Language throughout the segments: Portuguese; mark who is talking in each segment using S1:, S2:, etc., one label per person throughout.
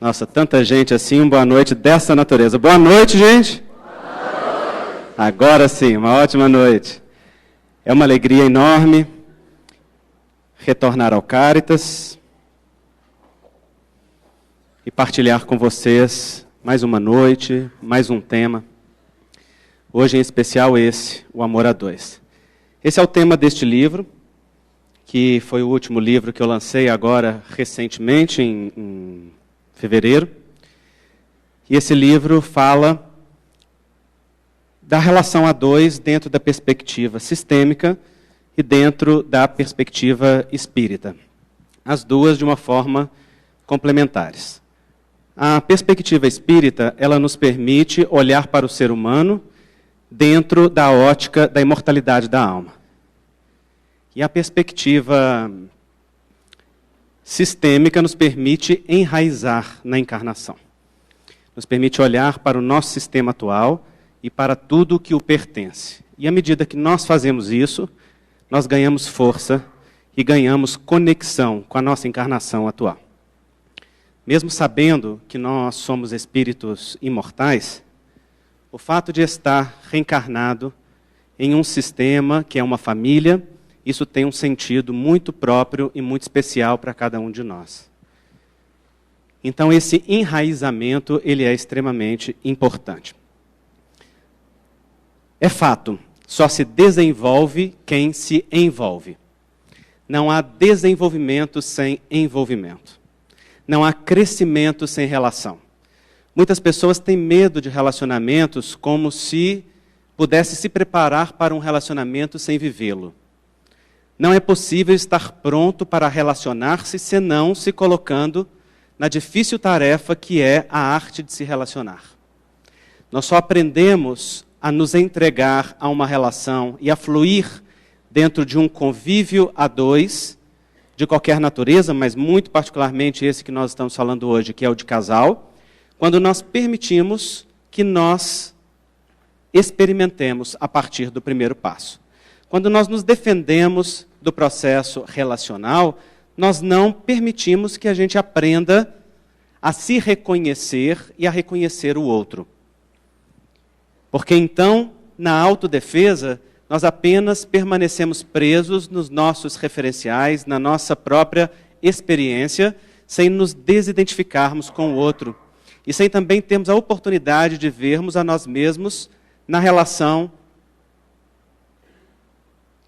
S1: Nossa, tanta gente assim, boa noite dessa natureza. Boa noite, gente! Boa noite. Agora sim, uma ótima noite. É uma alegria enorme retornar ao Cáritas e partilhar com vocês mais uma noite, mais um tema. Hoje, em especial, o Amor a Dois. Esse é o tema deste livro, que foi o último livro que eu lancei agora recentemente, em fevereiro. E esse livro fala da relação a dois dentro da perspectiva sistêmica e dentro da perspectiva espírita. As duas de uma forma complementares. A perspectiva espírita, ela nos permite olhar para o ser humano dentro da ótica da imortalidade da alma. E a perspectiva sistêmica nos permite enraizar na encarnação. Nos permite olhar para o nosso sistema atual e para tudo o que o pertence. E à medida que nós fazemos isso, nós ganhamos força e ganhamos conexão com a nossa encarnação atual. Mesmo sabendo que nós somos espíritos imortais, o fato de estar reencarnado em um sistema que é uma família, isso tem um sentido muito próprio e muito especial para cada um de nós. Então, esse enraizamento, ele é extremamente importante. É fato, só se desenvolve quem se envolve. Não há desenvolvimento sem envolvimento. Não há crescimento sem relação. Muitas pessoas têm medo de relacionamentos como se pudesse se preparar para um relacionamento sem vivê-lo. Não é possível estar pronto para relacionar-se senão se colocando na difícil tarefa que é a arte de se relacionar. Nós só aprendemos a nos entregar a uma relação e a fluir dentro de um convívio a dois, de qualquer natureza, mas muito particularmente esse que nós estamos falando hoje, que é o de casal, quando nós permitimos que nós experimentemos a partir do primeiro passo. Quando nós nos defendemos do processo relacional, nós não permitimos que a gente aprenda a se reconhecer e a reconhecer o outro. Porque então, na autodefesa, nós apenas permanecemos presos nos nossos referenciais, na nossa própria experiência, sem nos desidentificarmos com o outro. E sem também termos a oportunidade de vermos a nós mesmos na relação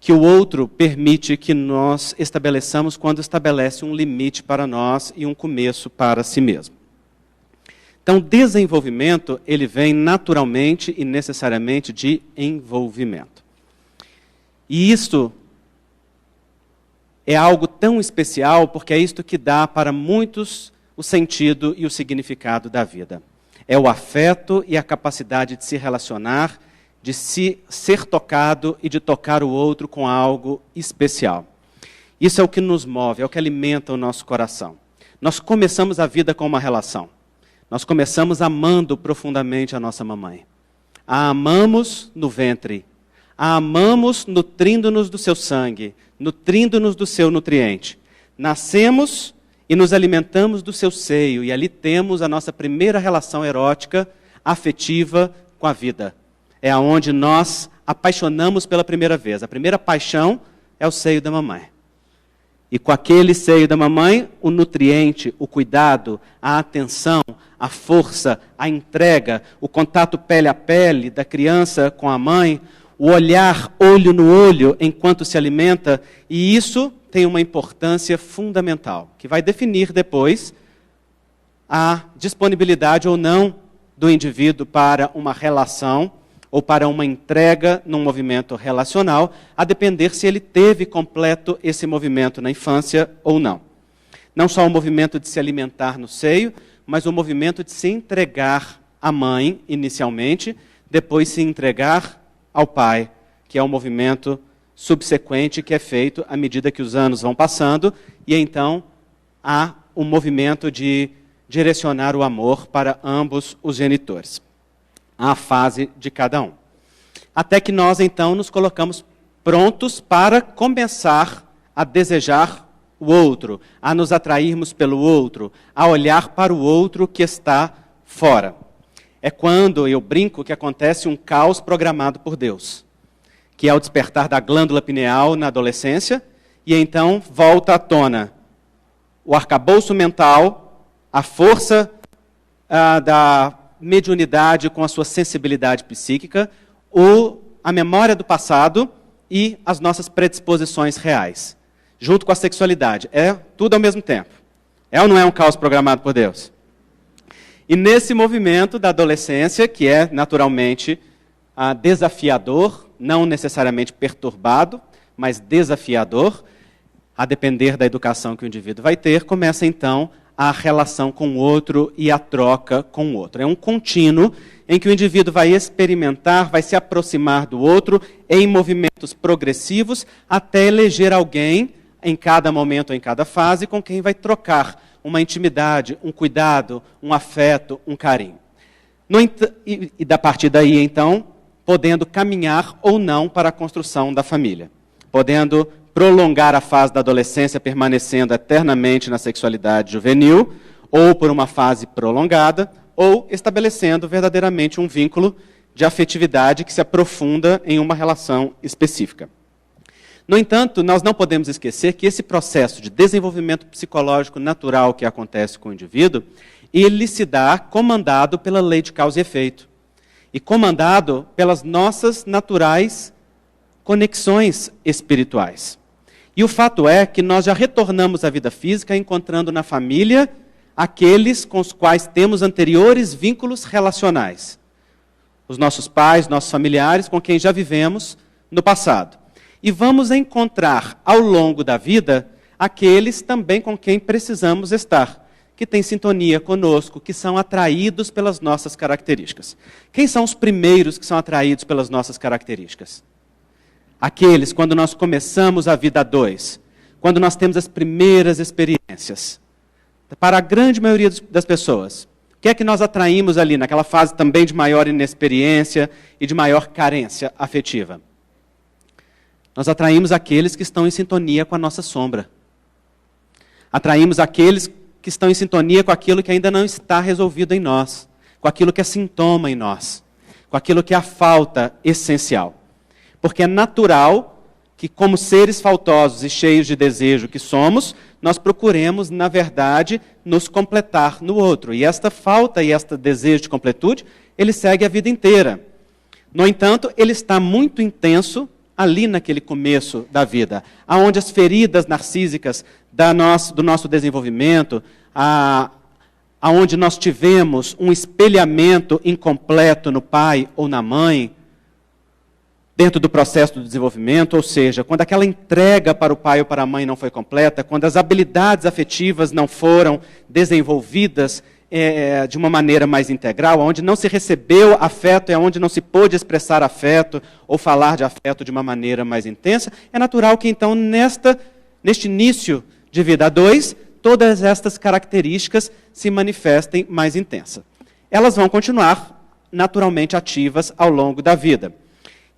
S1: que o outro permite que nós estabeleçamos quando estabelece um limite para nós e um começo para si mesmo. Então, desenvolvimento, ele vem naturalmente e necessariamente de envolvimento. E isto é algo tão especial porque é isto que dá para muitos o sentido e o significado da vida. É o afeto e a capacidade de se relacionar, de se ser tocado e de tocar o outro com algo especial. Isso é o que nos move, é o que alimenta o nosso coração. Nós começamos a vida com uma relação. Nós começamos amando profundamente a nossa mamãe. A amamos no ventre. A amamos nutrindo-nos do seu sangue, nutrindo-nos do seu nutriente. Nascemos e nos alimentamos do seu seio, e ali temos a nossa primeira relação erótica, afetiva com a vida. É aonde nós apaixonamos pela primeira vez. A primeira paixão é o seio da mamãe. E com aquele seio da mamãe, o nutriente, o cuidado, a atenção, a força, a entrega, o contato pele a pele da criança com a mãe, o olhar olho no olho enquanto se alimenta, e isso tem uma importância fundamental, que vai definir depois a disponibilidade ou não do indivíduo para uma relação ou para uma entrega num movimento relacional, a depender se ele teve completo esse movimento na infância ou não. Não só o movimento de se alimentar no seio, mas o movimento de se entregar à mãe, inicialmente, depois se entregar ao pai, que é um movimento subsequente que é feito à medida que os anos vão passando, e então há um movimento de direcionar o amor para ambos os genitores. A fase de cada um. Até que nós, então, nos colocamos prontos para começar a desejar o outro, a nos atrairmos pelo outro, a olhar para o outro que está fora. É quando, eu brinco, que acontece um caos programado por Deus, que é o despertar da glândula pineal na adolescência, e então volta à tona o arcabouço mental, a força da mediunidade com a sua sensibilidade psíquica, a memória do passado e as nossas predisposições reais, junto com a sexualidade. É tudo ao mesmo tempo. É ou não é um caos programado por Deus? E nesse movimento da adolescência, que é naturalmente desafiador, não necessariamente perturbado, mas desafiador, a depender da educação que o indivíduo vai ter, começa então a relação com o outro e a troca com o outro. É um contínuo em que o indivíduo vai experimentar, vai se aproximar do outro em movimentos progressivos até eleger alguém em cada momento, em cada fase, com quem vai trocar uma intimidade, um cuidado, um afeto, um carinho. E da partir daí, então, podendo caminhar ou não para a construção da família, podendo prolongar a fase da adolescência permanecendo eternamente na sexualidade juvenil, ou por uma fase prolongada, ou estabelecendo verdadeiramente um vínculo de afetividade que se aprofunda em uma relação específica. No entanto, nós não podemos esquecer que esse processo de desenvolvimento psicológico natural que acontece com o indivíduo, ele se dá comandado pela lei de causa e efeito, e comandado pelas nossas naturais conexões espirituais. E o fato é que nós já retornamos à vida física encontrando na família aqueles com os quais temos anteriores vínculos relacionais. Os nossos pais, nossos familiares, com quem já vivemos no passado. E vamos encontrar ao longo da vida aqueles também com quem precisamos estar, que têm sintonia conosco, que são atraídos pelas nossas características. Quem são os primeiros que são atraídos pelas nossas características? Aqueles, quando nós começamos a vida a dois, quando nós temos as primeiras experiências. Para a grande maioria das pessoas, o que é que nós atraímos ali, naquela fase também de maior inexperiência e de maior carência afetiva? Nós atraímos aqueles que estão em sintonia com a nossa sombra. Atraímos aqueles que estão em sintonia com aquilo que ainda não está resolvido em nós, com aquilo que é sintoma em nós, com aquilo que é a falta essencial. Porque é natural que, como seres faltosos e cheios de desejo que somos, nós procuremos, na verdade, nos completar no outro. E esta falta e este desejo de completude, ele segue a vida inteira. No entanto, ele está muito intenso ali naquele começo da vida, aonde as feridas narcísicas do nosso desenvolvimento, aonde nós tivemos um espelhamento incompleto no pai ou na mãe, dentro do processo do desenvolvimento, ou seja, quando aquela entrega para o pai ou para a mãe não foi completa, quando as habilidades afetivas não foram desenvolvidas de uma maneira mais integral, onde não se recebeu afeto e onde não se pôde expressar afeto ou falar de afeto de uma maneira mais intensa, é natural que então neste início de vida a dois, todas estas características se manifestem mais intensa. Elas vão continuar naturalmente ativas ao longo da vida.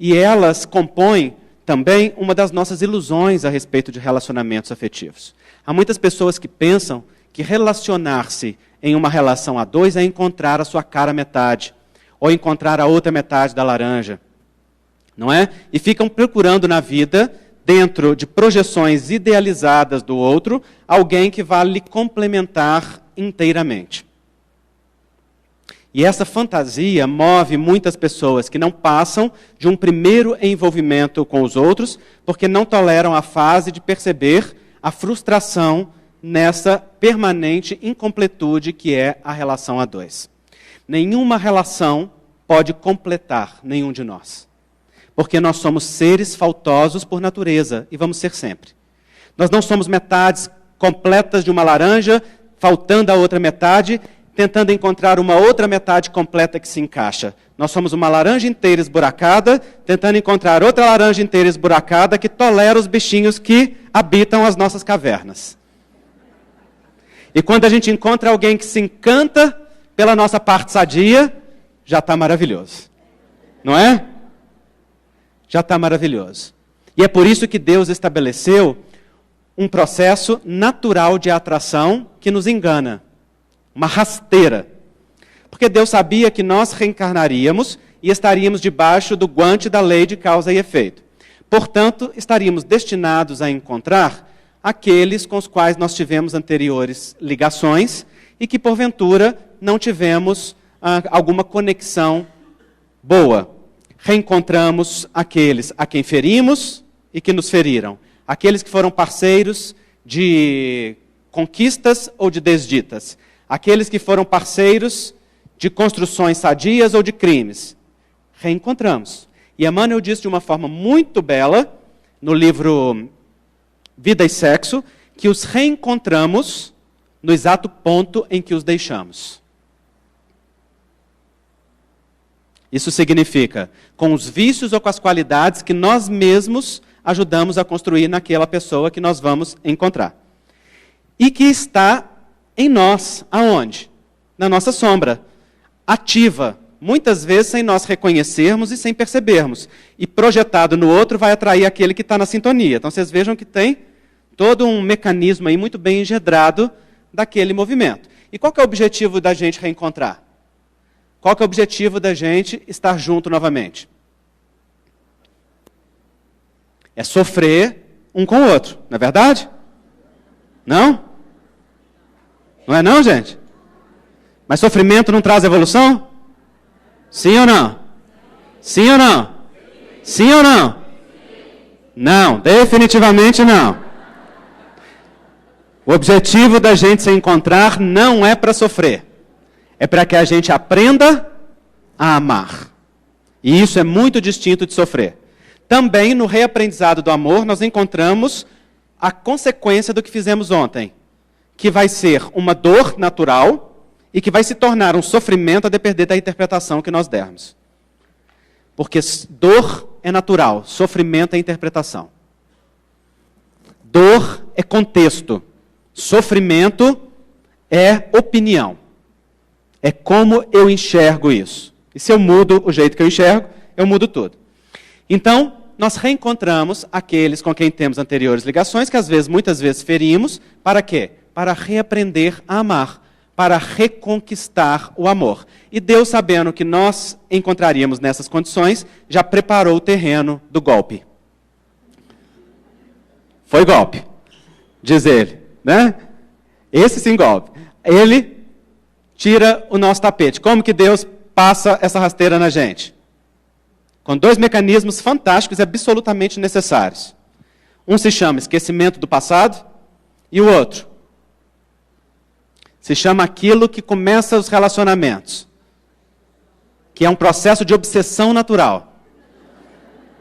S1: E elas compõem também uma das nossas ilusões a respeito de relacionamentos afetivos. Há muitas pessoas que pensam que relacionar-se em uma relação a dois é encontrar a sua cara metade, ou encontrar a outra metade da laranja, não é? E ficam procurando na vida, dentro de projeções idealizadas do outro, alguém que vá lhe complementar inteiramente. E essa fantasia move muitas pessoas que não passam de um primeiro envolvimento com os outros, porque não toleram a fase de perceber a frustração nessa permanente incompletude que é a relação a dois. Nenhuma relação pode completar nenhum de nós, porque nós somos seres faltosos por natureza, e vamos ser sempre. Nós não somos metades completas de uma laranja, faltando a outra metade, tentando encontrar uma outra metade completa que se encaixa. Nós somos uma laranja inteira esburacada, tentando encontrar outra laranja inteira esburacada que tolera os bichinhos que habitam as nossas cavernas. E quando a gente encontra alguém que se encanta pela nossa parte sadia, já está maravilhoso. Não é? Já está maravilhoso. E é por isso que Deus estabeleceu um processo natural de atração que nos engana, uma rasteira. Porque Deus sabia que nós reencarnaríamos e estaríamos debaixo do guante da lei de causa e efeito. Portanto, estaríamos destinados a encontrar aqueles com os quais nós tivemos anteriores ligações e que, porventura, não tivemos alguma conexão boa. Reencontramos aqueles a quem ferimos e que nos feriram. Aqueles que foram parceiros de conquistas ou de desditas. Aqueles que foram parceiros de construções sadias ou de crimes. Reencontramos. E Emmanuel diz de uma forma muito bela, no livro Vida e Sexo, que os reencontramos no exato ponto em que os deixamos. Isso significa, com os vícios ou com as qualidades que nós mesmos ajudamos a construir naquela pessoa que nós vamos encontrar. E que está em nós, aonde? Na nossa sombra, ativa, muitas vezes sem nós reconhecermos e sem percebermos. E projetado no outro vai atrair aquele que está na sintonia. Então vocês vejam que tem todo um mecanismo aí muito bem engendrado daquele movimento. E qual que é o objetivo da gente reencontrar? Qual que é o objetivo da gente estar junto novamente? É sofrer um com o outro, não é verdade? Não? Não é não, gente? Mas sofrimento não traz evolução? Sim ou não? Sim ou não? Sim ou não? Não, definitivamente não. O objetivo da gente se encontrar não é para sofrer. É para que a gente aprenda a amar. E isso é muito distinto de sofrer. Também no reaprendizado do amor nós encontramos a consequência do que fizemos ontem, que vai ser uma dor natural e que vai se tornar um sofrimento a depender da interpretação que nós dermos. Porque dor é natural, sofrimento é interpretação. Dor é contexto, sofrimento é opinião. É como eu enxergo isso. E se eu mudo o jeito que eu enxergo, eu mudo tudo. Então, nós reencontramos aqueles com quem temos anteriores ligações, que às vezes, muitas vezes ferimos, para quê? Para reaprender a amar, para reconquistar o amor. E Deus, sabendo que nós encontraríamos nessas condições, já preparou o terreno do golpe. Foi golpe, diz ele, né? Esse sim golpe. Ele tira o nosso tapete. Como que Deus passa essa rasteira na gente? Com dois mecanismos fantásticos e absolutamente necessários. Um se chama esquecimento do passado e o outro se chama aquilo que começa os relacionamentos, que é um processo de obsessão natural.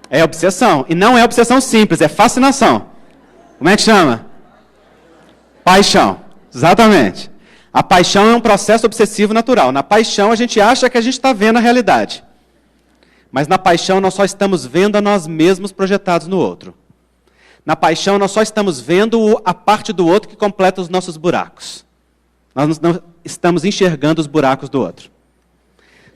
S1: É obsessão. E não é obsessão simples, é fascinação. Como é que chama? Paixão. Exatamente. A paixão é um processo obsessivo natural. Na paixão a gente acha que a gente está vendo a realidade. Mas na paixão nós só estamos vendo a nós mesmos projetados no outro. Na paixão nós só estamos vendo a parte do outro que completa os nossos buracos. Nós não estamos enxergando os buracos do outro.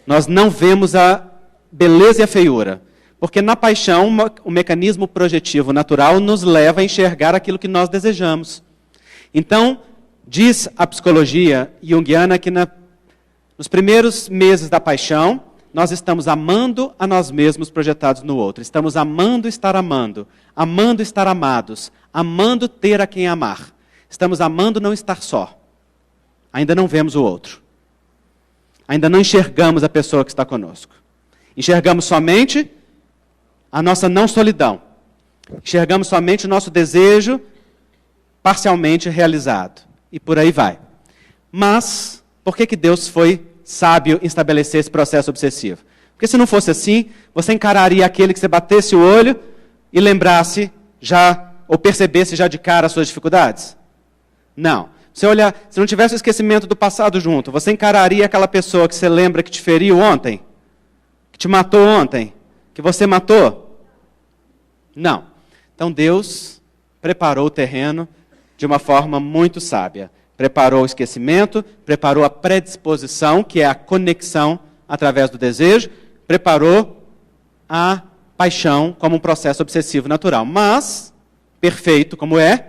S1: Nós não vemos a beleza e a feiura. Porque na paixão o mecanismo projetivo natural nos leva a enxergar aquilo que nós desejamos. Então, diz a psicologia junguiana que nos primeiros meses da paixão, nós estamos amando a nós mesmos projetados no outro. Estamos amando estar amados, amando ter a quem amar. Estamos amando não estar só. Ainda não vemos o outro. Ainda não enxergamos a pessoa que está conosco. Enxergamos somente a nossa não solidão. Enxergamos somente o nosso desejo parcialmente realizado. E por aí vai. Mas, por que Deus foi sábio em estabelecer esse processo obsessivo? Porque se não fosse assim, você encararia aquele que você batesse o olho e lembrasse já, ou percebesse já de cara as suas dificuldades? Não. Se não tivesse o esquecimento do passado junto, você encararia aquela pessoa que você lembra que te feriu ontem? Que te matou ontem? Que você matou? Não. Então Deus preparou o terreno de uma forma muito sábia. Preparou o esquecimento, preparou a predisposição, que é a conexão através do desejo, preparou a paixão como um processo obsessivo natural. Mas, perfeito como é,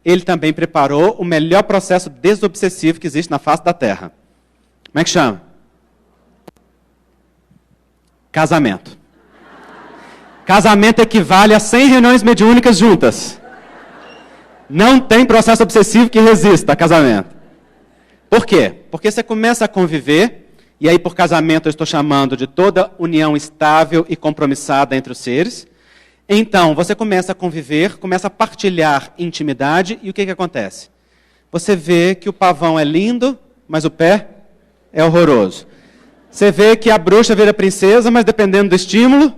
S1: Ele também preparou o melhor processo desobsessivo que existe na face da Terra. Como é que chama? Casamento. Casamento equivale a 100 reuniões mediúnicas juntas. Não tem processo obsessivo que resista a casamento. Por quê? Porque você começa a conviver, e aí por casamento eu estou chamando de toda união estável e compromissada entre os seres. Então, você começa a conviver, começa a partilhar intimidade, e o que acontece? Você vê que o pavão é lindo, mas o pé é horroroso. Você vê que a bruxa vira princesa, mas dependendo do estímulo,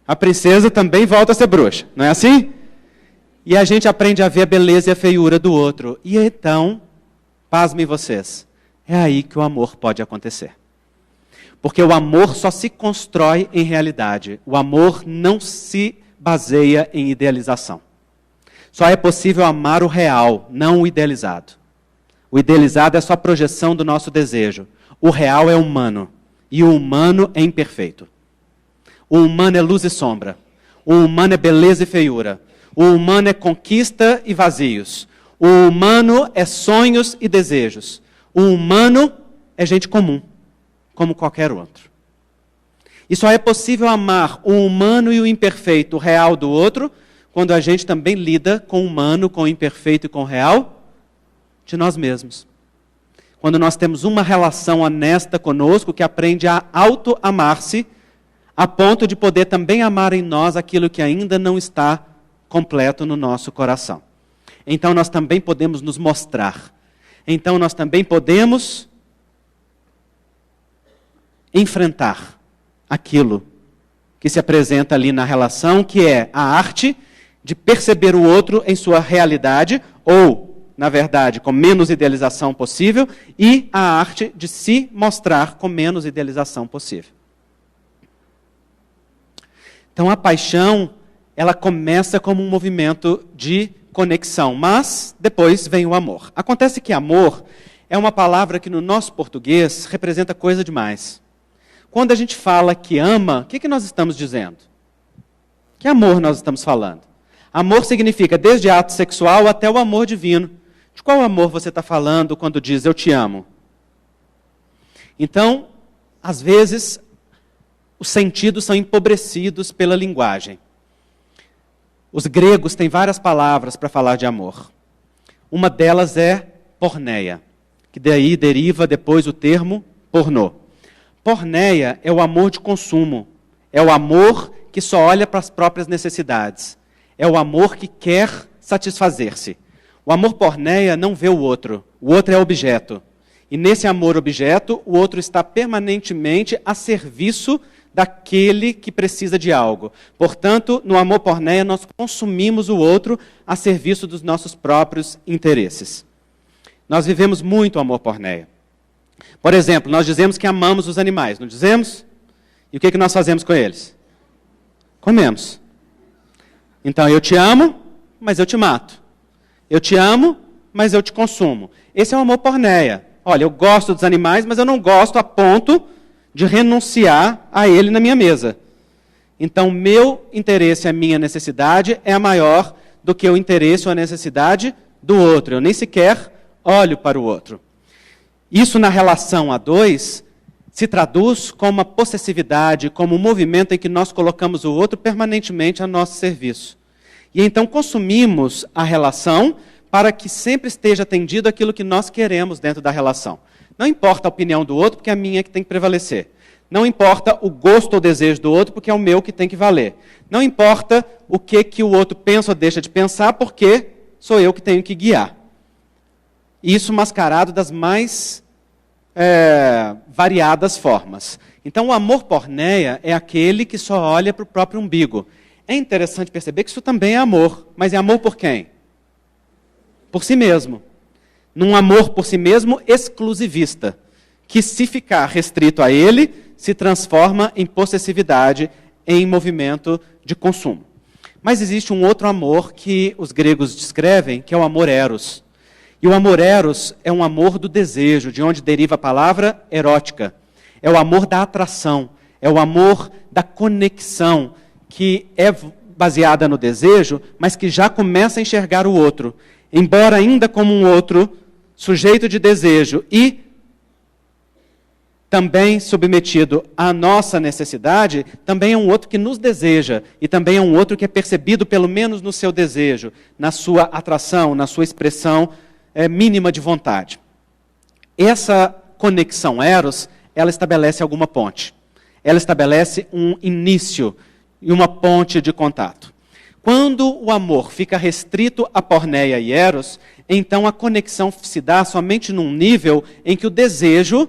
S1: a princesa também volta a ser bruxa. Não é assim? E a gente aprende a ver a beleza e a feiura do outro. E então, pasmem vocês, é aí que o amor pode acontecer. Porque o amor só se constrói em realidade. O amor não se baseia em idealização. Só é possível amar o real, não o idealizado. O idealizado é só a projeção do nosso desejo. O real é humano. E o humano é imperfeito. O humano é luz e sombra. O humano é beleza e feiura. O humano é conquista e vazios. O humano é sonhos e desejos. O humano é gente comum, como qualquer outro. E só é possível amar o humano e o imperfeito, o real do outro, quando a gente também lida com o humano, com o imperfeito e com o real de nós mesmos. Quando nós temos uma relação honesta conosco que aprende a auto-amar-se, a ponto de poder também amar em nós aquilo que ainda não está completo no nosso coração. Então nós também podemos nos mostrar. Então nós também podemos enfrentar aquilo que se apresenta ali na relação, que é a arte de perceber o outro em sua realidade, ou, na verdade, com menos idealização possível, e a arte de se mostrar com menos idealização possível. Então a paixão, ela começa como um movimento de conexão, mas depois vem o amor. Acontece que amor é uma palavra que no nosso português representa coisa demais. Quando a gente fala que ama, o que nós estamos dizendo? Que amor nós estamos falando? Amor significa desde ato sexual até o amor divino. De qual amor você está falando quando diz eu te amo? Então, às vezes, os sentidos são empobrecidos pela linguagem. Os gregos têm várias palavras para falar de amor. Uma delas é porneia, que daí deriva depois o termo pornô. Porneia é o amor de consumo. É o amor que só olha para as próprias necessidades. É o amor que quer satisfazer-se. O amor porneia não vê o outro é objeto. E nesse amor objeto, o outro está permanentemente a serviço daquele que precisa de algo. Portanto, no amor porneia, nós consumimos o outro a serviço dos nossos próprios interesses. Nós vivemos muito o amor porneia. Por exemplo, nós dizemos que amamos os animais, não dizemos? E o que nós fazemos com eles? Comemos. Então, eu te amo, mas eu te mato. Eu te amo, mas eu te consumo. Esse é o amor porneia. Olha, eu gosto dos animais, mas eu não gosto a ponto de renunciar a ele na minha mesa. Então, meu interesse, a minha necessidade é maior do que o interesse ou a necessidade do outro. Eu nem sequer olho para o outro. Isso na relação a dois se traduz como uma possessividade, como um movimento em que nós colocamos o outro permanentemente a nosso serviço. E então consumimos a relação para que sempre esteja atendido aquilo que nós queremos dentro da relação. Não importa a opinião do outro, porque é a minha que tem que prevalecer. Não importa o gosto ou desejo do outro, porque é o meu que tem que valer. Não importa o que o outro pensa ou deixa de pensar, porque sou eu que tenho que guiar. Isso mascarado das mais variadas formas. Então, o amor porneia é aquele que só olha para o próprio umbigo. É interessante perceber que isso também é amor. Mas é amor por quem? Por si mesmo. Num amor por si mesmo exclusivista, que se ficar restrito a ele, se transforma em possessividade, em movimento de consumo. Mas existe um outro amor que os gregos descrevem, que é o amor eros. E o amor eros é um amor do desejo, de onde deriva a palavra erótica. É o amor da atração, é o amor da conexão, que é baseada no desejo, mas que já começa a enxergar o outro. embora ainda como um outro, sujeito de desejo e também submetido à nossa necessidade, também é um outro que nos deseja, e também é um outro que é percebido, pelo menos no seu desejo, na sua atração, na sua expressão mínima de vontade. Essa conexão eros, ela estabelece alguma ponte. Ela estabelece um início e uma ponte de contato. Quando o amor fica restrito a porneia e eros, então a conexão se dá somente num nível em que o desejo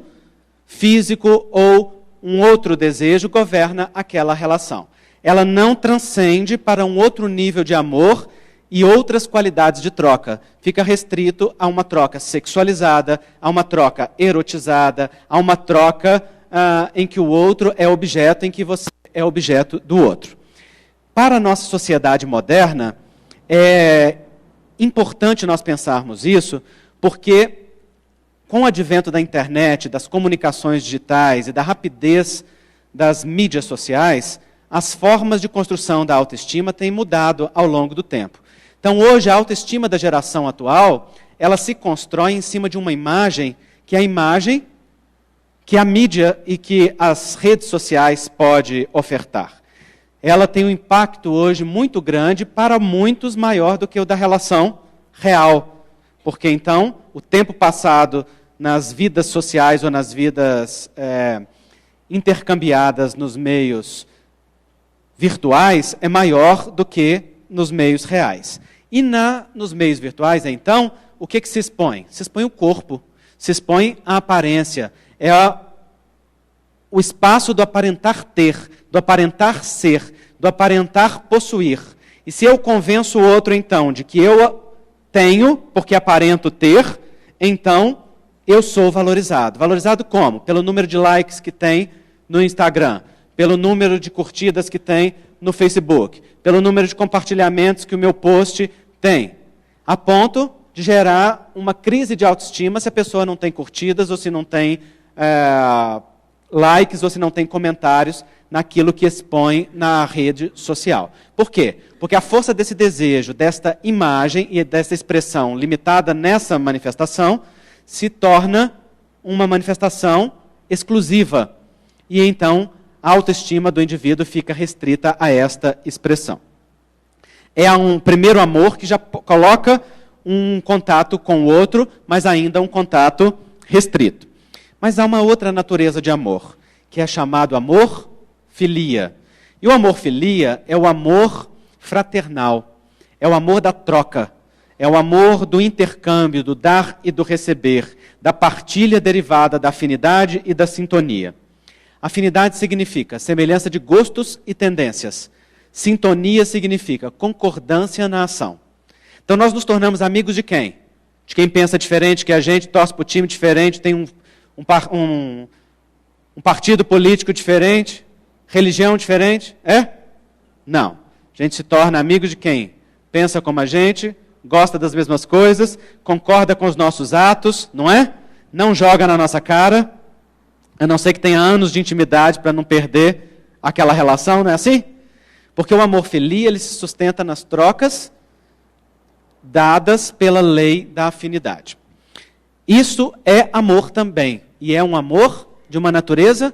S1: físico ou um outro desejo governa aquela relação. Ela não transcende para um outro nível de amor e outras qualidades de troca. Fica restrito a uma troca sexualizada, a uma troca erotizada, a uma troca em que o outro é objeto, em que você é objeto do outro. Para a nossa sociedade moderna, é importante nós pensarmos isso, porque com o advento da internet, das comunicações digitais e da rapidez das mídias sociais, as formas de construção da autoestima têm mudado ao longo do tempo. Então, hoje, a autoestima da geração atual, ela se constrói em cima de uma imagem que é a imagem que a mídia e que as redes sociais pode ofertar. Ela tem um impacto hoje muito grande, para muitos maior do que o da relação real. Porque então, o tempo passado nas vidas sociais ou nas vidas intercambiadas nos meios virtuais é maior do que nos meios reais. E nos meios virtuais, então, o que se expõe? Se expõe o corpo, se expõe a aparência. É o espaço do aparentar ter, do aparentar ser, do aparentar possuir. E se eu convenço o outro, então, de que eu tenho, porque aparento ter, então eu sou valorizado. Valorizado como? Pelo número de likes que tem no Instagram, pelo número de curtidas que tem no Facebook, pelo número de compartilhamentos que o meu post tem, a ponto de gerar uma crise de autoestima se a pessoa não tem curtidas, ou se não tem likes, ou se não tem comentários naquilo que expõe na rede social. Por quê? Porque a força desse desejo, desta imagem e dessa expressão limitada nessa manifestação, se torna uma manifestação exclusiva. E então a autoestima do indivíduo fica restrita a esta expressão. É um primeiro amor que já coloca um contato com o outro, mas ainda um contato restrito. Mas há uma outra natureza de amor, que é chamado amor filia. E o amor filia é o amor fraternal, é o amor da troca, é o amor do intercâmbio, do dar e do receber, da partilha derivada da afinidade e da sintonia. Afinidade significa semelhança de gostos e tendências. Sintonia significa concordância na ação. Então nós nos tornamos amigos de quem? De quem pensa diferente que a gente, torce para o time diferente, tem um partido político diferente, religião diferente? É? Não. A gente se torna amigo de quem pensa como a gente, gosta das mesmas coisas, concorda com os nossos atos, não é? Não joga na nossa cara, a não ser que tenha anos de intimidade para não perder aquela relação, não é assim? Porque o amor filia, ele se sustenta nas trocas dadas pela lei da afinidade. Isso é amor também, e é um amor de uma natureza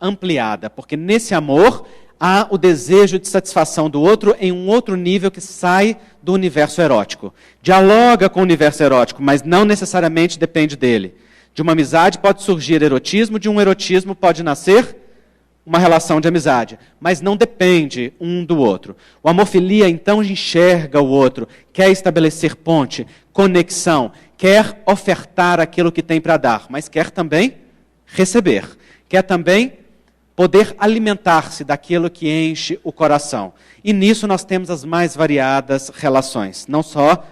S1: ampliada, porque nesse amor há o desejo de satisfação do outro em um outro nível que sai do universo erótico. Dialoga com o universo erótico, mas não necessariamente depende dele. De uma amizade pode surgir erotismo, de um erotismo pode nascer uma relação de amizade, mas não depende um do outro. O amor filia, então, enxerga o outro, quer estabelecer ponte, conexão, quer ofertar aquilo que tem para dar, mas quer também receber, quer também poder alimentar-se daquilo que enche o coração. E nisso nós temos as mais variadas relações, não só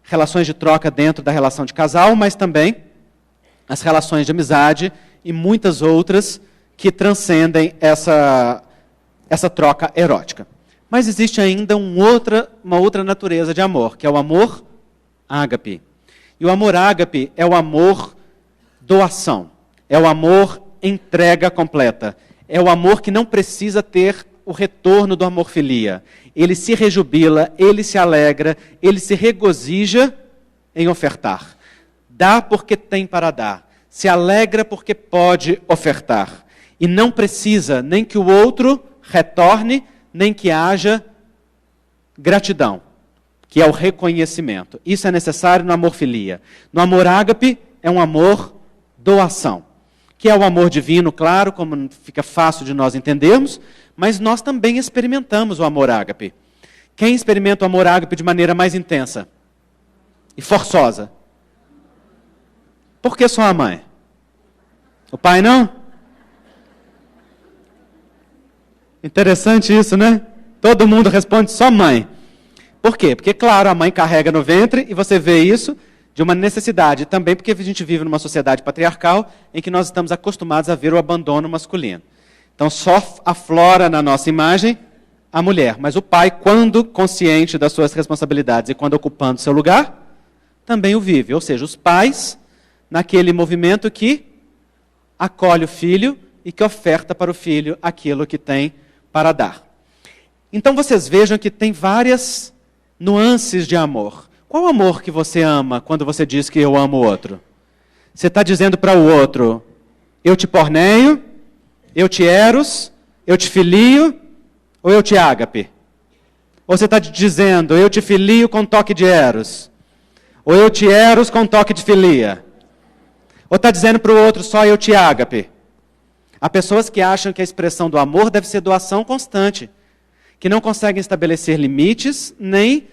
S1: relações de troca dentro da relação de casal, mas também as relações de amizade e muitas outras que transcendem essa troca erótica. Mas existe ainda uma outra natureza de amor, que é o amor ágape. E o amor ágape é o amor doação, é o amor entrega completa, é o amor que não precisa ter o retorno do amor filia. Ele se rejubila, ele se alegra, ele se regozija em ofertar. Dá porque tem para dar. Se alegra porque pode ofertar. E não precisa nem que o outro retorne, nem que haja gratidão, que é o reconhecimento. Isso é necessário no amor filia. No amor ágape, é um amor doação, que é o amor divino, claro, como fica fácil de nós entendermos, mas nós também experimentamos o amor ágape. Quem experimenta o amor ágape de maneira mais intensa e forçosa? Por que só a mãe? O pai não? Interessante isso, né? Todo mundo responde só mãe. Por quê? Porque, claro, a mãe carrega no ventre e você vê isso de uma necessidade. Também porque a gente vive numa sociedade patriarcal em que nós estamos acostumados a ver o abandono masculino. Então, só aflora na nossa imagem a mulher. Mas o pai, quando consciente das suas responsabilidades e quando ocupando seu lugar, também o vive. Ou seja, os pais, naquele movimento que acolhe o filho e que oferta para o filho aquilo que tem para dar. Então, vocês vejam que tem várias nuances de amor. Qual amor que você ama quando você diz que eu amo o outro? Você está dizendo para o outro, eu te porneio, eu te eros, eu te filio, ou eu te ágape? Ou você está dizendo, eu te filio com toque de eros? Ou eu te eros com toque de filia? Ou está dizendo para o outro só eu te ágape? Há pessoas que acham que a expressão do amor deve ser doação constante, que não conseguem estabelecer limites, nem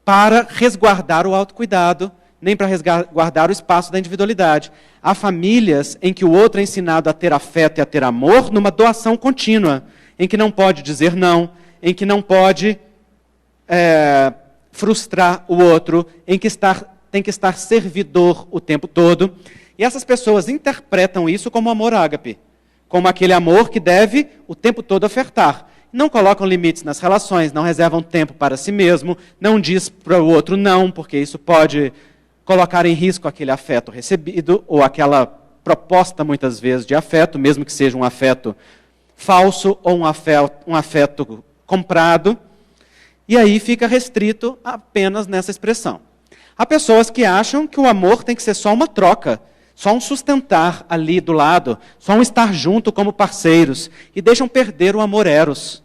S1: para resguardar o autocuidado, nem para resguardar o espaço da individualidade. Há famílias em que o outro é ensinado a ter afeto e a ter amor numa doação contínua, em que não pode dizer não, em que não pode frustrar o outro, em que tem que estar servidor o tempo todo. E essas pessoas interpretam isso como amor ágape, como aquele amor que deve o tempo todo ofertar. Não colocam limites nas relações, não reservam tempo para si mesmo, não diz para o outro não, porque isso pode colocar em risco aquele afeto recebido, ou aquela proposta, muitas vezes, de afeto, mesmo que seja um afeto falso ou um afeto comprado. E aí fica restrito apenas nessa expressão. Há pessoas que acham que o amor tem que ser só uma troca, só um sustentar ali do lado, só um estar junto como parceiros, e deixam perder o amor eros.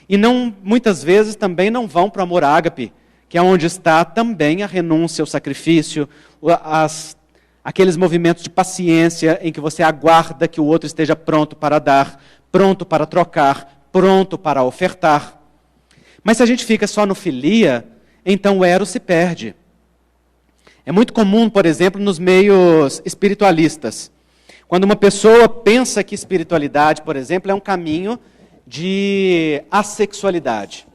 S1: E muitas vezes também não vão para o amor ágape, que é onde está também a renúncia, o sacrifício, aqueles movimentos de paciência em que você aguarda que o outro esteja pronto para dar, pronto para trocar, pronto para ofertar. Mas se a gente fica só no filia, então o eros se perde. É muito comum, por exemplo, nos meios espiritualistas. Quando uma pessoa pensa que espiritualidade, por exemplo, é um caminho de assexualidade.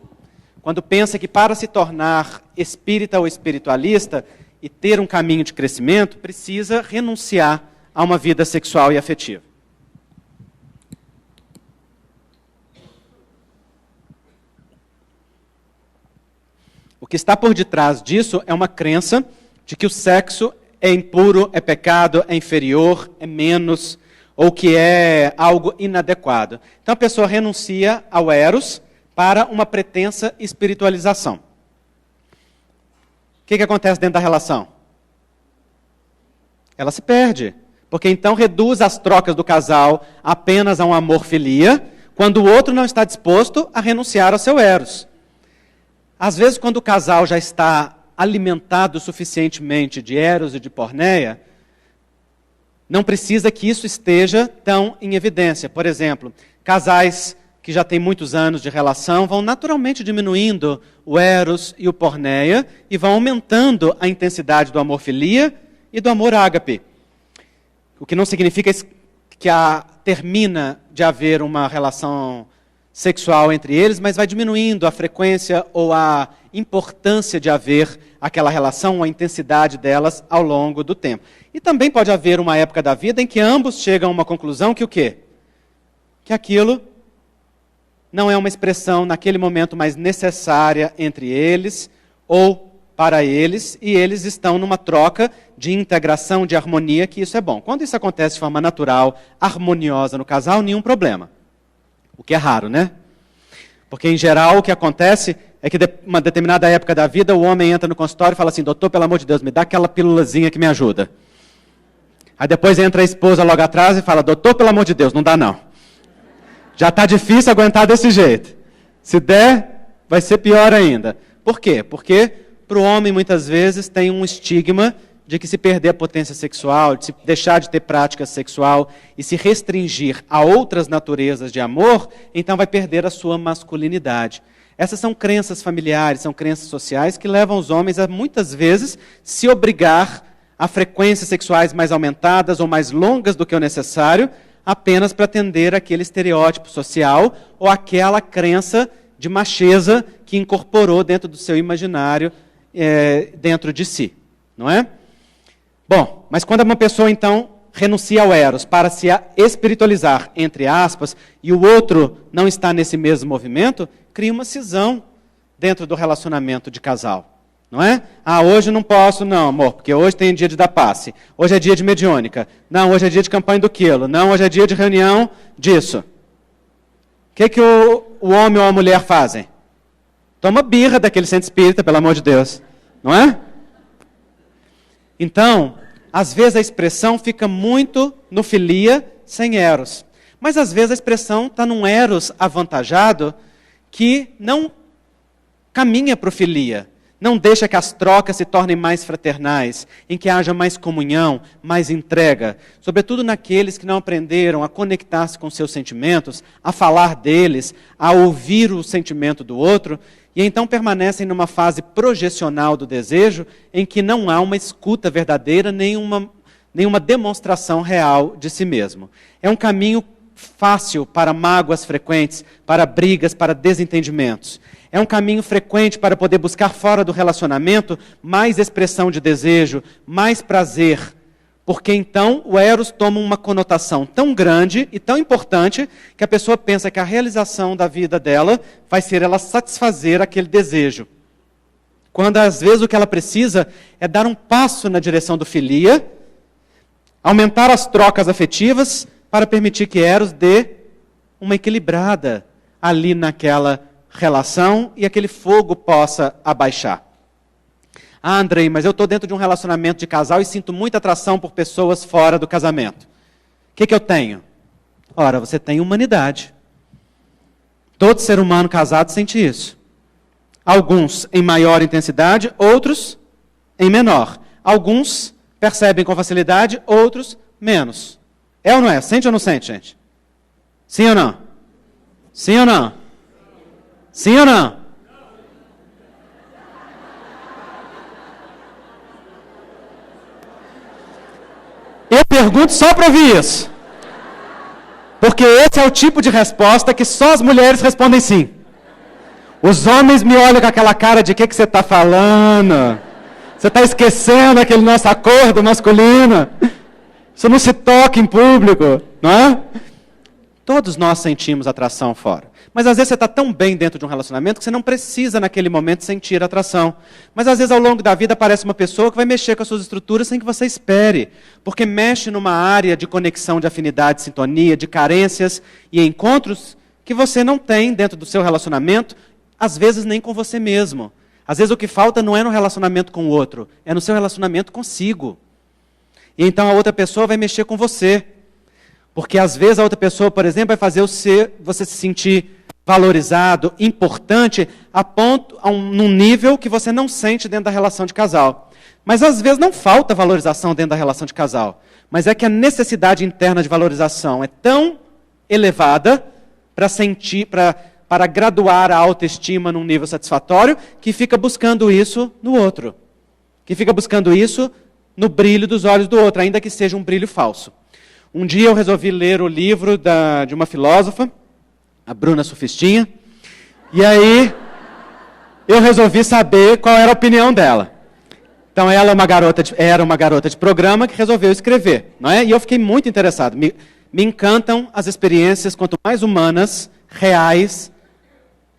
S1: Quando pensa que para se tornar espírita ou espiritualista e ter um caminho de crescimento, precisa renunciar a uma vida sexual e afetiva. O que está por detrás disso é uma crença de que o sexo é impuro, é pecado, é inferior, é menos, ou que é algo inadequado. Então a pessoa renuncia ao eros para uma pretensa espiritualização. O que acontece dentro da relação? Ela se perde, porque então reduz as trocas do casal apenas a um amor filia, quando o outro não está disposto a renunciar ao seu eros. Às vezes, quando o casal já está alimentado suficientemente de eros e de porneia, não precisa que isso esteja tão em evidência. Por exemplo, casais que já têm muitos anos de relação vão naturalmente diminuindo o eros e o porneia e vão aumentando a intensidade do amor filia e do amor ágape. O que não significa que termina de haver uma relação sexual entre eles, mas vai diminuindo a frequência ou a importância de haver aquela relação, a intensidade delas ao longo do tempo. E também pode haver uma época da vida em que ambos chegam a uma conclusão que o quê? Que aquilo não é uma expressão naquele momento mais necessária entre eles ou para eles, e eles estão numa troca de integração, de harmonia, que isso é bom. Quando isso acontece de forma natural, harmoniosa no casal, nenhum problema. O que é raro, né? Porque, em geral, o que acontece é que uma determinada época da vida, o homem entra no consultório e fala assim, doutor, pelo amor de Deus, me dá aquela pílulazinha que me ajuda. Aí depois entra a esposa logo atrás e fala, doutor, pelo amor de Deus, não dá não. Já está difícil aguentar desse jeito. Se der, vai ser pior ainda. Por quê? Porque para o homem, muitas vezes, tem um estigma de que se perder a potência sexual, de se deixar de ter prática sexual e se restringir a outras naturezas de amor, então vai perder a sua masculinidade. Essas são crenças familiares, são crenças sociais que levam os homens a, muitas vezes, se obrigar a frequências sexuais mais aumentadas ou mais longas do que o necessário, apenas para atender aquele estereótipo social ou aquela crença de macheza que incorporou dentro do seu imaginário, dentro de si, não é? Bom, mas quando uma pessoa, então, renuncia ao eros para se espiritualizar, entre aspas, e o outro não está nesse mesmo movimento, cria uma cisão dentro do relacionamento de casal, não é? Ah, hoje não posso, não, amor, porque hoje tem dia de dar passe, hoje é dia de mediúnica, não, hoje é dia de campanha do quilo, não, hoje é dia de reunião disso. O que o homem ou a mulher fazem? Toma birra daquele centro espírita, pelo amor de Deus, não é? Então, às vezes a expressão fica muito no filia sem eros. Mas às vezes a expressão está num eros avantajado que não caminha para o filia, não deixa que as trocas se tornem mais fraternais, em que haja mais comunhão, mais entrega, sobretudo naqueles que não aprenderam a conectar-se com seus sentimentos, a falar deles, a ouvir o sentimento do outro, e então permanecem numa fase projecional do desejo, em que não há uma escuta verdadeira, nenhuma demonstração real de si mesmo. É um caminho fácil para mágoas frequentes, para brigas, para desentendimentos. É um caminho frequente para poder buscar fora do relacionamento mais expressão de desejo, mais prazer, porque então o eros toma uma conotação tão grande e tão importante que a pessoa pensa que a realização da vida dela vai ser ela satisfazer aquele desejo. Quando às vezes o que ela precisa é dar um passo na direção do filia, aumentar as trocas afetivas para permitir que eros dê uma equilibrada ali naquela relação e aquele fogo possa abaixar. Ah, Andrei, mas eu estou dentro de um relacionamento de casal e sinto muita atração por pessoas fora do casamento. O que eu tenho? Ora, você tem humanidade. Todo ser humano casado sente isso. Alguns em maior intensidade, outros em menor. Alguns percebem com facilidade, outros menos. É ou não é? Sente ou não sente, gente? Sim ou não? Sim ou não? Sim ou não? Eu pergunto só para ouvir isso. Porque esse é o tipo de resposta que só as mulheres respondem sim. Os homens me olham com aquela cara de que você está falando? Você está esquecendo aquele nosso acordo masculino? Isso não se toca em público, não é? Todos nós sentimos atração fora. Mas às vezes você está tão bem dentro de um relacionamento que você não precisa naquele momento sentir atração. Mas às vezes ao longo da vida aparece uma pessoa que vai mexer com as suas estruturas sem que você espere. Porque mexe numa área de conexão, de afinidade, de sintonia, de carências e encontros que você não tem dentro do seu relacionamento, às vezes nem com você mesmo. Às vezes o que falta não é no relacionamento com o outro, é no seu relacionamento consigo. E então a outra pessoa vai mexer com você. Porque às vezes a outra pessoa, por exemplo, vai fazer você se sentir valorizado, importante, num nível que você não sente dentro da relação de casal. Mas às vezes não falta valorização dentro da relação de casal. Mas é que a necessidade interna de valorização é tão elevada para graduar a autoestima num nível satisfatório, que fica buscando isso no outro. Que fica buscando isso no brilho dos olhos do outro, ainda que seja um brilho falso. Um dia eu resolvi ler o livro de uma filósofa, a Bruna Sufistinha, e aí eu resolvi saber qual era a opinião dela. Então ela era uma garota de programa que resolveu escrever, não é? E eu fiquei muito interessado. Me encantam as experiências, quanto mais humanas, reais,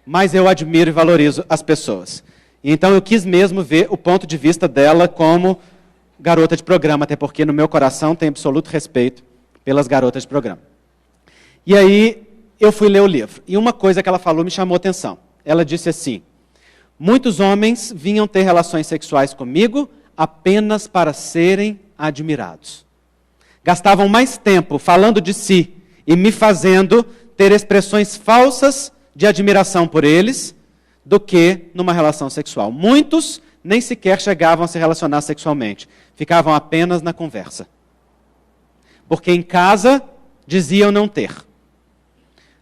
S1: mais eu admiro e valorizo as pessoas. E então eu quis mesmo ver o ponto de vista dela como garota de programa, até porque no meu coração tem absoluto respeito pelas garotas de programa. E aí eu fui ler o livro. E uma coisa que ela falou me chamou a atenção. Ela disse assim: Muitos homens vinham ter relações sexuais comigo apenas para serem admirados. Gastavam mais tempo falando de si e me fazendo ter expressões falsas de admiração por eles do que numa relação sexual. Muitos nem sequer chegavam a se relacionar sexualmente, ficavam apenas na conversa. Porque em casa diziam não ter.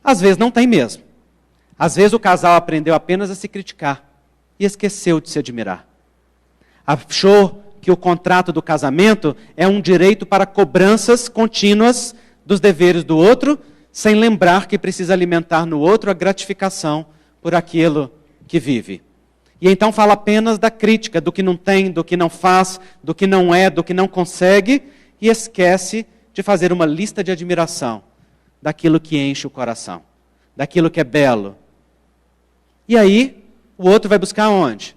S1: Às vezes não tem mesmo. Às vezes o casal aprendeu apenas a se criticar e esqueceu de se admirar. Achou que o contrato do casamento é um direito para cobranças contínuas dos deveres do outro, sem lembrar que precisa alimentar no outro a gratificação por aquilo que vive. E então fala apenas da crítica, do que não tem, do que não faz, do que não é, do que não consegue, e esquece de fazer uma lista de admiração daquilo que enche o coração, daquilo que é belo. E aí, o outro vai buscar onde?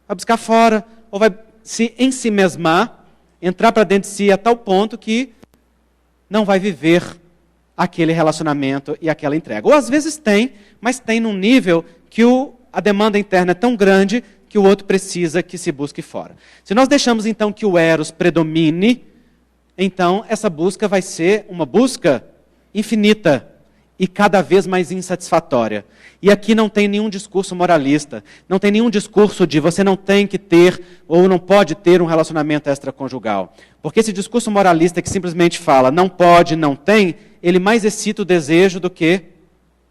S1: Vai buscar fora, ou vai se ensimesmar, entrar para dentro de si a tal ponto que não vai viver aquele relacionamento e aquela entrega. Ou às vezes tem, mas tem num nível que a demanda interna é tão grande que o outro precisa que se busque fora. Se nós deixamos então que o eros predomine, então essa busca vai ser uma busca infinita e cada vez mais insatisfatória. E aqui não tem nenhum discurso moralista, não tem nenhum discurso de você não tem que ter ou não pode ter um relacionamento extraconjugal. Porque esse discurso moralista que simplesmente fala não pode, não tem, ele mais excita o desejo do que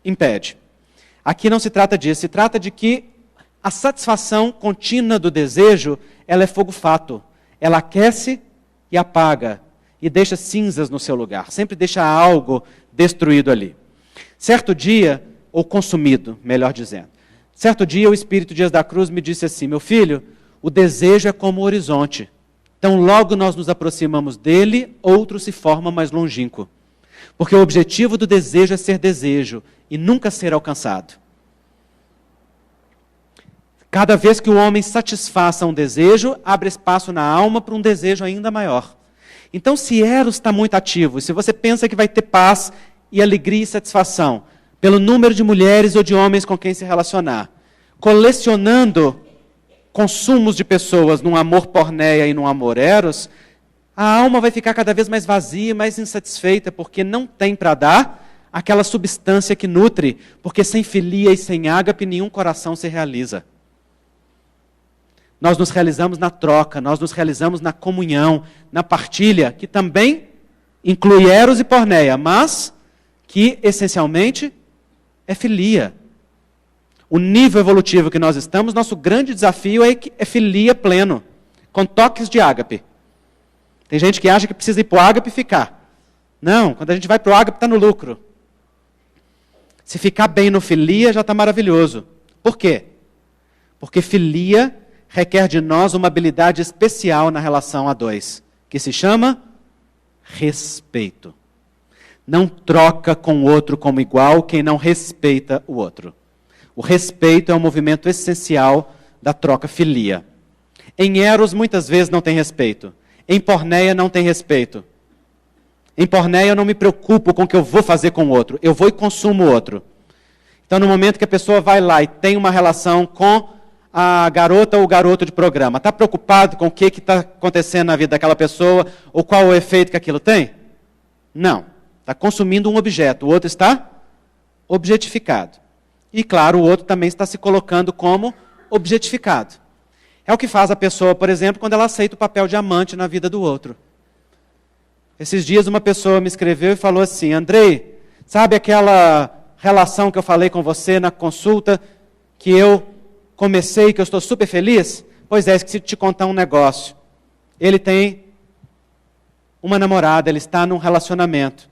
S1: impede. Aqui não se trata disso, se trata de que a satisfação contínua do desejo, ela é fogo fato. Ela aquece e apaga, e deixa cinzas no seu lugar, sempre deixa algo destruído ali. Certo dia, ou consumido, melhor dizendo. Certo dia, o Espírito Dias da Cruz me disse assim: meu filho, o desejo é como o horizonte. Então, logo nós nos aproximamos dele, outro se forma mais longínquo. Porque o objetivo do desejo é ser desejo e nunca ser alcançado. Cada vez que o homem satisfaça um desejo, abre espaço na alma para um desejo ainda maior. Então, se Eros está muito ativo, se você pensa que vai ter paz e alegria e satisfação pelo número de mulheres ou de homens com quem se relacionar, colecionando consumos de pessoas num amor porneia e num amor eros, a alma vai ficar cada vez mais vazia, mais insatisfeita, porque não tem para dar aquela substância que nutre, porque sem filia e sem ágape nenhum coração se realiza. Nós nos realizamos na troca, nós nos realizamos na comunhão, na partilha, que também inclui eros e porneia, mas que essencialmente é filia. O nível evolutivo que nós estamos, nosso grande desafio é filia pleno, com toques de ágape. Tem gente que acha que precisa ir para o ágape e ficar. Não, quando a gente vai para o ágape está no lucro. Se ficar bem no filia já está maravilhoso. Por quê? Porque filia requer de nós uma habilidade especial na relação a dois, que se chama respeito. Não troca com o outro como igual quem não respeita o outro. O respeito é um movimento essencial da troca filia. Em eros, muitas vezes não tem respeito. Em porneia, não tem respeito. Em porneia, eu não me preocupo com o que eu vou fazer com o outro. Eu vou e consumo o outro. Então, no momento que a pessoa vai lá e tem uma relação com a garota ou o garoto de programa, está preocupado com o que está acontecendo na vida daquela pessoa ou qual o efeito que aquilo tem? Não. Está consumindo um objeto, o outro está objetificado. E, claro, o outro também está se colocando como objetificado. É o que faz a pessoa, por exemplo, quando ela aceita o papel de amante na vida do outro. Esses dias uma pessoa me escreveu e falou assim: Andrei, sabe aquela relação que eu falei com você na consulta, que eu comecei, que eu estou super feliz? Pois é, esqueci de te contar um negócio. Ele tem uma namorada, ele está num relacionamento.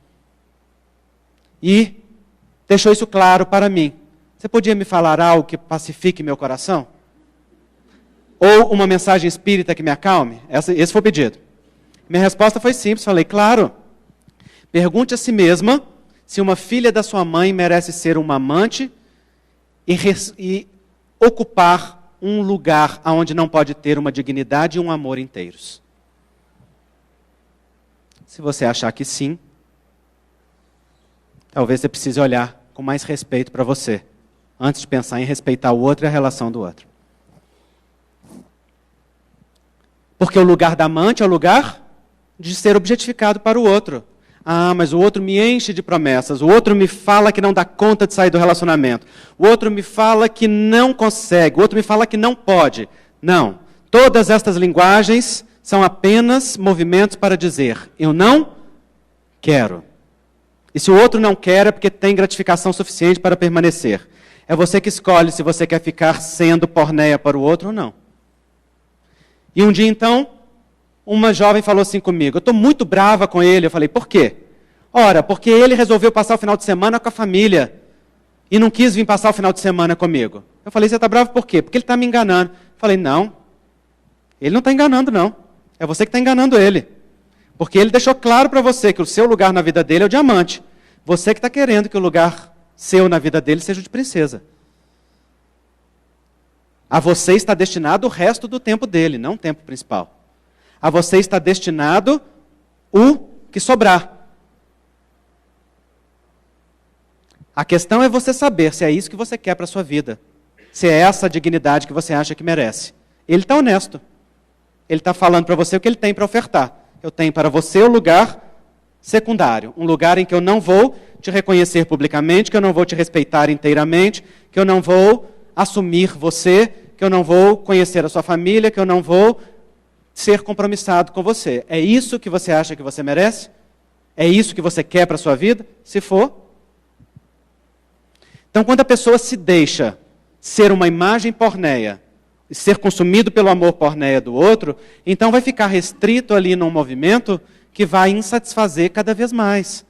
S1: E deixou isso claro para mim. Você podia me falar algo que pacifique meu coração? Ou uma mensagem espírita que me acalme? Esse foi o pedido. Minha resposta foi simples, falei: claro. Pergunte a si mesma se uma filha da sua mãe merece ser uma amante e ocupar um lugar onde não pode ter uma dignidade e um amor inteiros. Se você achar que sim, talvez você precise olhar com mais respeito para você, antes de pensar em respeitar o outro e a relação do outro. Porque o lugar da amante é o lugar de ser objetificado para o outro. Ah, mas o outro me enche de promessas, o outro me fala que não dá conta de sair do relacionamento, o outro me fala que não consegue, o outro me fala que não pode. Não, todas estas linguagens são apenas movimentos para dizer, eu não quero. E se o outro não quer, é porque tem gratificação suficiente para permanecer. É você que escolhe se você quer ficar sendo porneia para o outro ou não. E um dia, então, uma jovem falou assim comigo, eu estou muito brava com ele. Eu falei, por quê? Ora, porque ele resolveu passar o final de semana com a família e não quis vir passar o final de semana comigo. Eu falei, você está bravo por quê? Porque ele está me enganando. Eu falei, não, ele não está enganando, não. É você que está enganando ele. Porque ele deixou claro para você que o seu lugar na vida dele é o diamante. Você que está querendo que o lugar seu na vida dele seja o de princesa. A você está destinado o resto do tempo dele, não o tempo principal. A você está destinado o que sobrar. A questão é você saber se é isso que você quer para a sua vida. Se é essa a dignidade que você acha que merece. Ele está honesto. Ele está falando para você o que ele tem para ofertar. Eu tenho para você o lugar secundário. Um lugar em que eu não vou te reconhecer publicamente, que eu não vou te respeitar inteiramente, que eu não vou assumir você, que eu não vou conhecer a sua família, que eu não vou ser compromissado com você. É isso que você acha que você merece? É isso que você quer para a sua vida? Se for. Então, quando a pessoa se deixa ser uma imagem porneia, e ser consumido pelo amor porneia do outro, então vai ficar restrito ali num movimento que vai insatisfazer cada vez mais.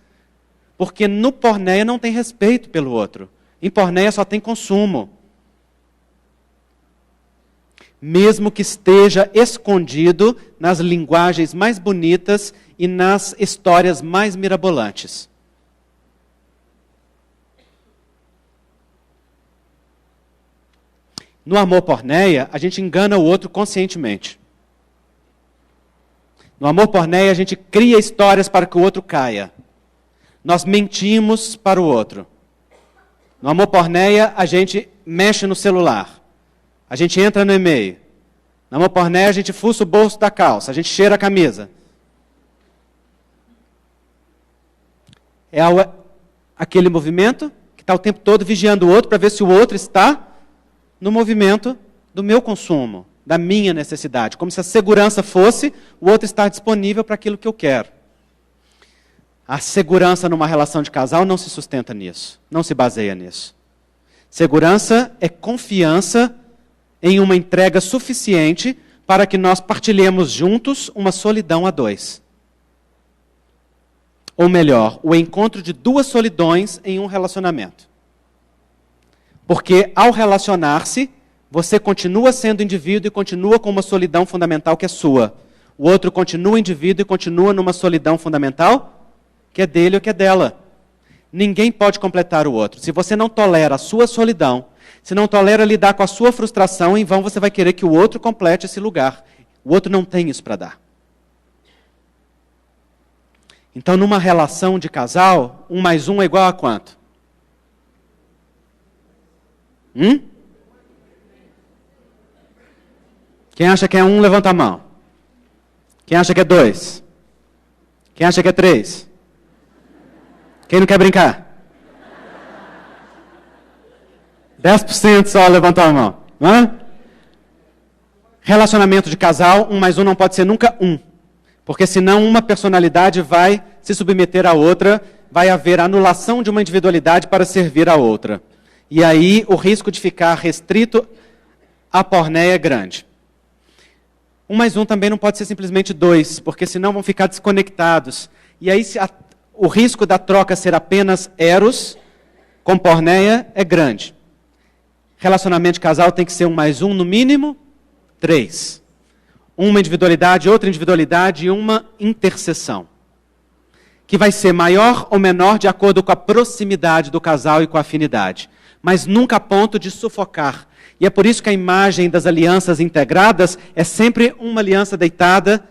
S1: Porque no porneia não tem respeito pelo outro. Em porneia só tem consumo. Mesmo que esteja escondido nas linguagens mais bonitas e nas histórias mais mirabolantes. No amor porneia, a gente engana o outro conscientemente. No amor porneia, a gente cria histórias para que o outro caia. Nós mentimos para o outro. No amor porneia, a gente mexe no celular. A gente entra no e-mail. No amor porneia, a gente fuça o bolso da calça. A gente cheira a camisa. É aquele movimento que está o tempo todo vigiando o outro para ver se o outro está no movimento do meu consumo, da minha necessidade. Como se a segurança fosse o outro estar disponível para aquilo que eu quero. A segurança numa relação de casal não se sustenta nisso. Não se baseia nisso. Segurança é confiança em uma entrega suficiente para que nós partilhemos juntos uma solidão a dois. Ou melhor, o encontro de duas solidões em um relacionamento. Porque ao relacionar-se, você continua sendo indivíduo e continua com uma solidão fundamental que é sua. O outro continua indivíduo e continua numa solidão fundamental que é dele ou que é dela. Ninguém pode completar o outro. Se você não tolera a sua solidão, se não tolera lidar com a sua frustração, em vão você vai querer que o outro complete esse lugar. O outro não tem isso para dar. Então, numa relação de casal, 1 mais 1 é igual a quanto? Quem acha que é 1, levanta a mão. Quem acha que é 2? Quem acha que é 3? Quem não quer brincar? 10% só levantou a mão. Relacionamento de casal, 1 mais 1 não pode ser nunca 1. Porque senão uma personalidade vai se submeter à outra, vai haver anulação de uma individualidade para servir a outra. E aí o risco de ficar restrito à porneia é grande. 1 mais 1 também não pode ser simplesmente 2, porque senão vão ficar desconectados. E aí o risco da troca ser apenas eros com porneia é grande. Relacionamento de casal tem que ser 1 mais 1, no mínimo 3. Uma individualidade, outra individualidade e uma interseção. Que vai ser maior ou menor de acordo com a proximidade do casal e com a afinidade. Mas nunca a ponto de sufocar. E é por isso que a imagem das alianças integradas é sempre uma aliança deitada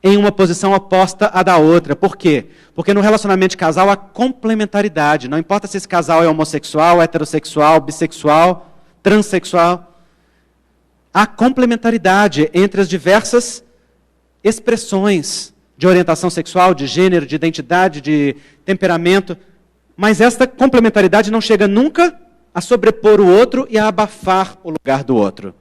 S1: em uma posição oposta à da outra. Por quê? Porque no relacionamento de casal há complementaridade. Não importa se esse casal é homossexual, heterossexual, bissexual, transexual. há complementaridade entre as diversas expressões de orientação sexual, de gênero, de identidade, de temperamento, mas esta complementaridade não chega nunca a sobrepor o outro e a abafar o lugar do outro.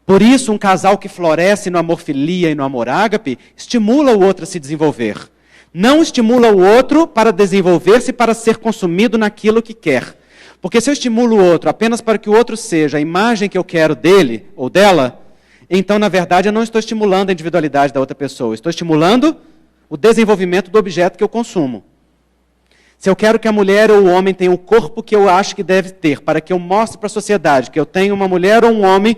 S1: Por isso, um casal que floresce no amor filia e no amor ágape estimula o outro a se desenvolver. Não estimula o outro para desenvolver-se, para ser consumido naquilo que quer. Porque se eu estimulo o outro apenas para que o outro seja a imagem que eu quero dele ou dela, então, na verdade, eu não estou estimulando a individualidade da outra pessoa. Estou estimulando o desenvolvimento do objeto que eu consumo. Se eu quero que a mulher ou o homem tenha o corpo que eu acho que deve ter, para que eu mostre para a sociedade que eu tenho uma mulher ou um homem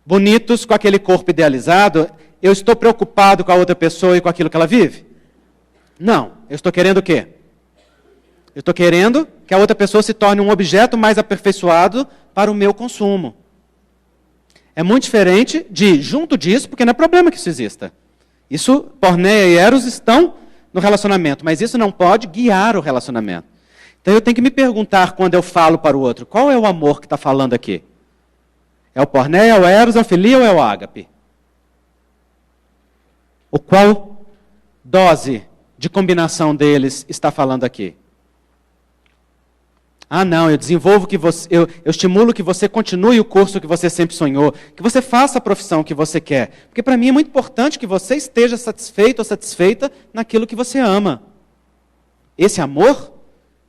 S1: bonitos com aquele corpo idealizado, eu estou preocupado com a outra pessoa e com aquilo que ela vive? Não. Eu estou querendo o quê? Eu estou querendo que a outra pessoa se torne um objeto mais aperfeiçoado para o meu consumo. É muito diferente de, junto disso, porque não é problema que isso exista. Isso, porneia e eros estão no relacionamento, mas isso não pode guiar o relacionamento. Então eu tenho que me perguntar, quando eu falo para o outro, qual é o amor que está falando aqui? É o porneia, é o eros, é o filia ou é o ágape? O qual dose de combinação deles está falando aqui? Ah, não, eu desenvolvo que você, eu estimulo que você continue o curso que você sempre sonhou, que você faça a profissão que você quer. Porque para mim é muito importante que você esteja satisfeito ou satisfeita naquilo que você ama. Esse amor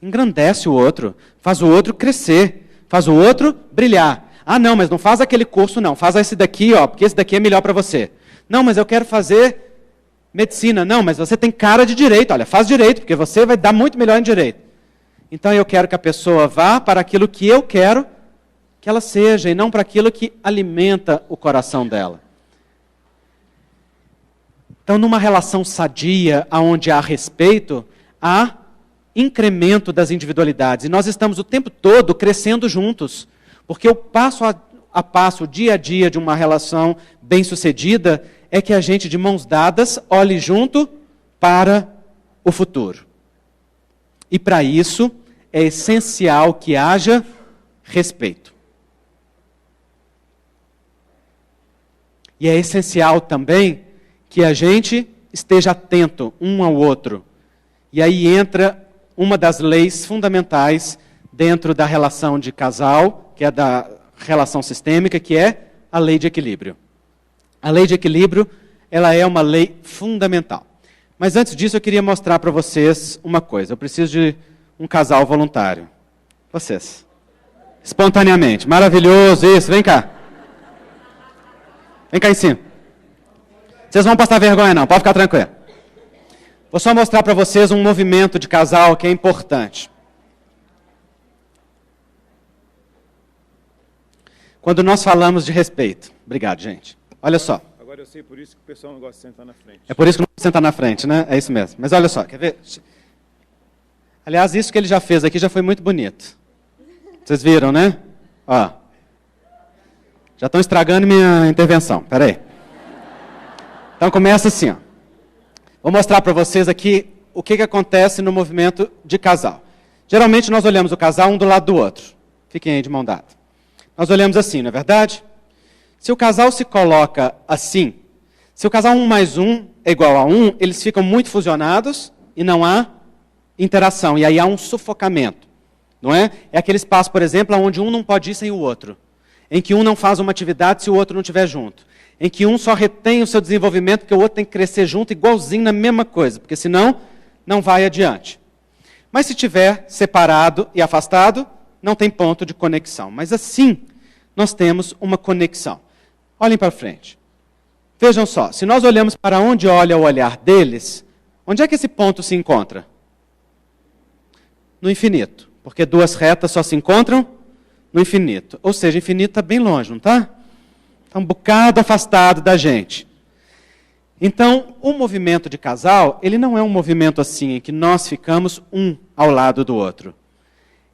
S1: engrandece o outro, faz o outro crescer, faz o outro brilhar. Ah, não, mas não faz aquele curso não, faz esse daqui, ó, porque esse daqui é melhor para você. Não, mas eu quero fazer medicina. Não, mas você tem cara de direito, olha, faz direito, porque você vai dar muito melhor em direito. Então eu quero que a pessoa vá para aquilo que eu quero que ela seja, e não para aquilo que alimenta o coração dela. Então, numa relação sadia, onde há respeito, há incremento das individualidades. E nós estamos o tempo todo crescendo juntos. Porque o passo a passo, o dia a dia de uma relação bem-sucedida, é que a gente, de mãos dadas, olhe junto para o futuro. E para isso, é essencial que haja respeito. E é essencial também que a gente esteja atento um ao outro. E aí entra uma das leis fundamentais dentro da relação de casal, que é da relação sistêmica, que é a lei de equilíbrio. A lei de equilíbrio, ela é uma lei fundamental. Mas antes disso, eu queria mostrar para vocês uma coisa. Eu preciso de um casal voluntário. Vocês. Espontaneamente. Maravilhoso isso. Vem cá. Vem cá em cima. Vocês não vão passar vergonha não, pode ficar tranquilo. Vou só mostrar para vocês um movimento de casal que é importante. Quando nós falamos de respeito. Obrigado, gente. Olha só.
S2: Agora eu sei por isso que o pessoal não gosta de sentar na frente.
S1: É por isso que não senta na frente, né? É isso mesmo. Mas olha só, quer ver? Aliás, isso que ele já fez aqui já foi muito bonito. Vocês viram, né? Ó. Já estão estragando minha intervenção. Espera aí. Então começa assim, ó. Vou mostrar para vocês aqui o que acontece no movimento de casal. Geralmente nós olhamos o casal um do lado do outro. Fiquem aí de mão dada. Nós olhamos assim, não é verdade? Se o casal se coloca assim, se o casal 1 mais 1 é igual a 1, eles ficam muito fusionados e não há interação. E aí há um sufocamento. Não é? É aquele espaço, por exemplo, onde um não pode ir sem o outro. Em que um não faz uma atividade se o outro não estiver junto. Em que um só retém o seu desenvolvimento porque o outro tem que crescer junto igualzinho na mesma coisa. Porque senão, não vai adiante. Mas se estiver separado e afastado, não tem ponto de conexão. Mas assim, nós temos uma conexão. Olhem para frente. Vejam só, se nós olhamos para onde olha o olhar deles, onde é que esse ponto se encontra? No infinito. Porque duas retas só se encontram no infinito. Ou seja, o infinito está bem longe, não está? Está um bocado afastado da gente. Então, o movimento de casal, ele não é um movimento assim, em que nós ficamos um ao lado do outro.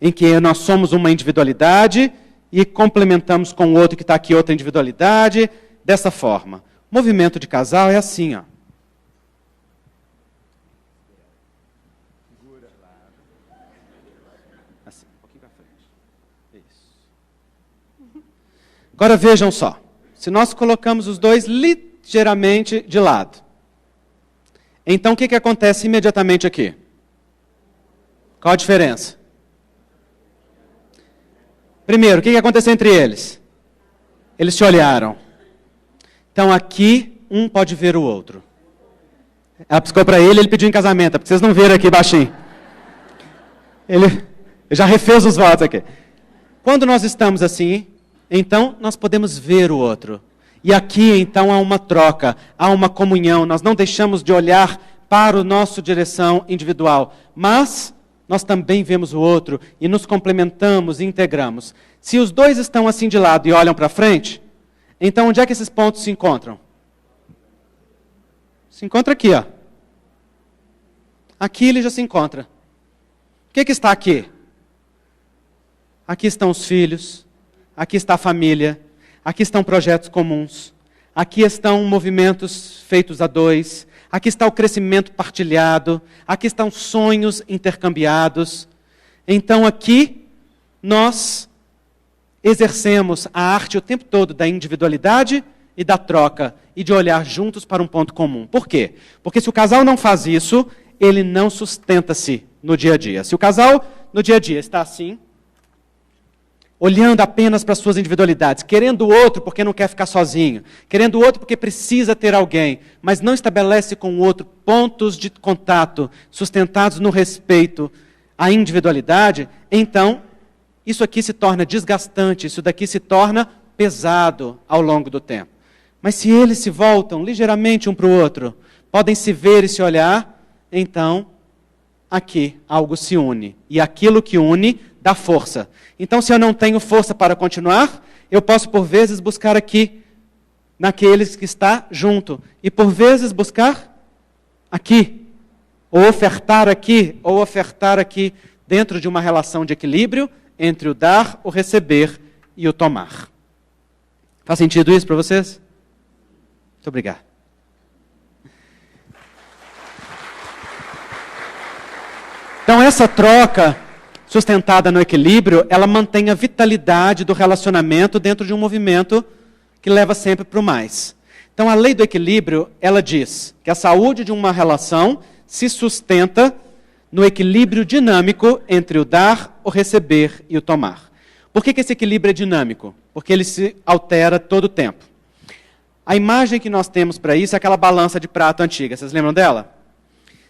S1: Em que nós somos uma individualidade e complementamos com o outro que está aqui outra individualidade, dessa forma. O movimento de casal é assim, ó. Assim, um pouquinho para frente. Isso. Agora vejam só, se nós colocamos os dois ligeiramente de lado, então o que acontece imediatamente aqui? Qual a diferença? Primeiro, o que aconteceu entre eles? Eles se olharam. Então aqui, um pode ver o outro. Ela piscou para ele, ele pediu em casamento, porque vocês não viram aqui baixinho. Ele já refez os votos aqui. Quando nós estamos assim, então nós podemos ver o outro. E aqui então há uma troca, há uma comunhão. Nós não deixamos de olhar para a nossa direção individual, mas nós também vemos o outro e nos complementamos e integramos. Se os dois estão assim de lado e olham para frente, então onde é que esses pontos se encontram? Se encontra aqui, ó. Aqui ele já se encontra. O que está aqui? Aqui estão os filhos, aqui está a família, aqui estão projetos comuns, aqui estão movimentos feitos a dois, aqui está o crescimento partilhado, aqui estão sonhos intercambiados. Então aqui nós exercemos a arte o tempo todo da individualidade e da troca e de olhar juntos para um ponto comum. Por quê? Porque se o casal não faz isso, ele não sustenta-se no dia a dia. Se o casal no dia a dia está assim, olhando apenas para as suas individualidades, querendo o outro porque não quer ficar sozinho, querendo o outro porque precisa ter alguém, mas não estabelece com o outro pontos de contato sustentados no respeito à individualidade, então isso aqui se torna desgastante, isso daqui se torna pesado ao longo do tempo. Mas se eles se voltam ligeiramente um para o outro, podem se ver e se olhar, então aqui algo se une. E aquilo que une dá força. Então, se eu não tenho força para continuar, eu posso, por vezes, buscar aqui, naqueles que está junto. E, por vezes, buscar aqui. Ou ofertar aqui, dentro de uma relação de equilíbrio entre o dar, o receber e o tomar. Faz sentido isso para vocês? Muito obrigado. Então, essa troca sustentada no equilíbrio, ela mantém a vitalidade do relacionamento dentro de um movimento que leva sempre para o mais. Então, a lei do equilíbrio, ela diz que a saúde de uma relação se sustenta no equilíbrio dinâmico entre o dar, o receber e o tomar. Por que esse equilíbrio é dinâmico? Porque ele se altera todo o tempo. A imagem que nós temos para isso é aquela balança de prata antiga. Vocês lembram dela?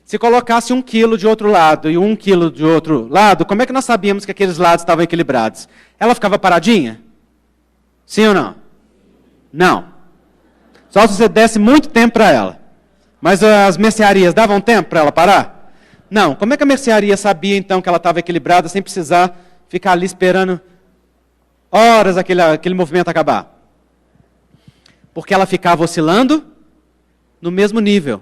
S1: Se colocasse 1 quilo de outro lado e 1 quilo de outro lado, como é que nós sabíamos que aqueles lados estavam equilibrados? Ela ficava paradinha? Sim ou não? Não. Só se você desse muito tempo para ela. Mas as mercearias davam tempo para ela parar? Não. Como é que a mercearia sabia, então, que ela estava equilibrada sem precisar ficar ali esperando horas aquele movimento acabar? Porque ela ficava oscilando no mesmo nível.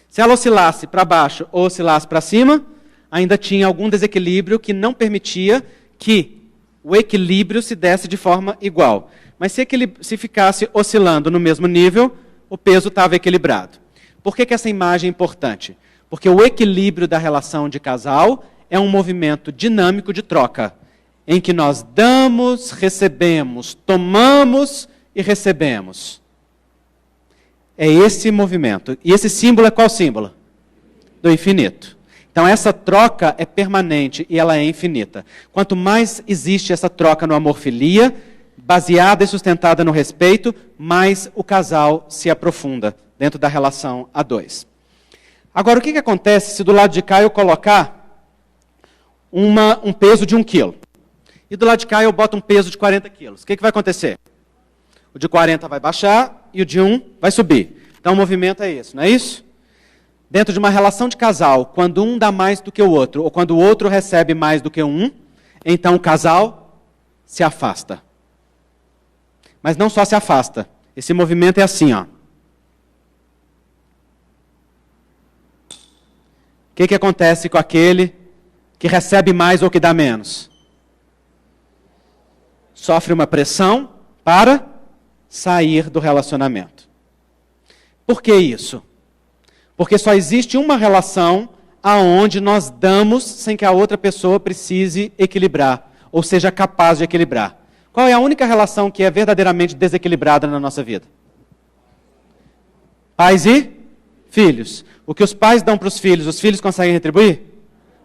S1: Se ela oscilasse para baixo ou oscilasse para cima, ainda tinha algum desequilíbrio que não permitia que o equilíbrio se desse de forma igual. Mas se ficasse oscilando no mesmo nível, o peso estava equilibrado. Por que essa imagem é importante? Porque o equilíbrio da relação de casal é um movimento dinâmico de troca, em que nós damos, recebemos, tomamos e recebemos. É esse movimento. E esse símbolo é qual símbolo? Do infinito. Então essa troca é permanente e ela é infinita. Quanto mais existe essa troca no amor-filia, baseada e sustentada no respeito, mais o casal se aprofunda dentro da relação a dois. Agora, o que acontece se do lado de cá eu colocar um peso de 1 quilo? E do lado de cá eu boto um peso de 40 quilos. O que vai acontecer? O de 40 vai baixar e o de 1 vai subir. Então o movimento é esse, não é isso? Dentro de uma relação de casal, quando um dá mais do que o outro, ou quando o outro recebe mais do que um, então o casal se afasta. Mas não só se afasta. Esse movimento é assim, ó. O que acontece com aquele que recebe mais ou que dá menos? Sofre uma pressão para sair do relacionamento. Por que isso? Porque só existe uma relação aonde nós damos sem que a outra pessoa precise equilibrar, ou seja capaz de equilibrar. Qual é a única relação que é verdadeiramente desequilibrada na nossa vida? Pais e filhos. O que os pais dão para os filhos conseguem retribuir?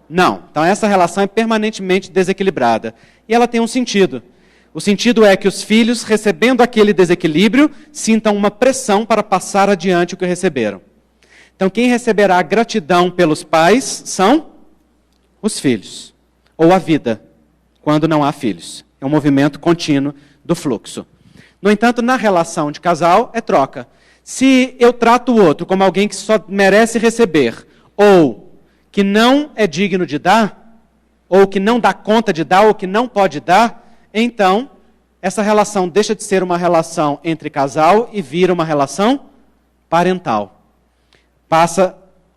S1: Não. Então essa relação é permanentemente desequilibrada. E ela tem um sentido. O sentido é que os filhos, recebendo aquele desequilíbrio, sintam uma pressão para passar adiante o que receberam. Então quem receberá a gratidão pelos pais são os filhos. Ou a vida, quando não há filhos. É um movimento contínuo do fluxo. No entanto, na relação de casal, é troca. Se eu trato o outro como alguém que só merece receber, ou que não é digno de dar, ou que não dá conta de dar, ou que não pode dar, então essa relação deixa de ser uma relação entre casal e vira uma relação parental.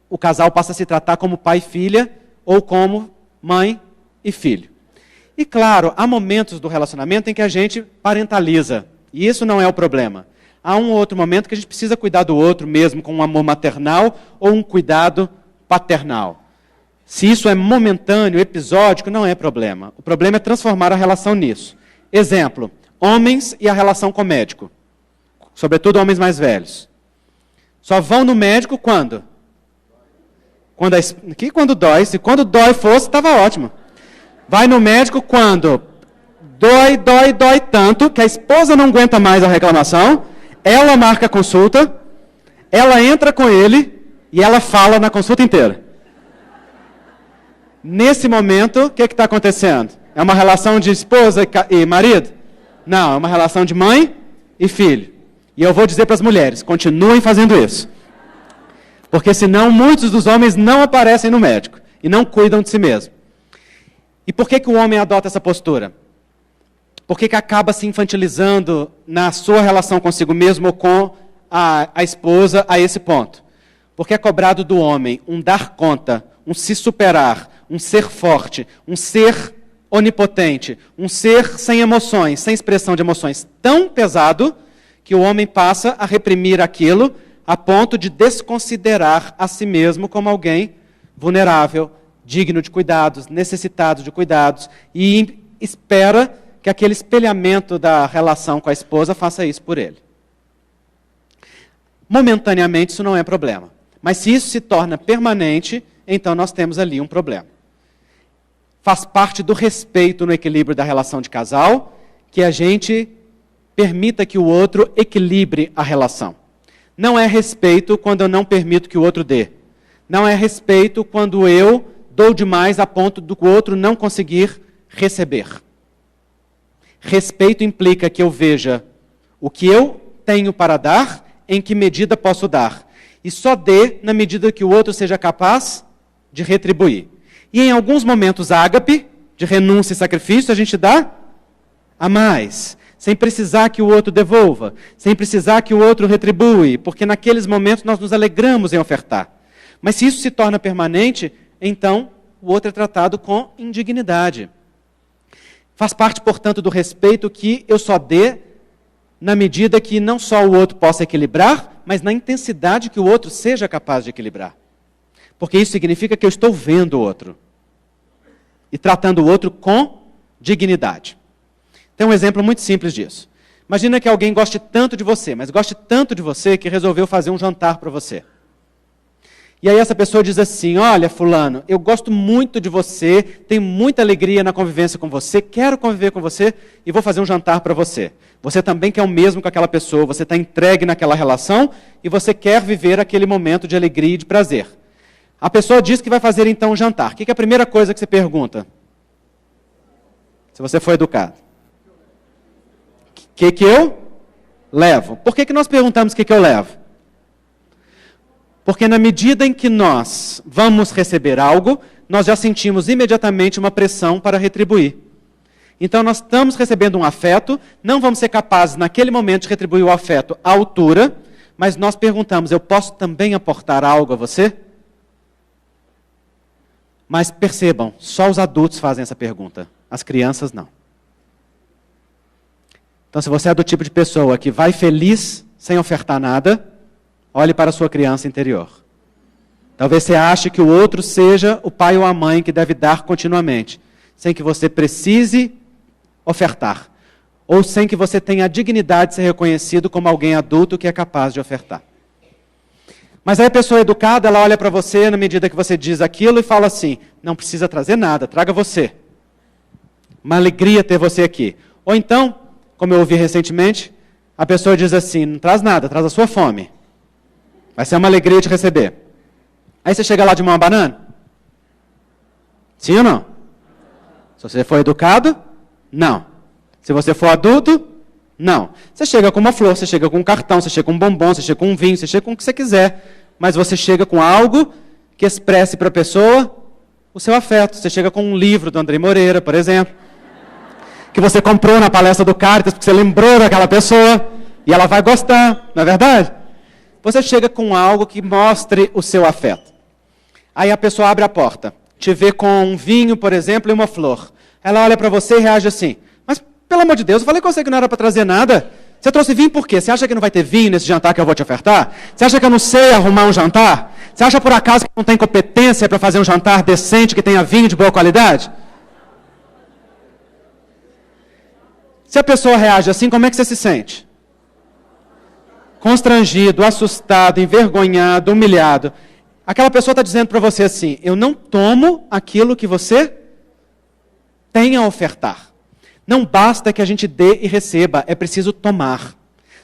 S1: O casal passa a se tratar como pai e filha, ou como mãe e filho. E claro, há momentos do relacionamento em que a gente parentaliza, e isso não é o problema. Há um outro momento que a gente precisa cuidar do outro mesmo com um amor maternal ou um cuidado paternal. Se isso é momentâneo, episódico, não é problema. O problema é transformar a relação nisso. Exemplo, homens e a relação com o médico. Sobretudo homens mais velhos. Só vão no médico quando? Quando dói. Se quando dói fosse, estava ótimo. Vai no médico quando dói tanto que a esposa não aguenta mais a reclamação, ela marca a consulta, ela entra com ele e ela fala na consulta inteira. Nesse momento, o que está acontecendo? É uma relação de esposa e marido? Não, é uma relação de mãe e filho. E eu vou dizer para as mulheres, continuem fazendo isso. Porque senão muitos dos homens não aparecem no médico e não cuidam de si mesmo. E por que o homem adota essa postura? Por que acaba se infantilizando na sua relação consigo mesmo ou com a esposa a esse ponto? Porque é cobrado do homem um dar conta, um se superar, um ser forte, um ser onipotente, um ser sem emoções, sem expressão de emoções, tão pesado que o homem passa a reprimir aquilo a ponto de desconsiderar a si mesmo como alguém vulnerável, digno de cuidados, necessitado de cuidados, e espera que aquele espelhamento da relação com a esposa faça isso por ele. Momentaneamente isso não é problema. Mas se isso se torna permanente, então nós temos ali um problema. Faz parte do respeito no equilíbrio da relação de casal, que a gente permita que o outro equilibre a relação. Não é respeito quando eu não permito que o outro dê. Não é respeito quando eu dou demais a ponto do outro não conseguir receber. Respeito implica que eu veja o que eu tenho para dar, em que medida posso dar. E só dê na medida que o outro seja capaz de retribuir. E em alguns momentos ágape, de renúncia e sacrifício, a gente dá a mais. Sem precisar que o outro devolva. Sem precisar que o outro retribui. Porque naqueles momentos nós nos alegramos em ofertar. Mas se isso se torna permanente, então o outro é tratado com indignidade. Faz parte, portanto, do respeito que eu só dê na medida que não só o outro possa equilibrar, mas na intensidade que o outro seja capaz de equilibrar. Porque isso significa que eu estou vendo o outro. E tratando o outro com dignidade. Tem um exemplo muito simples disso. Imagina que alguém goste tanto de você, mas goste tanto de você que resolveu fazer um jantar para você. E aí essa pessoa diz assim, olha fulano, eu gosto muito de você, tenho muita alegria na convivência com você, quero conviver com você e vou fazer um jantar para você. Você também quer o mesmo com aquela pessoa, você está entregue naquela relação e você quer viver aquele momento de alegria e de prazer. A pessoa diz que vai fazer então um jantar. O que é a primeira coisa que você pergunta? Se você for educado. O que eu levo? Por que nós perguntamos o que eu levo? Porque na medida em que nós vamos receber algo, nós já sentimos imediatamente uma pressão para retribuir. Então nós estamos recebendo um afeto, não vamos ser capazes naquele momento de retribuir o afeto à altura, mas nós perguntamos, eu posso também aportar algo a você? Mas percebam, só os adultos fazem essa pergunta, as crianças não. Então se você é do tipo de pessoa que vai feliz sem ofertar nada, olhe para a sua criança interior. Talvez você ache que o outro seja o pai ou a mãe que deve dar continuamente, sem que você precise ofertar. ou sem que você tenha a dignidade de ser reconhecido como alguém adulto que é capaz de ofertar. Mas aí a pessoa educada, ela olha para você na medida que você diz aquilo e fala assim, não precisa trazer nada, traga você. Uma alegria ter você aqui. Ou então, como eu ouvi recentemente, a pessoa diz assim, não traz nada, traz a sua fome. Vai ser uma alegria te receber. Aí você chega lá de mão a banana? Sim ou não? Se você for educado, não. Se você for adulto, não. Você chega com uma flor, você chega com um cartão, você chega com um bombom, você chega com um vinho, você chega com o que você quiser. Mas você chega com algo que expresse para a pessoa o seu afeto. Você chega com um livro do André Moreira, por exemplo, que você comprou na palestra do Caritas, porque você lembrou daquela pessoa, e ela vai gostar, não é verdade? Você chega com algo que mostre o seu afeto. Aí a pessoa abre a porta, te vê com um vinho, por exemplo, e uma flor. Ela olha para você e reage assim, mas pelo amor de Deus, eu falei com você que não era para trazer nada. Você trouxe vinho por quê? Você acha que não vai ter vinho nesse jantar que eu vou te ofertar? Você acha que eu não sei arrumar um jantar? Você acha por acaso que não tem competência para fazer um jantar decente que tenha vinho de boa qualidade? Se a pessoa reage assim, como é que você se sente? Constrangido, assustado, envergonhado, humilhado. Aquela pessoa está dizendo para você assim, eu não tomo aquilo que você tem a ofertar. Não basta que a gente dê e receba, é preciso tomar.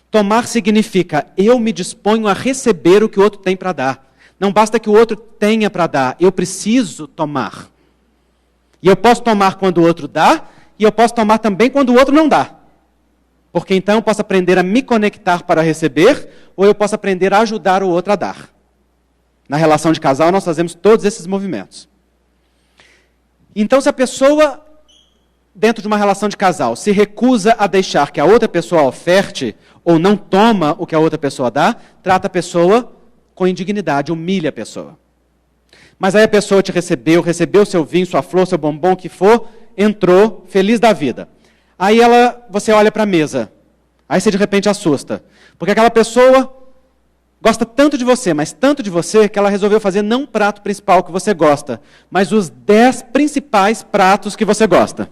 S1: Tomar significa, eu me disponho a receber o que o outro tem para dar. Não basta que o outro tenha para dar, eu preciso tomar. E eu posso tomar quando o outro dá, e eu posso tomar também quando o outro não dá. Porque então eu posso aprender a me conectar para receber, ou eu posso aprender a ajudar o outro a dar. Na relação de casal, nós fazemos todos esses movimentos. Então, se a pessoa, dentro de uma relação de casal, se recusa a deixar que a outra pessoa oferte, ou não toma o que a outra pessoa dá, trata a pessoa com indignidade, humilha a pessoa. Mas aí a pessoa te recebeu seu vinho, sua flor, seu bombom, o que for, entrou, feliz da vida. Aí você olha para a mesa, aí você de repente assusta, porque aquela pessoa gosta tanto de você, mas tanto de você, que ela resolveu fazer não o prato principal que você gosta, mas os 10 principais pratos que você gosta.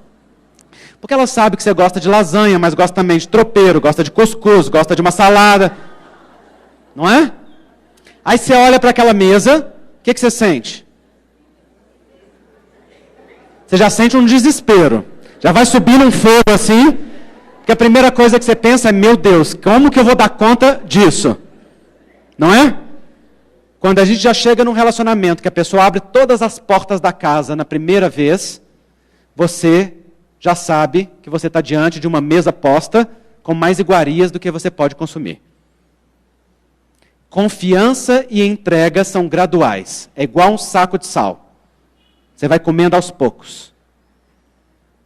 S1: Porque ela sabe que você gosta de lasanha, mas gosta também de tropeiro, gosta de cuscuz, gosta de uma salada. Não é? Aí você olha para aquela mesa, o que você sente? Você já sente um desespero. Já vai subindo um fogo assim, porque a primeira coisa que você pensa é, meu Deus, como que eu vou dar conta disso? Não é? Quando a gente já chega num relacionamento, que a pessoa abre todas as portas da casa na primeira vez, você já sabe que você está diante de uma mesa posta com mais iguarias do que você pode consumir. Confiança e entrega são graduais. É igual um saco de sal. Você vai comendo aos poucos.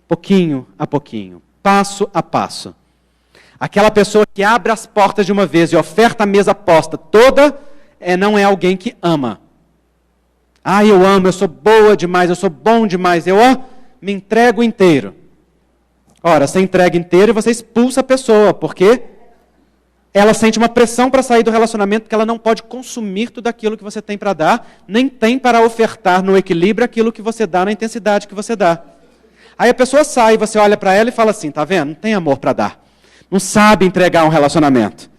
S1: Pouquinho a pouquinho. Passo a passo. Aquela pessoa que abre as portas de uma vez e oferta a mesa posta toda, não é alguém que ama. Ah, eu amo, eu sou boa demais, eu sou bom demais, eu me entrego inteiro. Ora, você entrega inteiro e você expulsa a pessoa, porque ela sente uma pressão para sair do relacionamento, porque ela não pode consumir tudo aquilo que você tem para dar, nem tem para ofertar no equilíbrio aquilo que você dá na intensidade que você dá. Aí a pessoa sai, você olha para ela e fala assim, tá vendo? Não tem amor para dar. Não sabe entregar um relacionamento.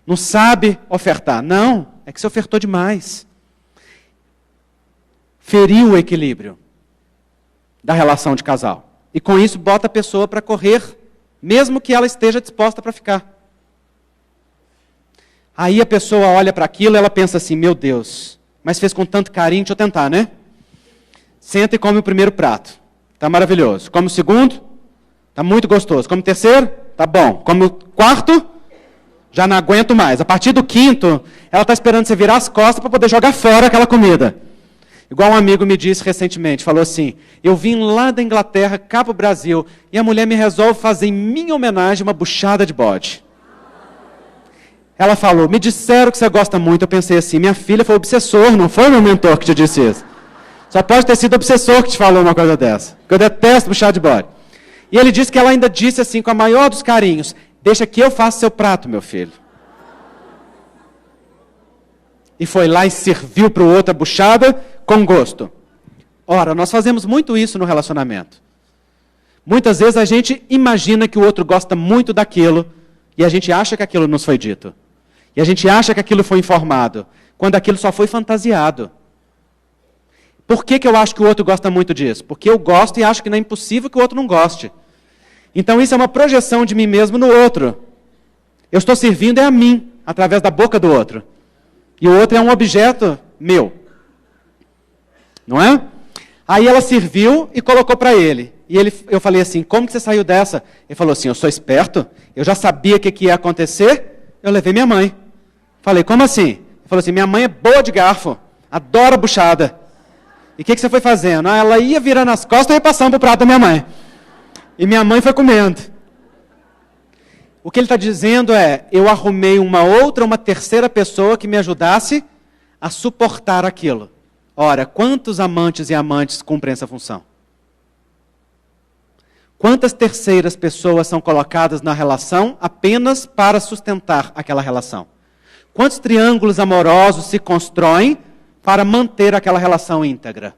S1: Não sabe ofertar. Não, é que você ofertou demais. Feriu o equilíbrio da relação de casal. E com isso bota a pessoa para correr, mesmo que ela esteja disposta para ficar. Aí a pessoa olha para aquilo e ela pensa assim, meu Deus, mas fez com tanto carinho, deixa eu tentar, né? Senta e come o primeiro prato. Está maravilhoso. Come o segundo, está muito gostoso. Come o terceiro, está bom. Come o quarto, já não aguento mais. A partir do quinto, ela está esperando você virar as costas para poder jogar fora aquela comida. Igual um amigo me disse recentemente, falou assim, eu vim lá da Inglaterra, cá para o Brasil, e a mulher me resolve fazer em minha homenagem uma buchada de bode. Ela falou, me disseram que você gosta muito. Eu pensei assim, minha filha foi obsessor, não foi meu mentor que te disse isso. Só pode ter sido obsessor que te falou uma coisa dessa. Porque eu detesto buchada de bode. E ele disse que ela ainda disse assim, com a maior dos carinhos, deixa que eu faça seu prato, meu filho. E foi lá e serviu para o outro a buchada com gosto. Ora, nós fazemos muito isso no relacionamento. Muitas vezes a gente imagina que o outro gosta muito daquilo e a gente acha que aquilo nos foi dito. E a gente acha que aquilo foi informado, quando aquilo só foi fantasiado. Por que eu acho que o outro gosta muito disso? Porque eu gosto e acho que não é impossível que o outro não goste. Então isso é uma projeção de mim mesmo no outro. Eu estou servindo a mim, através da boca do outro. E o outro é um objeto meu. Não é? Aí ela serviu e colocou para ele. E eu falei assim, como que você saiu dessa? Ele falou assim, eu sou esperto, eu já sabia o que ia acontecer, eu levei minha mãe. Falei, como assim? Ele falou assim, minha mãe é boa de garfo, adora buchada. E o que você foi fazendo? Ela ia virando as costas e ia passando para o prato da minha mãe. E minha mãe foi comendo. O que ele está dizendo é, eu arrumei uma terceira pessoa que me ajudasse a suportar aquilo. Ora, quantos amantes e amantes cumprem essa função? Quantas terceiras pessoas são colocadas na relação apenas para sustentar aquela relação? Quantos triângulos amorosos se constroem para manter aquela relação íntegra?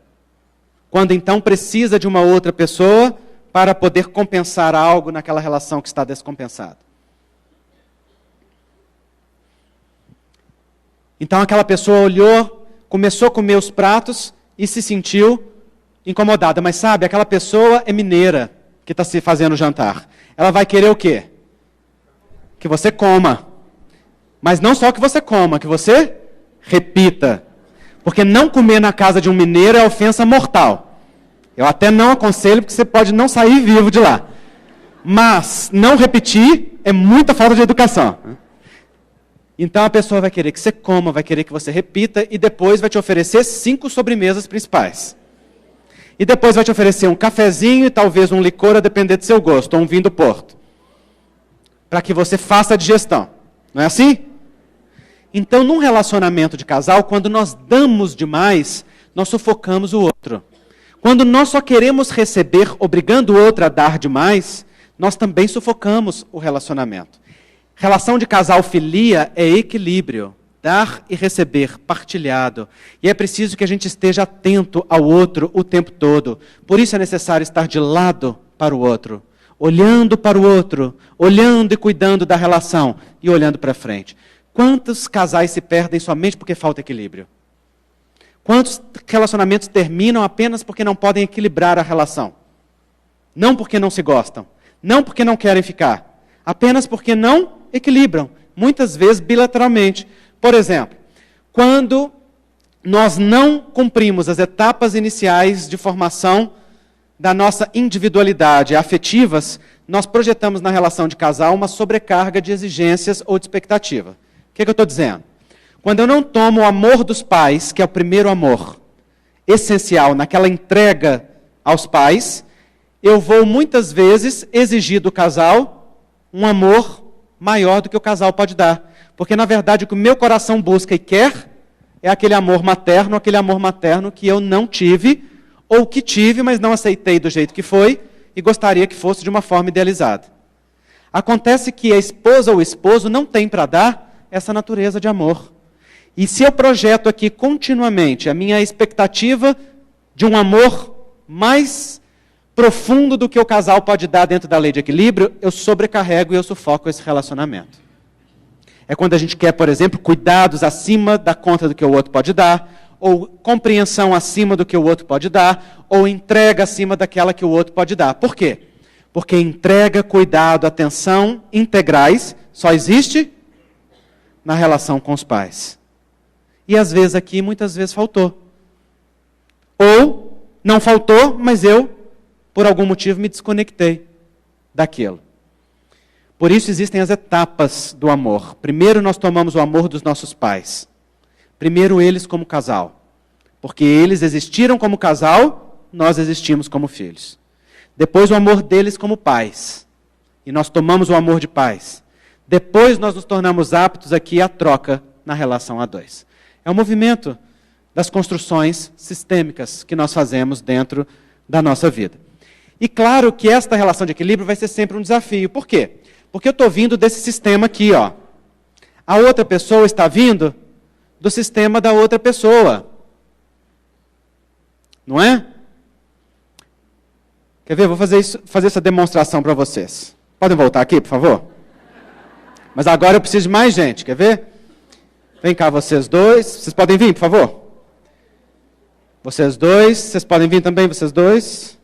S1: Quando então precisa de uma outra pessoa para poder compensar algo naquela relação que está descompensada. Então aquela pessoa olhou, começou a comer os pratos e se sentiu incomodada. Mas sabe, aquela pessoa é mineira que está se fazendo jantar. Ela vai querer o quê? Que você coma. Mas não só que você coma, que você repita. Porque não comer na casa de um mineiro é ofensa mortal. Eu até não aconselho, porque você pode não sair vivo de lá. Mas não repetir é muita falta de educação. Então a pessoa vai querer que você coma, vai querer que você repita, e depois vai te oferecer 5 sobremesas principais. E depois vai te oferecer um cafezinho e talvez um licor, a depender do seu gosto, ou um vinho do Porto. Para que você faça a digestão. Não é assim? Então, num relacionamento de casal, quando nós damos demais, nós sufocamos o outro. Quando nós só queremos receber, obrigando o outro a dar demais, nós também sufocamos o relacionamento. Relação de casal filia é equilíbrio. Dar e receber, partilhado. E é preciso que a gente esteja atento ao outro o tempo todo. Por isso é necessário estar de lado para o outro. Olhando para o outro. Olhando e cuidando da relação. E olhando para frente. Quantos casais se perdem somente porque falta equilíbrio? Quantos relacionamentos terminam apenas porque não podem equilibrar a relação? Não porque não se gostam. Não porque não querem ficar. Apenas porque não equilibram. Muitas vezes bilateralmente. Por exemplo, quando nós não cumprimos as etapas iniciais de formação da nossa individualidade afetivas, nós projetamos na relação de casal uma sobrecarga de exigências ou de expectativa. O que eu estou dizendo? Quando eu não tomo o amor dos pais, que é o primeiro amor essencial naquela entrega aos pais, eu vou muitas vezes exigir do casal um amor maior do que o casal pode dar. Porque, na verdade, o que o meu coração busca e quer é aquele amor materno que eu não tive, ou que tive, mas não aceitei do jeito que foi, e gostaria que fosse de uma forma idealizada. Acontece que a esposa ou o esposo não tem para dar essa natureza de amor. E se eu projeto aqui continuamente a minha expectativa de um amor mais profundo do que o casal pode dar dentro da lei de equilíbrio, eu sobrecarrego e eu sufoco esse relacionamento. É quando a gente quer, por exemplo, cuidados acima da conta do que o outro pode dar, ou compreensão acima do que o outro pode dar, ou entrega acima daquela que o outro pode dar. Por quê? Porque entrega, cuidado, atenção integrais só existe na relação com os pais. E às vezes aqui, muitas vezes faltou. Ou não faltou, mas eu, por algum motivo, me desconectei daquilo. Por isso existem as etapas do amor. Primeiro nós tomamos o amor dos nossos pais. Primeiro eles como casal. Porque eles existiram como casal, nós existimos como filhos. Depois o amor deles como pais. E nós tomamos o amor de pais. Depois nós nos tornamos aptos aqui à troca na relação a dois. É o movimento das construções sistêmicas que nós fazemos dentro da nossa vida. E claro que esta relação de equilíbrio vai ser sempre um desafio. Por quê? Porque eu estou vindo desse sistema aqui, ó. A outra pessoa está vindo do sistema da outra pessoa. Não é? Quer ver? Vou fazer essa demonstração para vocês. Podem voltar aqui, por favor? Mas agora eu preciso de mais gente, quer ver? Vem cá vocês dois. Vocês podem vir, por favor? Vocês dois. Vocês podem vir também, vocês dois?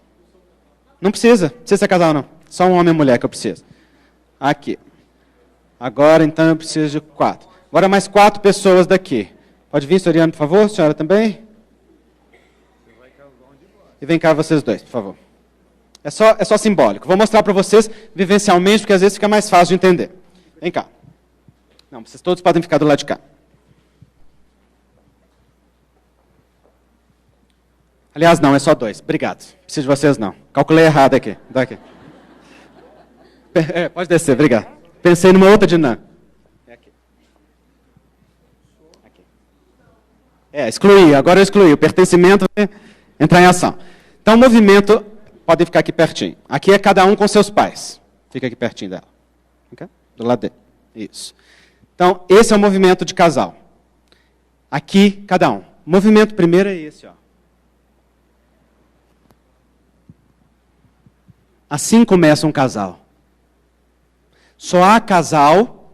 S1: Não precisa ser casal não. Só um homem e mulher que eu preciso. Aqui. Agora, então, eu preciso de 4. Agora mais 4 pessoas daqui. Pode vir, Soriano, por favor? Senhora também? E vem cá vocês dois, por favor. É só simbólico. Vou mostrar para vocês vivencialmente, porque às vezes fica mais fácil de entender. Vem cá. Não, vocês todos podem ficar do lado de cá. Aliás, não, é só 2. Obrigado. Preciso de vocês não. Calculei errado aqui. Daqui. Pode descer, obrigado. Pensei numa outra dinâmica. É aqui. Excluí. Agora eu excluí. O pertencimento vai entrar em ação. Então, o movimento... Podem ficar aqui pertinho. Aqui é cada um com seus pais. Fica aqui pertinho dela. Okay? Do lado dele. Isso. Então, esse é o movimento de casal. Aqui, cada um. O movimento primeiro é esse, ó. Assim começa um casal. Só há casal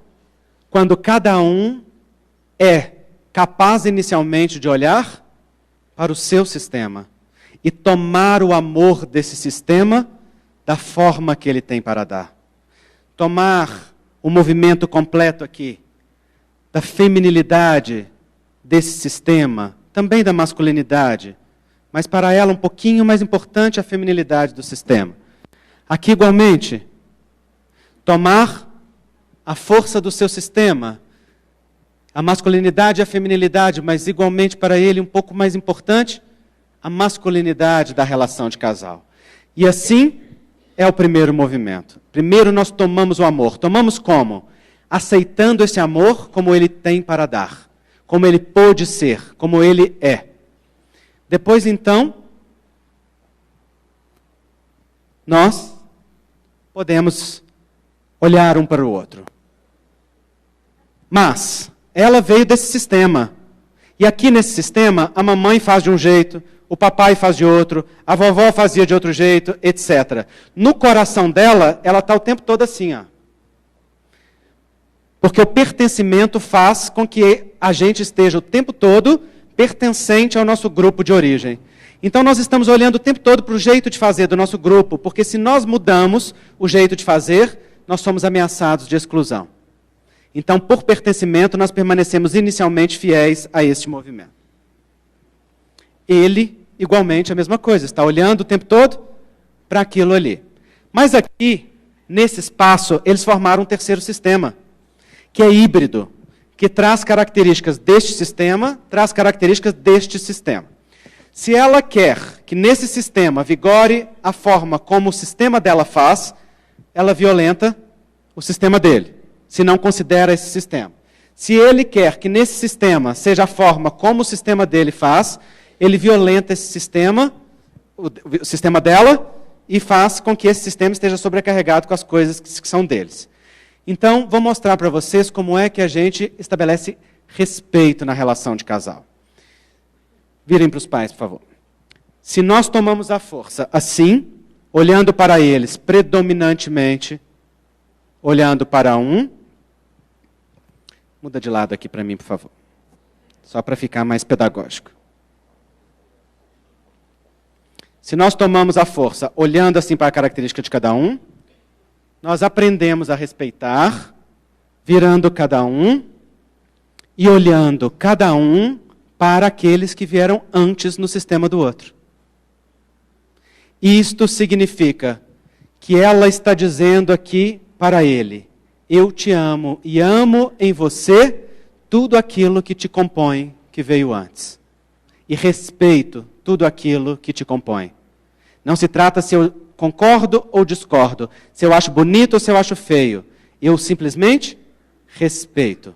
S1: quando cada um é capaz inicialmente de olhar para o seu sistema e tomar o amor desse sistema da forma que ele tem para dar. Tomar o movimento completo aqui da feminilidade desse sistema, também da masculinidade, mas para ela um pouquinho mais importante a feminilidade do sistema. Aqui igualmente, tomar a força do seu sistema, a masculinidade e a feminilidade, mas igualmente para ele um pouco mais importante, a masculinidade da relação de casal. E assim é o primeiro movimento. Primeiro nós tomamos o amor. Tomamos como? Aceitando esse amor como ele tem para dar, como ele pôde ser, como ele é. Depois então, nós podemos olhar um para o outro. Mas ela veio desse sistema. E aqui nesse sistema, a mamãe faz de um jeito, o papai faz de outro, a vovó fazia de outro jeito, etc. No coração dela, ela está o tempo todo assim, ó. Porque o pertencimento faz com que a gente esteja o tempo todo pertencente ao nosso grupo de origem. Então nós estamos olhando o tempo todo para o jeito de fazer do nosso grupo, porque se nós mudamos o jeito de fazer, nós somos ameaçados de exclusão. Então, por pertencimento, nós permanecemos inicialmente fiéis a este movimento. Ele, igualmente, a mesma coisa, está olhando o tempo todo para aquilo ali. Mas aqui, nesse espaço, eles formaram um terceiro sistema, que é híbrido, que traz características deste sistema, traz características deste sistema. Se ela quer que nesse sistema vigore a forma como o sistema dela faz, ela violenta o sistema dele, se não considera esse sistema. Se ele quer que nesse sistema seja a forma como o sistema dele faz, ele violenta esse sistema, o sistema dela, e faz com que esse sistema esteja sobrecarregado com as coisas que são deles. Então, vou mostrar para vocês como é que a gente estabelece respeito na relação de casal. Virem para os pais, por favor. Se nós tomamos a força assim, olhando para eles predominantemente, olhando para um... Muda de lado aqui para mim, por favor. Só para ficar mais pedagógico. Se nós tomamos a força olhando assim para a característica de cada um, nós aprendemos a respeitar, virando cada um e olhando cada um para aqueles que vieram antes no sistema do outro. Isto significa que ela está dizendo aqui para ele: eu te amo e amo em você tudo aquilo que te compõe, que veio antes. E respeito tudo aquilo que te compõe. Não se trata se eu concordo ou discordo, se eu acho bonito ou se eu acho feio. Eu simplesmente respeito.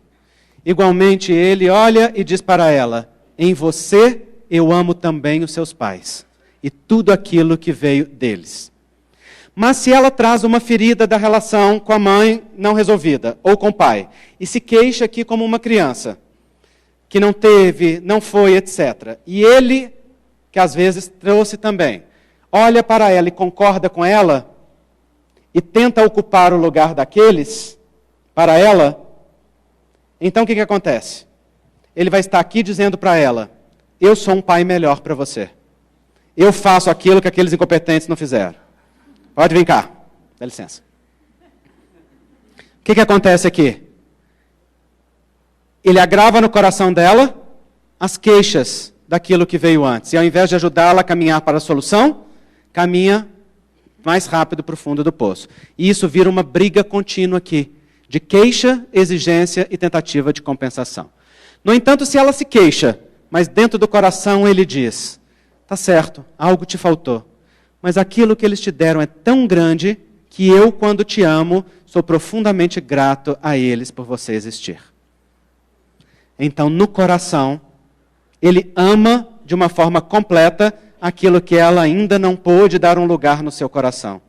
S1: Igualmente ele olha e diz para ela: em você eu amo também os seus pais e tudo aquilo que veio deles. Mas se ela traz uma ferida da relação com a mãe não resolvida, ou com o pai, e se queixa aqui como uma criança, que não teve, não foi, etc. E ele, que às vezes trouxe também, olha para ela e concorda com ela, e tenta ocupar o lugar daqueles, para ela, então o que acontece? Ele vai estar aqui dizendo para ela, eu sou um pai melhor para você. Eu faço aquilo que aqueles incompetentes não fizeram. Pode vir cá, dá licença. O que acontece aqui? Ele agrava no coração dela as queixas daquilo que veio antes. E ao invés de ajudá-la a caminhar para a solução, caminha mais rápido para o fundo do poço. E isso vira uma briga contínua aqui, de queixa, exigência e tentativa de compensação. No entanto, se ela se queixa, mas dentro do coração ele diz, tá certo, algo te faltou, mas aquilo que eles te deram é tão grande que eu, quando te amo, sou profundamente grato a eles por você existir. Então, no coração, ele ama de uma forma completa aquilo que ela ainda não pôde dar um lugar no seu coração.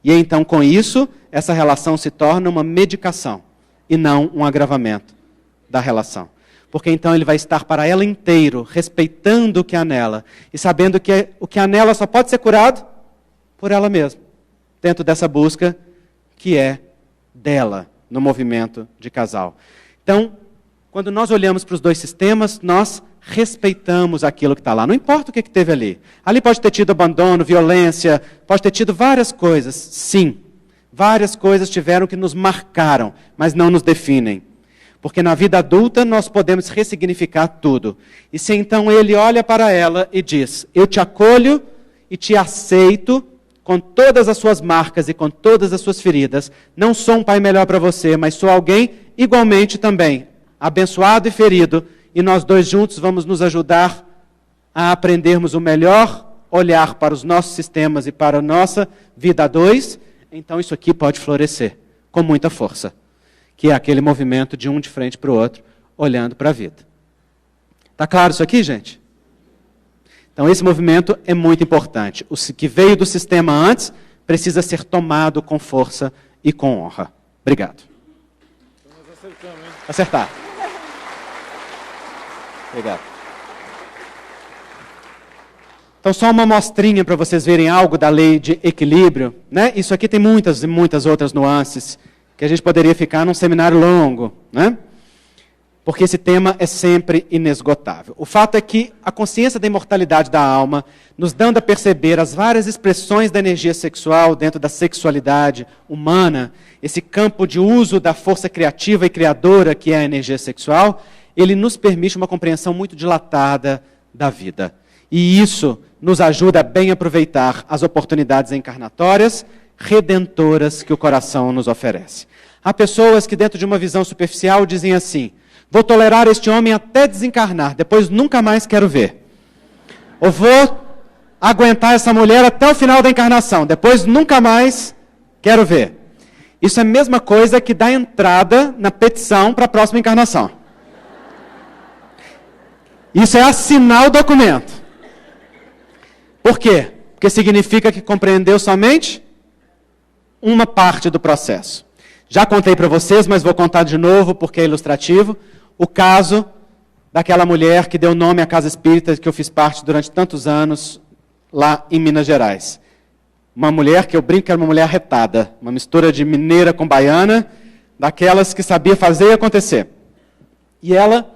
S1: E então, com isso, essa relação se torna uma medicação e não um agravamento da relação. Porque então ele vai estar para ela inteiro, respeitando o que há nela e sabendo que o que há nela só pode ser curado por ela mesma, dentro dessa busca que é dela, no movimento de casal. Então, quando nós olhamos para os dois sistemas, nós respeitamos aquilo que está lá. Não importa o que teve ali. Ali pode ter tido abandono, violência, pode ter tido várias coisas. Sim, várias coisas tiveram que nos marcaram, mas não nos definem. Porque na vida adulta nós podemos ressignificar tudo. E se então ele olha para ela e diz, eu te acolho e te aceito com todas as suas marcas e com todas as suas feridas. Não sou um pai melhor para você, mas sou alguém igualmente também, abençoado e ferido. E nós dois juntos vamos nos ajudar a aprendermos o melhor olhar para os nossos sistemas e para a nossa vida a dois. Então isso aqui pode florescer com muita força. Que é aquele movimento de um de frente para o outro, olhando para a vida. Está claro isso aqui, gente? Então, esse movimento é muito importante. O que veio do sistema antes precisa ser tomado com força e com honra. Obrigado.
S2: Então nós acertamos, hein?
S1: Acertar. Obrigado. Então, só uma amostrinha para vocês verem algo da lei de equilíbrio, né? Isso aqui tem muitas e muitas outras nuances que a gente poderia ficar num seminário longo, né? Porque esse tema é sempre inesgotável. O fato é que a consciência da imortalidade da alma, nos dando a perceber as várias expressões da energia sexual dentro da sexualidade humana, esse campo de uso da força criativa e criadora que é a energia sexual, ele nos permite uma compreensão muito dilatada da vida. E isso nos ajuda a bem aproveitar as oportunidades encarnatórias, redentoras que o coração nos oferece. Há pessoas que dentro de uma visão superficial dizem assim, vou tolerar este homem até desencarnar, depois nunca mais quero ver. Ou vou aguentar essa mulher até o final da encarnação, depois nunca mais quero ver. Isso é a mesma coisa que dar entrada na petição para a próxima encarnação. Isso é assinar o documento. Por quê? Porque significa que compreendeu somente uma parte do processo. Já contei para vocês, mas vou contar de novo porque é ilustrativo, o caso daquela mulher que deu nome à Casa Espírita que eu fiz parte durante tantos anos lá em Minas Gerais. Uma mulher que eu brinco que era uma mulher arretada, uma mistura de mineira com baiana, daquelas que sabia fazer e acontecer. E ela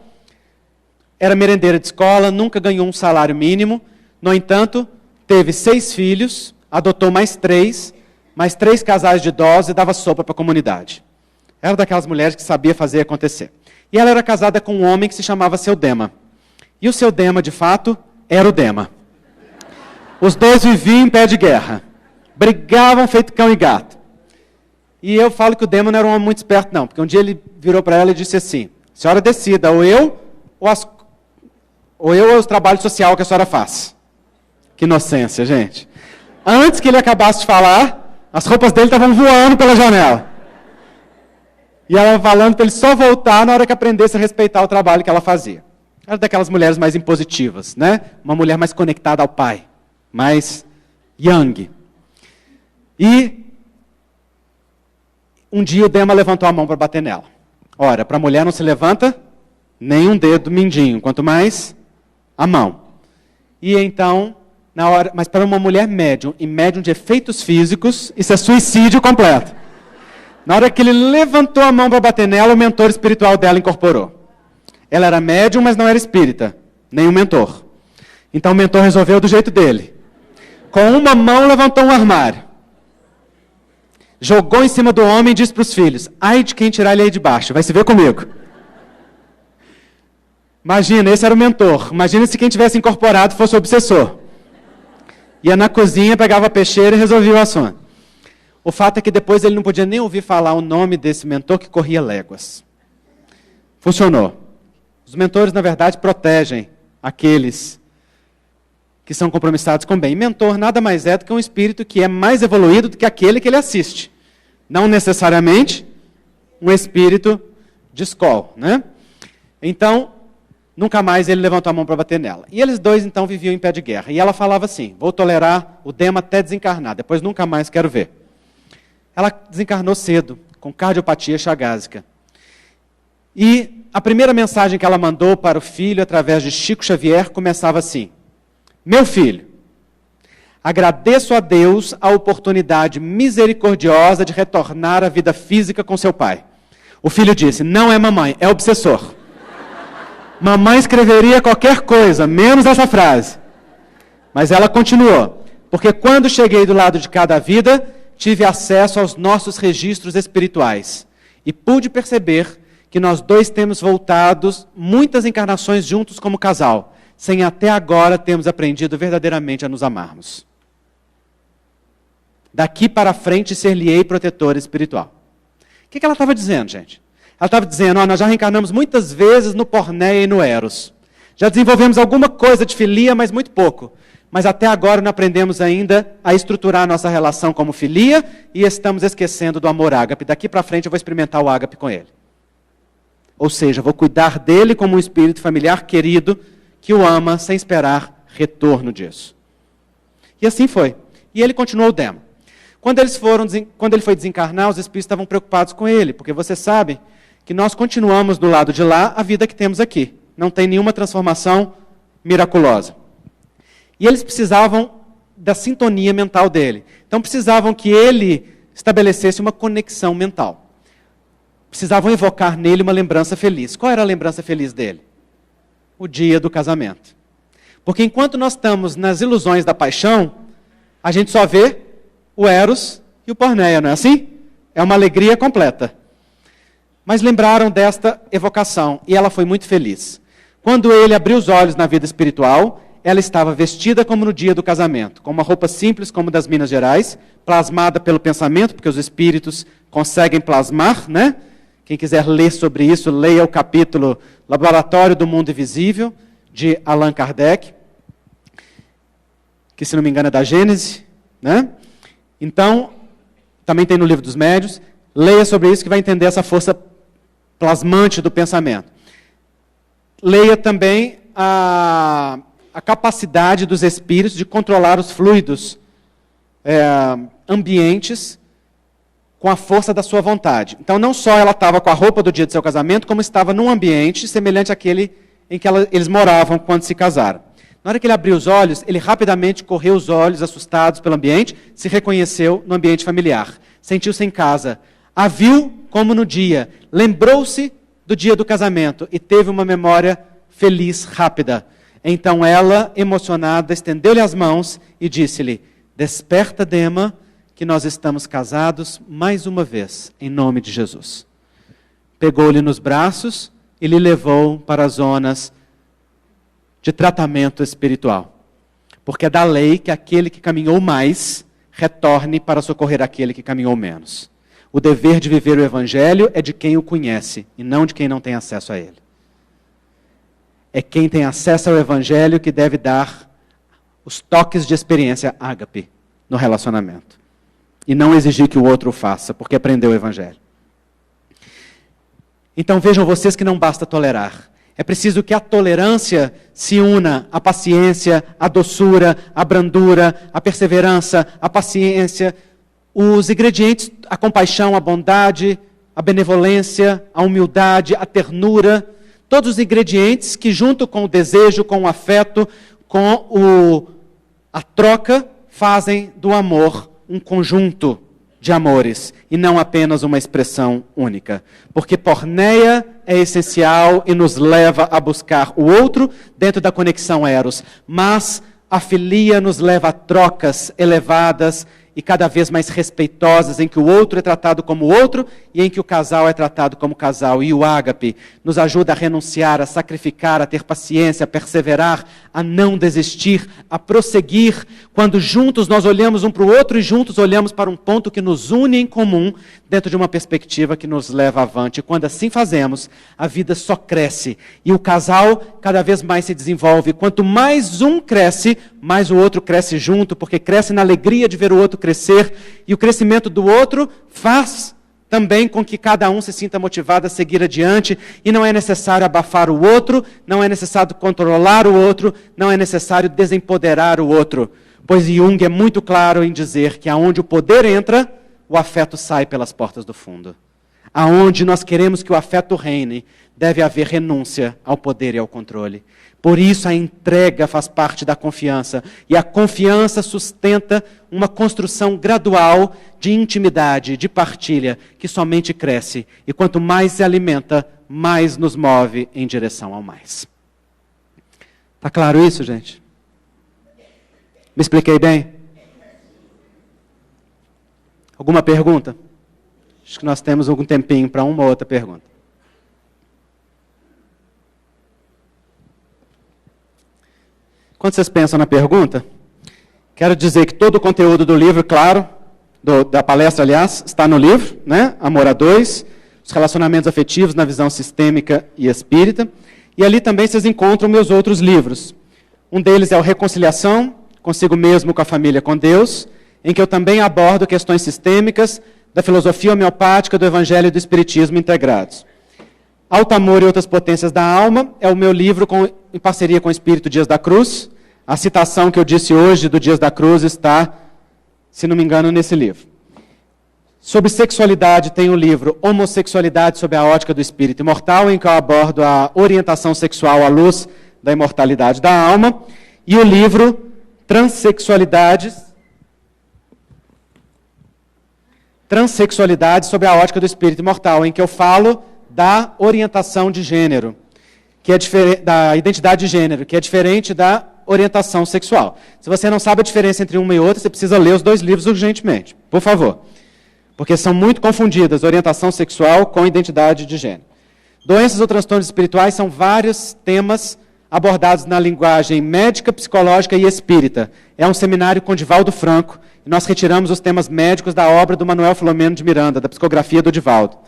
S1: era merendeira de escola, nunca ganhou um salário mínimo, no entanto, teve 6 filhos, adotou mais 3 casais de idosos e dava sopa para a comunidade. Era daquelas mulheres que sabia fazer acontecer. E ela era casada com um homem que se chamava Seu Dema. E o Seu Dema, de fato, era o Dema. Os dois viviam em pé de guerra. Brigavam feito cão e gato. E eu falo que o Dema não era um homem muito esperto, não. Porque um dia ele virou para ela e disse assim, senhora decida, ou eu ou os trabalhos sociais que a senhora faz. Que inocência, gente. Antes que ele acabasse de falar, as roupas dele estavam voando pela janela. E ela falando para ele só voltar na hora que aprendesse a respeitar o trabalho que ela fazia. Era daquelas mulheres mais impositivas, né? Uma mulher mais conectada ao pai, mais yang. E um dia o Dema levantou a mão para bater nela. Ora, para a mulher não se levanta nem um dedo mindinho, quanto mais a mão. E então Mas para uma mulher médium, e médium de efeitos físicos, isso é suicídio completo. Na hora que ele levantou a mão para bater nela, o mentor espiritual dela incorporou. Ela era médium, mas não era espírita, nem o mentor. Então o mentor resolveu do jeito dele. Com uma mão levantou um armário. Jogou em cima do homem e disse para os filhos: ai de quem tirar ele aí de baixo, vai se ver comigo. Imagina, esse era o mentor. Imagina se quem tivesse incorporado fosse o obsessor. Ia na cozinha, pegava a peixeira e resolvia o assunto. O fato é que depois ele não podia nem ouvir falar o nome desse mentor que corria léguas. Funcionou. Os mentores, na verdade, protegem aqueles que são compromissados com o bem. Mentor nada mais é do que um espírito que é mais evoluído do que aquele que ele assiste. Não necessariamente um espírito de escola, né? Então, nunca mais ele levantou a mão para bater nela. E eles dois, então, viviam em pé de guerra. E ela falava assim: vou tolerar o Dema até desencarnar, depois nunca mais quero ver. Ela desencarnou cedo, com cardiopatia chagásica. E a primeira mensagem que ela mandou para o filho, através de Chico Xavier, começava assim: meu filho, agradeço a Deus a oportunidade misericordiosa de retornar à vida física com seu pai. O filho disse: não é mamãe, é obsessor. Mamãe escreveria qualquer coisa, menos essa frase. Mas ela continuou: porque quando cheguei do lado de cada vida, tive acesso aos nossos registros espirituais e pude perceber que nós dois temos voltado muitas encarnações juntos como casal, sem até agora termos aprendido verdadeiramente a nos amarmos. Daqui para frente ser-lhe-ei protetor espiritual. O que ela estava dizendo, gente? Ela estava dizendo: nós já reencarnamos muitas vezes no Pornéia e no Eros. Já desenvolvemos alguma coisa de filia, mas muito pouco. Mas até agora não aprendemos ainda a estruturar a nossa relação como filia e estamos esquecendo do amor ágape. Daqui para frente eu vou experimentar o ágape com ele. Ou seja, vou cuidar dele como um espírito familiar querido que o ama sem esperar retorno disso. E assim foi. E ele continuou o Dema. Quando ele foi desencarnar, os espíritos estavam preocupados com ele, porque você sabe que nós continuamos do lado de lá a vida que temos aqui. Não tem nenhuma transformação miraculosa. E eles precisavam da sintonia mental dele. Então precisavam que ele estabelecesse uma conexão mental. Precisavam evocar nele uma lembrança feliz. Qual era a lembrança feliz dele? O dia do casamento. Porque enquanto nós estamos nas ilusões da paixão, a gente só vê o Eros e o Pornéia, não é assim? É uma alegria completa. Mas lembraram desta evocação e ela foi muito feliz. Quando ele abriu os olhos na vida espiritual, ela estava vestida como no dia do casamento, com uma roupa simples como das Minas Gerais, plasmada pelo pensamento, porque os espíritos conseguem plasmar, né? Quem quiser ler sobre isso, leia o capítulo Laboratório do Mundo Invisível, de Allan Kardec, que, se não me engano, é da Gênese, né? Então, também tem no Livro dos Médiuns, leia sobre isso que vai entender essa força plasmante do pensamento. Leia também a capacidade dos espíritos de controlar os fluidos ambientes com a força da sua vontade. Então, não só ela estava com a roupa do dia do seu casamento, como estava num ambiente semelhante àquele em que eles moravam quando se casaram. Na hora que ele abriu os olhos, ele rapidamente correu os olhos, assustados pelo ambiente, se reconheceu no ambiente familiar. Sentiu-se em casa. A viu como no dia. Lembrou-se do dia do casamento e teve uma memória feliz, rápida. Então ela, emocionada, estendeu-lhe as mãos e disse-lhe: desperta, Dema, que nós estamos casados mais uma vez, em nome de Jesus. Pegou-lhe nos braços e lhe levou para as zonas de tratamento espiritual. Porque é da lei que aquele que caminhou mais retorne para socorrer aquele que caminhou menos. O dever de viver o Evangelho é de quem o conhece e não de quem não tem acesso a ele. É quem tem acesso ao Evangelho que deve dar os toques de experiência ágape no relacionamento. E não exigir que o outro o faça, porque aprendeu o Evangelho. Então vejam vocês que não basta tolerar. É preciso que a tolerância se una à paciência, à doçura, à brandura, à perseverança, à paciência, os ingredientes, a compaixão, a bondade, a benevolência, a humildade, a ternura, todos os ingredientes que junto com o desejo, com o afeto, com A troca fazem do amor um conjunto de amores e não apenas uma expressão única. Porque porneia é essencial e nos leva a buscar o outro dentro da conexão eros. Mas a filia nos leva a trocas elevadas e cada vez mais respeitosas, em que o outro é tratado como outro e em que o casal é tratado como casal. E o ágape nos ajuda a renunciar, a sacrificar, a ter paciência, a perseverar, a não desistir, a prosseguir. Quando juntos nós olhamos um para o outro e juntos olhamos para um ponto que nos une em comum, dentro de uma perspectiva que nos leva avante. E quando assim fazemos, a vida só cresce e o casal cada vez mais se desenvolve. Quanto mais um cresce, mais o outro cresce junto, porque cresce na alegria de ver o outro crescer, e o crescimento do outro faz também com que cada um se sinta motivado a seguir adiante, e não é necessário abafar o outro, não é necessário controlar o outro, não é necessário desempoderar o outro, pois Jung é muito claro em dizer que aonde o poder entra, o afeto sai pelas portas do fundo. Aonde nós queremos que o afeto reine, deve haver renúncia ao poder e ao controle. Por isso a entrega faz parte da confiança. E a confiança sustenta uma construção gradual de intimidade, de partilha, que somente cresce. E quanto mais se alimenta, mais nos move em direção ao mais. Está claro isso, gente? Me expliquei bem? Alguma pergunta? Acho que nós temos algum tempinho para uma ou outra pergunta. Quando vocês pensam na pergunta, quero dizer que todo o conteúdo do livro, claro, da palestra, aliás, está no livro, né? Amor a Dois, os relacionamentos afetivos na visão sistêmica e espírita. E ali também vocês encontram meus outros livros. Um deles é o Reconciliação, consigo mesmo, com a família, com Deus, em que eu também abordo questões sistêmicas da filosofia homeopática, do Evangelho e do Espiritismo integrados. Alto Amor e Outras Potências da Alma é o meu livro em parceria com o Espírito Dias da Cruz. A citação que eu disse hoje do Dias da Cruz está, se não me engano, nesse livro. Sobre sexualidade tem o livro Homossexualidade sob a ótica do espírito imortal, em que eu abordo a orientação sexual à luz da imortalidade da alma. E o livro Transsexualidade sob a ótica do espírito imortal, em que eu falo da orientação de gênero, que é da identidade de gênero, que é diferente da orientação sexual. Se você não sabe a diferença entre uma e outra, você precisa ler os dois livros urgentemente, por favor. Porque são muito confundidas orientação sexual com identidade de gênero. Doenças ou transtornos espirituais são vários temas abordados na linguagem médica, psicológica e espírita. É um seminário com Divaldo Franco, e nós retiramos os temas médicos da obra do Manuel Filomeno de Miranda, da psicografia do Divaldo.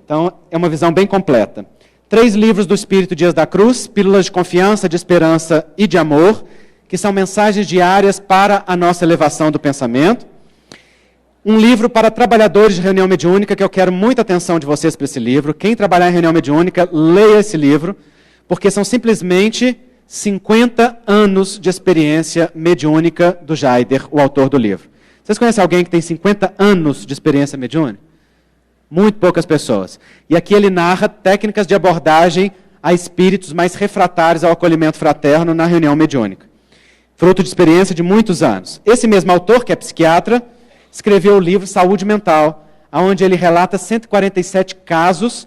S1: Então, é uma visão bem completa. 3 livros do Espírito Dias da Cruz, Pílulas de Confiança, de Esperança e de Amor, que são mensagens diárias para a nossa elevação do pensamento. Um livro para trabalhadores de reunião mediúnica, que eu quero muita atenção de vocês para esse livro. Quem trabalhar em reunião mediúnica, leia esse livro, porque são simplesmente 50 anos de experiência mediúnica do Jaider, o autor do livro. Vocês conhecem alguém que tem 50 anos de experiência mediúnica? Muito poucas pessoas. E aqui ele narra técnicas de abordagem a espíritos mais refratários ao acolhimento fraterno na reunião mediúnica. Fruto de experiência de muitos anos. Esse mesmo autor, que é psiquiatra, escreveu o livro Saúde Mental, onde ele relata 147 casos,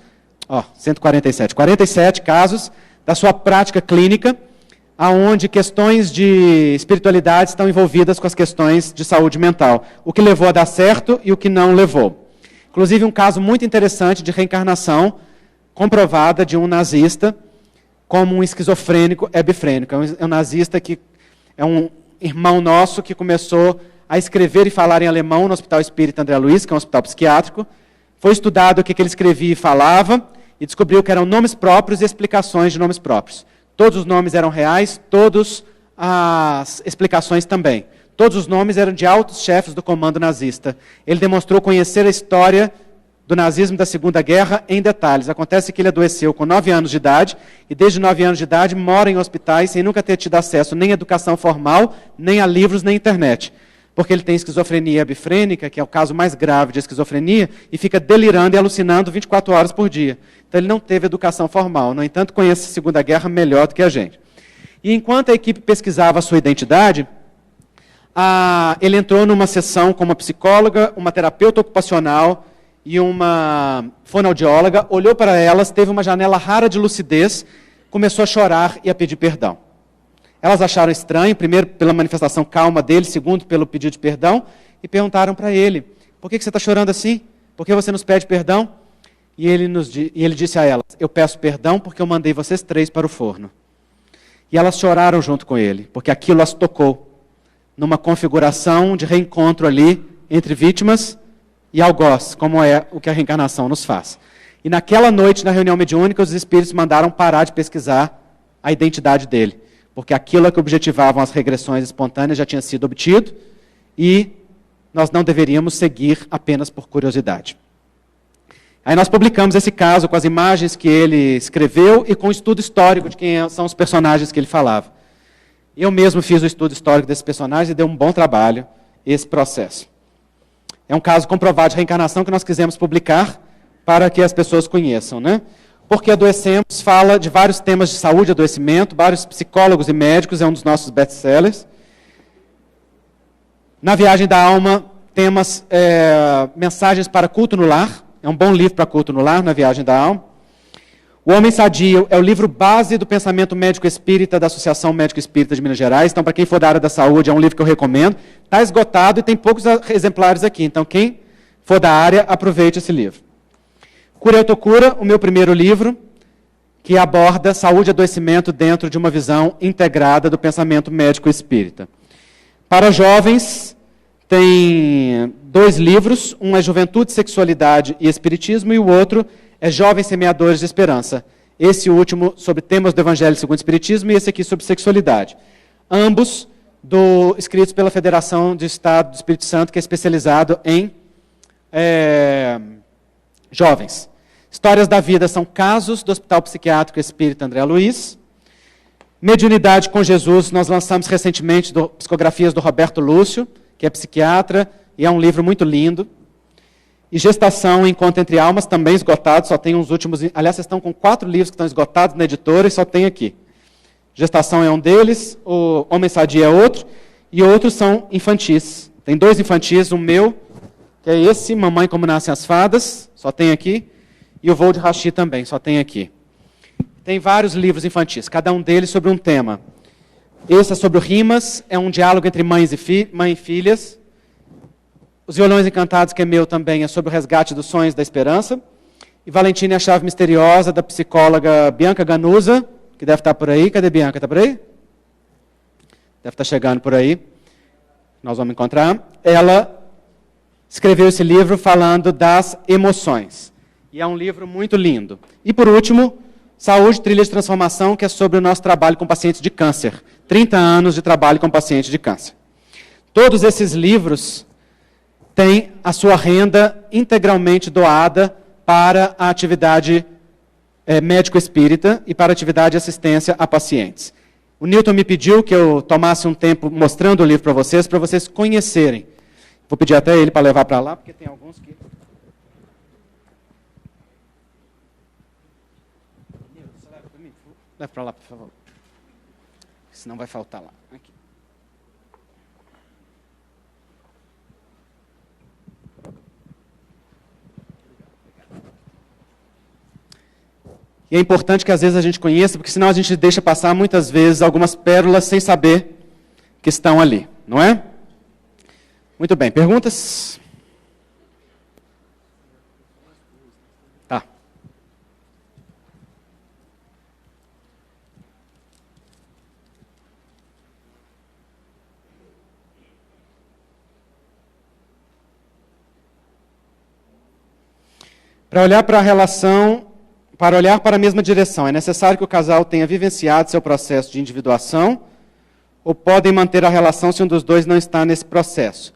S1: 47 casos da sua prática clínica, onde questões de espiritualidade estão envolvidas com as questões de saúde mental. O que levou a dar certo e o que não levou. Inclusive um caso muito interessante de reencarnação comprovada de um nazista como um esquizofrênico hebifrênico. É um nazista que é um irmão nosso que começou a escrever e falar em alemão no Hospital Espírita André Luiz, que é um hospital psiquiátrico. Foi estudado o que ele escrevia e falava e descobriu que eram nomes próprios e explicações de nomes próprios. Todos os nomes eram reais, todas as explicações também. Todos os nomes eram de altos chefes do comando nazista. Ele demonstrou conhecer a história do nazismo da Segunda Guerra em detalhes. Acontece que ele adoeceu com 9 anos de idade, e desde 9 anos de idade mora em hospitais sem nunca ter tido acesso nem à educação formal, nem a livros, nem à internet. Porque ele tem esquizofrenia hebifrênica, que é o caso mais grave de esquizofrenia, e fica delirando e alucinando 24 horas por dia. Então ele não teve educação formal, no entanto conhece a Segunda Guerra melhor do que a gente. E enquanto a equipe pesquisava a sua identidade, ele entrou numa sessão com uma psicóloga, uma terapeuta ocupacional e uma fonoaudióloga, olhou para elas, teve uma janela rara de lucidez, começou a chorar e a pedir perdão. Elas acharam estranho, primeiro pela manifestação calma dele, segundo pelo pedido de perdão, e perguntaram para ele, por que você está chorando assim? Por que você nos pede perdão? E ele disse a elas, eu peço perdão porque eu mandei vocês 3 para o forno. E elas choraram junto com ele, porque aquilo as tocou, numa configuração de reencontro ali, entre vítimas e algoz, como é o que a reencarnação nos faz. E naquela noite, na reunião mediúnica, os espíritos mandaram parar de pesquisar a identidade dele, porque aquilo que objetivavam as regressões espontâneas já tinha sido obtido, e nós não deveríamos seguir apenas por curiosidade. Aí nós publicamos esse caso com as imagens que ele escreveu e com o estudo histórico de quem são os personagens que ele falava. Eu mesmo fiz o estudo histórico desses personagens e deu um bom trabalho esse processo. É um caso comprovado de reencarnação que nós quisemos publicar para que as pessoas conheçam, né? Porque Adoecemos fala de vários temas de saúde e adoecimento, vários psicólogos e médicos, é um dos nossos best-sellers. Na Viagem da Alma, temas, mensagens para culto no lar, é um bom livro para culto no lar, na Viagem da Alma. O Homem Sadio é o livro base do pensamento médico espírita da Associação Médico Espírita de Minas Gerais. Então, para quem for da área da saúde, é um livro que eu recomendo. Está esgotado e tem poucos exemplares aqui. Então, quem for da área, aproveite esse livro. Cura e Autocura, o meu primeiro livro, que aborda saúde e adoecimento dentro de uma visão integrada do pensamento médico espírita. Para jovens, tem 2 livros. Um é Juventude, Sexualidade e Espiritismo, e o outro é Jovens Semeadores de Esperança. Esse último sobre temas do Evangelho segundo o Espiritismo e esse aqui sobre sexualidade. Ambos escritos pela Federação de Estado do Espírito Santo, que é especializado em jovens. Histórias da Vida são casos do Hospital Psiquiátrico Espírita André Luiz. Mediunidade com Jesus, nós lançamos recentemente psicografias do Roberto Lúcio, que é psiquiatra, e é um livro muito lindo. E Gestação, Encontro Entre Almas, também esgotado, só tem uns últimos... Aliás, vocês estão com 4 livros que estão esgotados na editora e só tem aqui. Gestação é um deles, o Homem Sadio é outro, e outros são infantis. Tem 2 infantis, um meu, que é esse, Mamãe Como Nascem as Fadas, só tem aqui, e o Voo de Rachi também, só tem aqui. Tem vários livros infantis, cada um deles sobre um tema. Esse é sobre o Rimas, é um diálogo entre mãe e filhas. Os Violões Encantados, que é meu também, é sobre o resgate dos sonhos da esperança. E Valentina e a Chave Misteriosa, da psicóloga Bianca Ganusa, que deve estar por aí. Cadê Bianca? Está por aí? Deve estar chegando por aí. Nós vamos encontrar. Ela escreveu esse livro falando das emoções. E é um livro muito lindo. E por último, Saúde, Trilha de Transformação, que é sobre o nosso trabalho com pacientes de câncer. 30 anos de trabalho com pacientes de câncer. Todos esses livros têm a sua renda integralmente doada para a atividade médico-espírita e para a atividade de assistência a pacientes. O Newton me pediu que eu tomasse um tempo mostrando o livro para vocês conhecerem. Vou pedir até ele para levar para lá, porque tem alguns que... Leva para lá, por favor. Senão vai faltar lá. Aqui. E é importante que às vezes a gente conheça, porque senão a gente deixa passar muitas vezes algumas pérolas sem saber que estão ali, não é? Muito bem, perguntas? Tá. Para olhar para a relação, para olhar para a mesma direção, é necessário que o casal tenha vivenciado seu processo de individuação ou podem manter a relação se um dos dois não está nesse processo?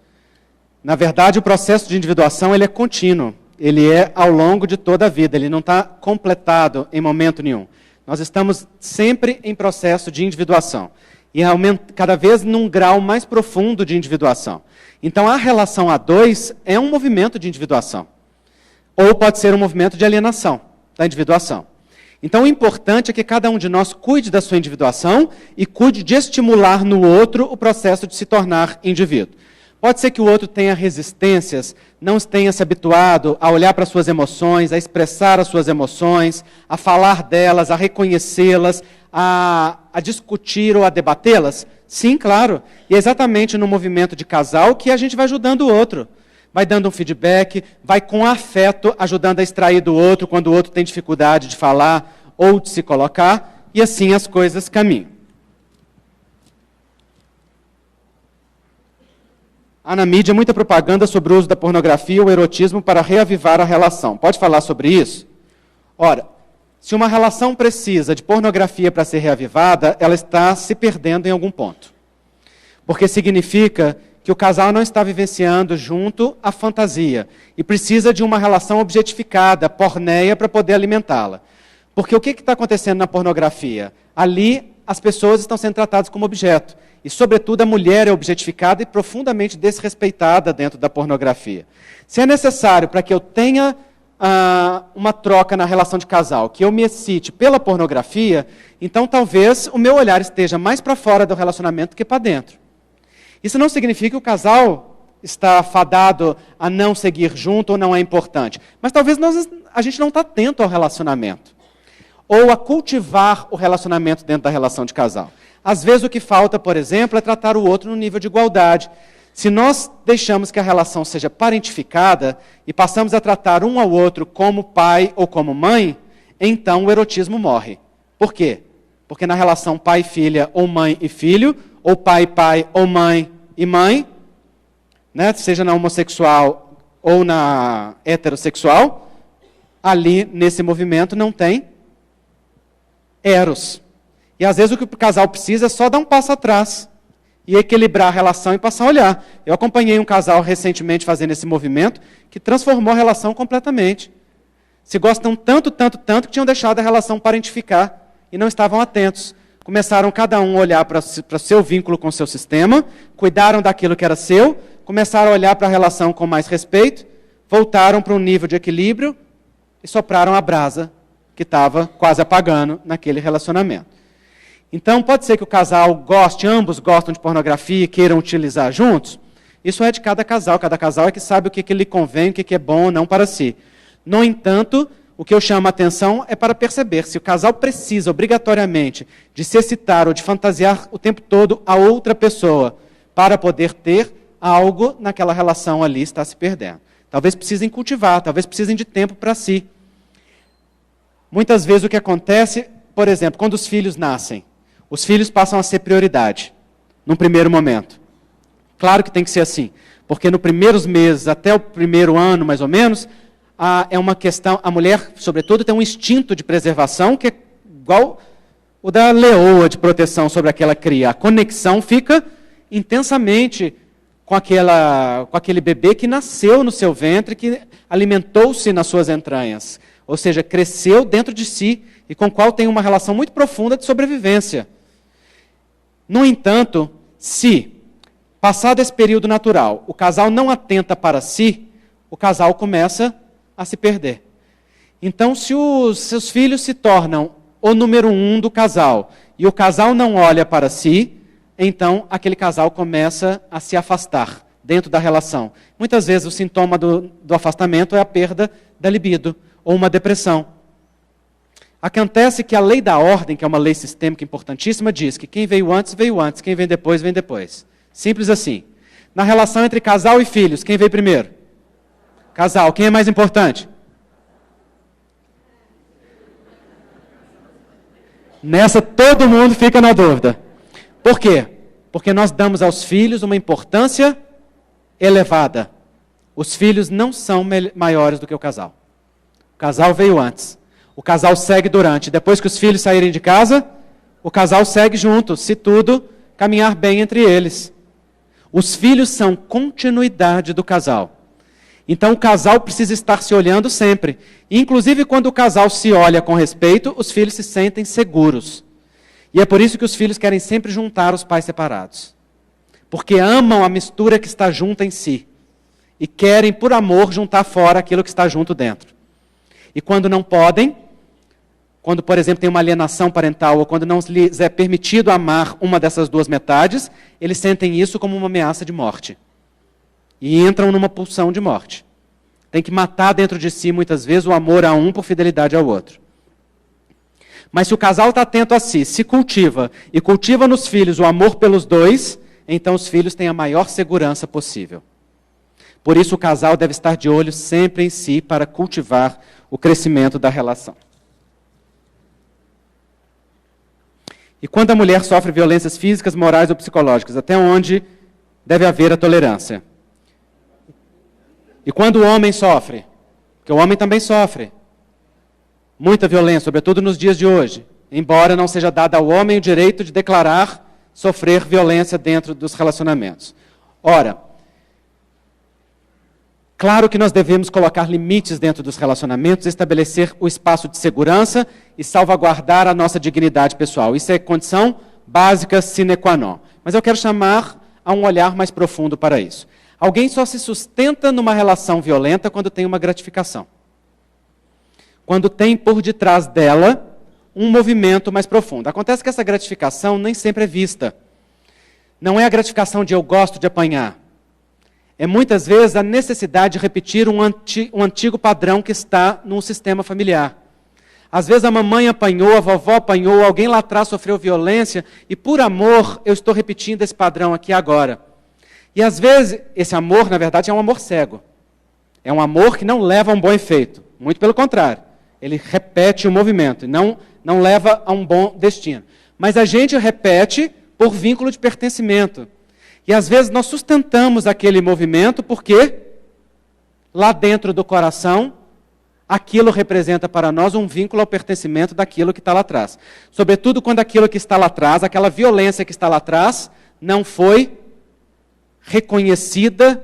S1: Na verdade, o processo de individuação ele é contínuo, ele é ao longo de toda a vida, ele não está completado em momento nenhum. Nós estamos sempre em processo de individuação e cada vez num grau mais profundo de individuação. Então, a relação a dois é um movimento de individuação. Ou pode ser um movimento de alienação da individuação. Então, o importante é que cada um de nós cuide da sua individuação e cuide de estimular no outro o processo de se tornar indivíduo. Pode ser que o outro tenha resistências, não tenha se habituado a olhar para as suas emoções, a expressar as suas emoções, a falar delas, a reconhecê-las, a discutir ou a debatê-las. Sim, claro. E é exatamente no movimento de casal que a gente vai ajudando o outro. Vai dando um feedback, vai com afeto ajudando a extrair do outro quando o outro tem dificuldade de falar ou de se colocar, e assim as coisas caminham. Há na mídia muita propaganda sobre o uso da pornografia ou erotismo para reavivar a relação. Pode falar sobre isso? Ora, se uma relação precisa de pornografia para ser reavivada, ela está se perdendo em algum ponto. Porque significa que o casal não está vivenciando junto a fantasia e precisa de uma relação objetificada, pornéia, para poder alimentá-la. Porque o que está acontecendo na pornografia? Ali as pessoas estão sendo tratadas como objeto. E, sobretudo, a mulher é objetificada e profundamente desrespeitada dentro da pornografia. Se é necessário para que eu tenha uma troca na relação de casal, que eu me excite pela pornografia, então talvez o meu olhar esteja mais para fora do relacionamento que para dentro. Isso não significa que o casal está fadado a não seguir junto ou não é importante. Mas talvez a gente não está atento ao relacionamento. Ou a cultivar o relacionamento dentro da relação de casal. Às vezes o que falta, por exemplo, é tratar o outro no nível de igualdade. Se nós deixamos que a relação seja parentificada e passamos a tratar um ao outro como pai ou como mãe, então o erotismo morre. Por quê? Porque na relação pai e filha, ou mãe e filho, ou pai e pai, ou mãe e mãe, né, seja na homossexual ou na heterossexual, ali nesse movimento não tem eros. E às vezes o que o casal precisa é só dar um passo atrás e equilibrar a relação e passar a olhar. Eu acompanhei um casal recentemente fazendo esse movimento que transformou a relação completamente. Se gostam tanto, tanto, tanto que tinham deixado a relação parentificar e não estavam atentos. Começaram cada um a olhar para o seu vínculo com o seu sistema, cuidaram daquilo que era seu, começaram a olhar para a relação com mais respeito, voltaram para um nível de equilíbrio e sopraram a brasa que estava quase apagando naquele relacionamento. Então, pode ser que o casal goste, ambos gostam de pornografia e queiram utilizar juntos. Isso é de cada casal é que sabe o que lhe convém, o que é bom ou não para si. No entanto, o que eu chamo a atenção é para perceber se o casal precisa, obrigatoriamente, de se excitar ou de fantasiar o tempo todo a outra pessoa para poder ter algo naquela relação ali está se perdendo. Talvez precisem cultivar, talvez precisem de tempo para si. Muitas vezes o que acontece, por exemplo, quando os filhos nascem, os filhos passam a ser prioridade, num primeiro momento. Claro que tem que ser assim, porque nos primeiros meses, até o primeiro ano, mais ou menos, é uma questão, a mulher, sobretudo, tem um instinto de preservação que é igual o da leoa de proteção sobre aquela cria. A conexão fica intensamente com aquele bebê que nasceu no seu ventre, que alimentou-se nas suas entranhas. Ou seja, cresceu dentro de si e com o qual tem uma relação muito profunda de sobrevivência. No entanto, se, passado esse período natural, o casal não atenta para si, o casal começa a se perder. Então, se os seus filhos se tornam o número 1 do casal, e o casal não olha para si, então aquele casal começa a se afastar dentro da relação. Muitas vezes o sintoma do afastamento é a perda da libido, ou uma depressão. Acontece que a lei da ordem, que é uma lei sistêmica importantíssima, diz que quem veio antes, quem vem depois, vem depois. Simples assim. Na relação entre casal e filhos, quem veio primeiro? Casal. Quem é mais importante? Nessa todo mundo fica na dúvida. Por quê? Porque nós damos aos filhos uma importância elevada. Os filhos não são maiores do que o casal. O casal veio antes. O casal segue durante. Depois que os filhos saírem de casa, o casal segue junto, se tudo caminhar bem entre eles. Os filhos são continuidade do casal. Então o casal precisa estar se olhando sempre. Inclusive quando o casal se olha com respeito, os filhos se sentem seguros. E é por isso que os filhos querem sempre juntar os pais separados. Porque amam a mistura que está junta em si. E querem, por amor, juntar fora aquilo que está junto dentro. E quando não podem, quando, por exemplo, tem uma alienação parental ou quando não lhes é permitido amar uma dessas duas metades, eles sentem isso como uma ameaça de morte. E entram numa pulsão de morte. Tem que matar dentro de si, muitas vezes, o amor a um por fidelidade ao outro. Mas se o casal está atento a si, se cultiva e cultiva nos filhos o amor pelos dois, então os filhos têm a maior segurança possível. Por isso o casal deve estar de olho sempre em si para cultivar o crescimento da relação. E quando a mulher sofre violências físicas, morais ou psicológicas, até onde deve haver a tolerância? E quando o homem sofre? Porque o homem também sofre. Muita violência, sobretudo nos dias de hoje. Embora não seja dado ao homem o direito de declarar sofrer violência dentro dos relacionamentos. Ora, claro que nós devemos colocar limites dentro dos relacionamentos, estabelecer o espaço de segurança e salvaguardar a nossa dignidade pessoal. Isso é condição básica sine qua non. Mas eu quero chamar a um olhar mais profundo para isso. Alguém só se sustenta numa relação violenta quando tem uma gratificação. Quando tem por detrás dela um movimento mais profundo. Acontece que essa gratificação nem sempre é vista. Não é a gratificação de eu gosto de apanhar. É muitas vezes a necessidade de repetir um antigo padrão que está num sistema familiar. Às vezes a mamãe apanhou, a vovó apanhou, alguém lá atrás sofreu violência e por amor eu estou repetindo esse padrão aqui agora. E às vezes esse amor, na verdade, é um amor cego. É um amor que não leva a um bom efeito. Muito pelo contrário. Ele repete o movimento e não leva a um bom destino. Mas a gente repete por vínculo de pertencimento. E às vezes nós sustentamos aquele movimento porque lá dentro do coração aquilo representa para nós um vínculo ao pertencimento daquilo que está lá atrás. Sobretudo quando aquilo que está lá atrás, aquela violência que está lá atrás, não foi reconhecida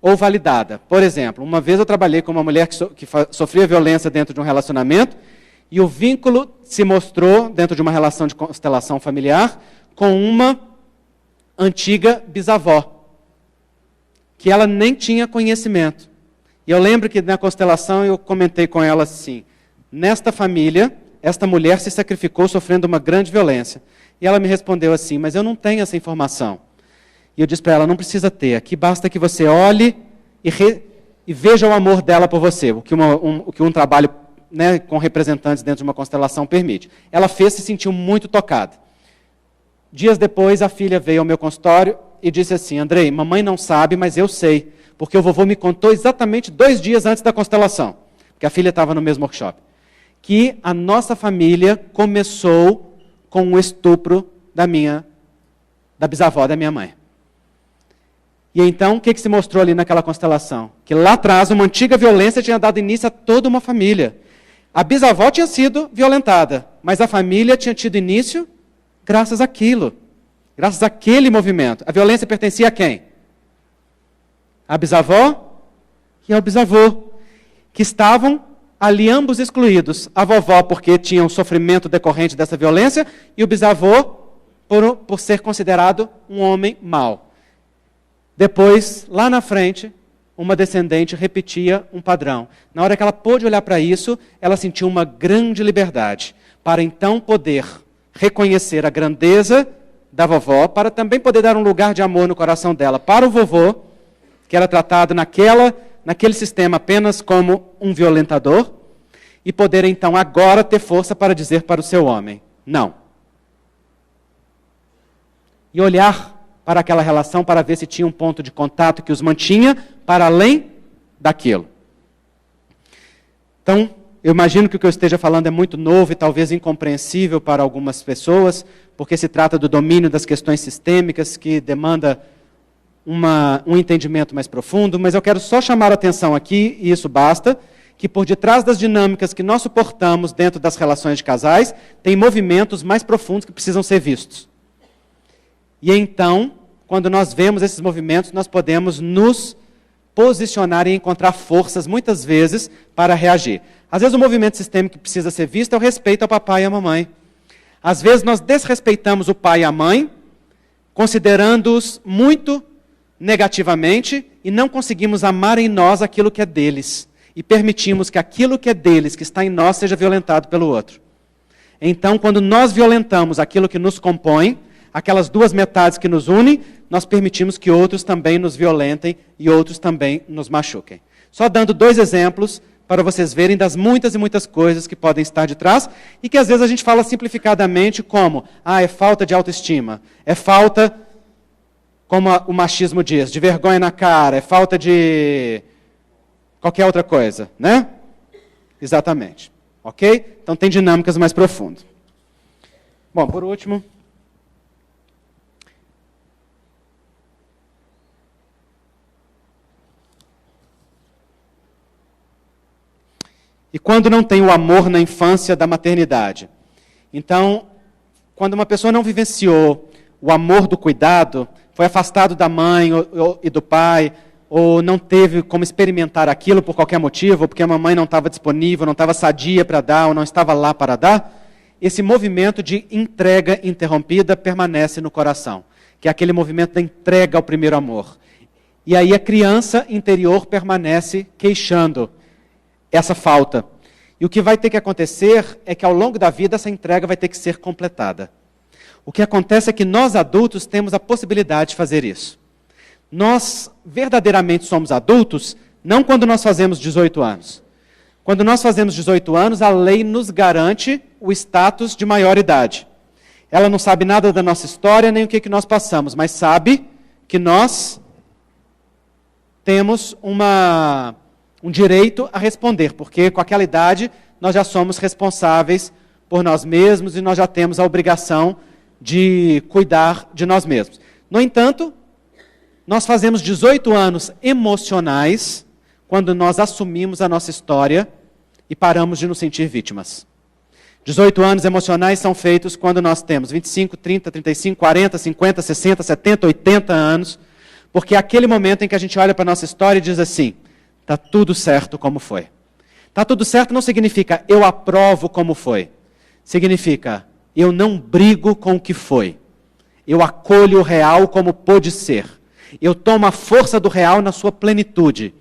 S1: ou validada. Por exemplo, uma vez eu trabalhei com uma mulher que sofria violência dentro de um relacionamento e o vínculo se mostrou, dentro de uma relação de constelação familiar, com uma antiga bisavó, que ela nem tinha conhecimento. E eu lembro que na constelação eu comentei com ela assim, nesta família, esta mulher se sacrificou sofrendo uma grande violência. E ela me respondeu assim, mas eu não tenho essa informação. E eu disse para ela, não precisa ter, aqui basta que você olhe e veja o amor dela por você, o que um trabalho, né, com representantes dentro de uma constelação permite. Ela fez, se sentiu muito tocada. Dias depois, a filha veio ao meu consultório e disse assim, Andrei, mamãe não sabe, mas eu sei, porque o vovô me contou exatamente 2 dias antes da constelação, porque a filha estava no mesmo workshop, que a nossa família começou com o estupro da bisavó da minha mãe. E então, o que se mostrou ali naquela constelação? Que lá atrás, uma antiga violência tinha dado início a toda uma família. A bisavó tinha sido violentada, mas a família tinha tido início graças àquilo, graças àquele movimento. A violência pertencia a quem? A bisavó e ao bisavô, que estavam ali ambos excluídos. A vovó porque tinha um sofrimento decorrente dessa violência e o bisavô por ser considerado um homem mau. Depois, lá na frente, uma descendente repetia um padrão. Na hora que ela pôde olhar para isso, ela sentiu uma grande liberdade para então poder reconhecer a grandeza da vovó, para também poder dar um lugar de amor no coração dela para o vovô, que era tratado naquele sistema apenas como um violentador, e poder então agora ter força para dizer para o seu homem, não. E olhar para aquela relação para ver se tinha um ponto de contato que os mantinha para além daquilo. Então, eu imagino que o que eu esteja falando é muito novo e talvez incompreensível para algumas pessoas, porque se trata do domínio das questões sistêmicas que demanda um entendimento mais profundo, mas eu quero só chamar a atenção aqui, e isso basta, que por detrás das dinâmicas que nós suportamos dentro das relações de casais, tem movimentos mais profundos que precisam ser vistos. E então, quando nós vemos esses movimentos, nós podemos nos posicionar e encontrar forças, muitas vezes, para reagir. Às vezes o movimento sistêmico que precisa ser visto é o respeito ao papai e à mamãe. Às vezes nós desrespeitamos o pai e a mãe, considerando-os muito negativamente, e não conseguimos amar em nós aquilo que é deles. E permitimos que aquilo que é deles, que está em nós, seja violentado pelo outro. Então, quando nós violentamos aquilo que nos compõe, aquelas duas metades que nos unem, nós permitimos que outros também nos violentem e outros também nos machuquem. Só dando 2 exemplos para vocês verem das muitas e muitas coisas que podem estar de trás e que às vezes a gente fala simplificadamente como, é falta de autoestima, é falta, como o machismo diz, de vergonha na cara, é falta de qualquer outra coisa, né? Exatamente. Ok? Então tem dinâmicas mais profundas. Bom, por último... E quando não tem o amor na infância da maternidade? Então, quando uma pessoa não vivenciou o amor do cuidado, foi afastado da mãe e do pai, ou não teve como experimentar aquilo por qualquer motivo, ou porque a mamãe não estava disponível, não estava sadia para dar, ou não estava lá para dar, esse movimento de entrega interrompida permanece no coração, que é aquele movimento da entrega ao primeiro amor. E aí a criança interior permanece queixando essa falta. E o que vai ter que acontecer é que ao longo da vida essa entrega vai ter que ser completada. O que acontece é que nós adultos temos a possibilidade de fazer isso. Nós verdadeiramente somos adultos não quando nós fazemos 18 anos. Quando nós fazemos 18 anos, a lei nos garante o status de maioridade. Ela não sabe nada da nossa história, nem o que nós passamos, mas sabe que nós temos um direito a responder, porque com aquela idade nós já somos responsáveis por nós mesmos e nós já temos a obrigação de cuidar de nós mesmos. No entanto, nós fazemos 18 anos emocionais quando nós assumimos a nossa história e paramos de nos sentir vítimas. 18 anos emocionais são feitos quando nós temos 25, 30, 35, 40, 50, 60, 70, 80 anos, porque é aquele momento em que a gente olha para a nossa história e diz assim, está tudo certo como foi. Está tudo certo não significa eu aprovo como foi. Significa eu não brigo com o que foi. Eu acolho o real como pôde ser. Eu tomo a força do real na sua plenitude.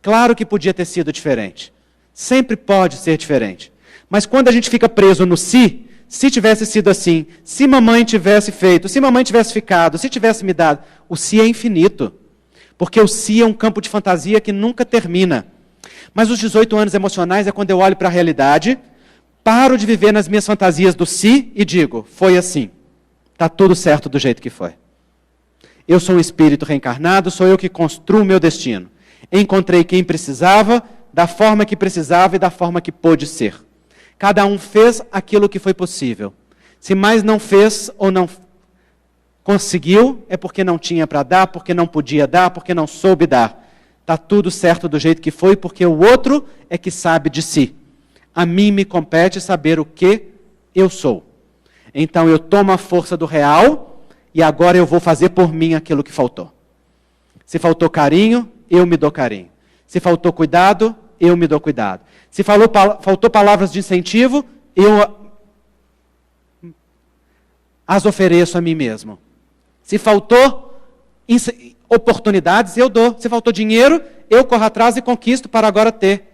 S1: Claro que podia ter sido diferente. Sempre pode ser diferente. Mas quando a gente fica preso no se tivesse sido assim, se mamãe tivesse feito, se mamãe tivesse ficado, se tivesse me dado, o se é infinito. Porque o se é um campo de fantasia que nunca termina. Mas os 18 anos emocionais é quando eu olho para a realidade, paro de viver nas minhas fantasias do si e digo, foi assim. Está tudo certo do jeito que foi. Eu sou um espírito reencarnado, sou eu que construo o meu destino. Encontrei quem precisava, da forma que precisava e da forma que pôde ser. Cada um fez aquilo que foi possível. Se mais não fez ou não conseguiu, é porque não tinha para dar, porque não podia dar, porque não soube dar. Está tudo certo do jeito que foi, porque o outro é que sabe de si. A mim me compete saber o que eu sou. Então eu tomo a força do real e agora eu vou fazer por mim aquilo que faltou. Se faltou carinho, eu me dou carinho. Se faltou cuidado, eu me dou cuidado. Se faltou palavras de incentivo, eu as ofereço a mim mesmo. Se faltou oportunidades, eu dou. Se faltou dinheiro, eu corro atrás e conquisto para agora ter.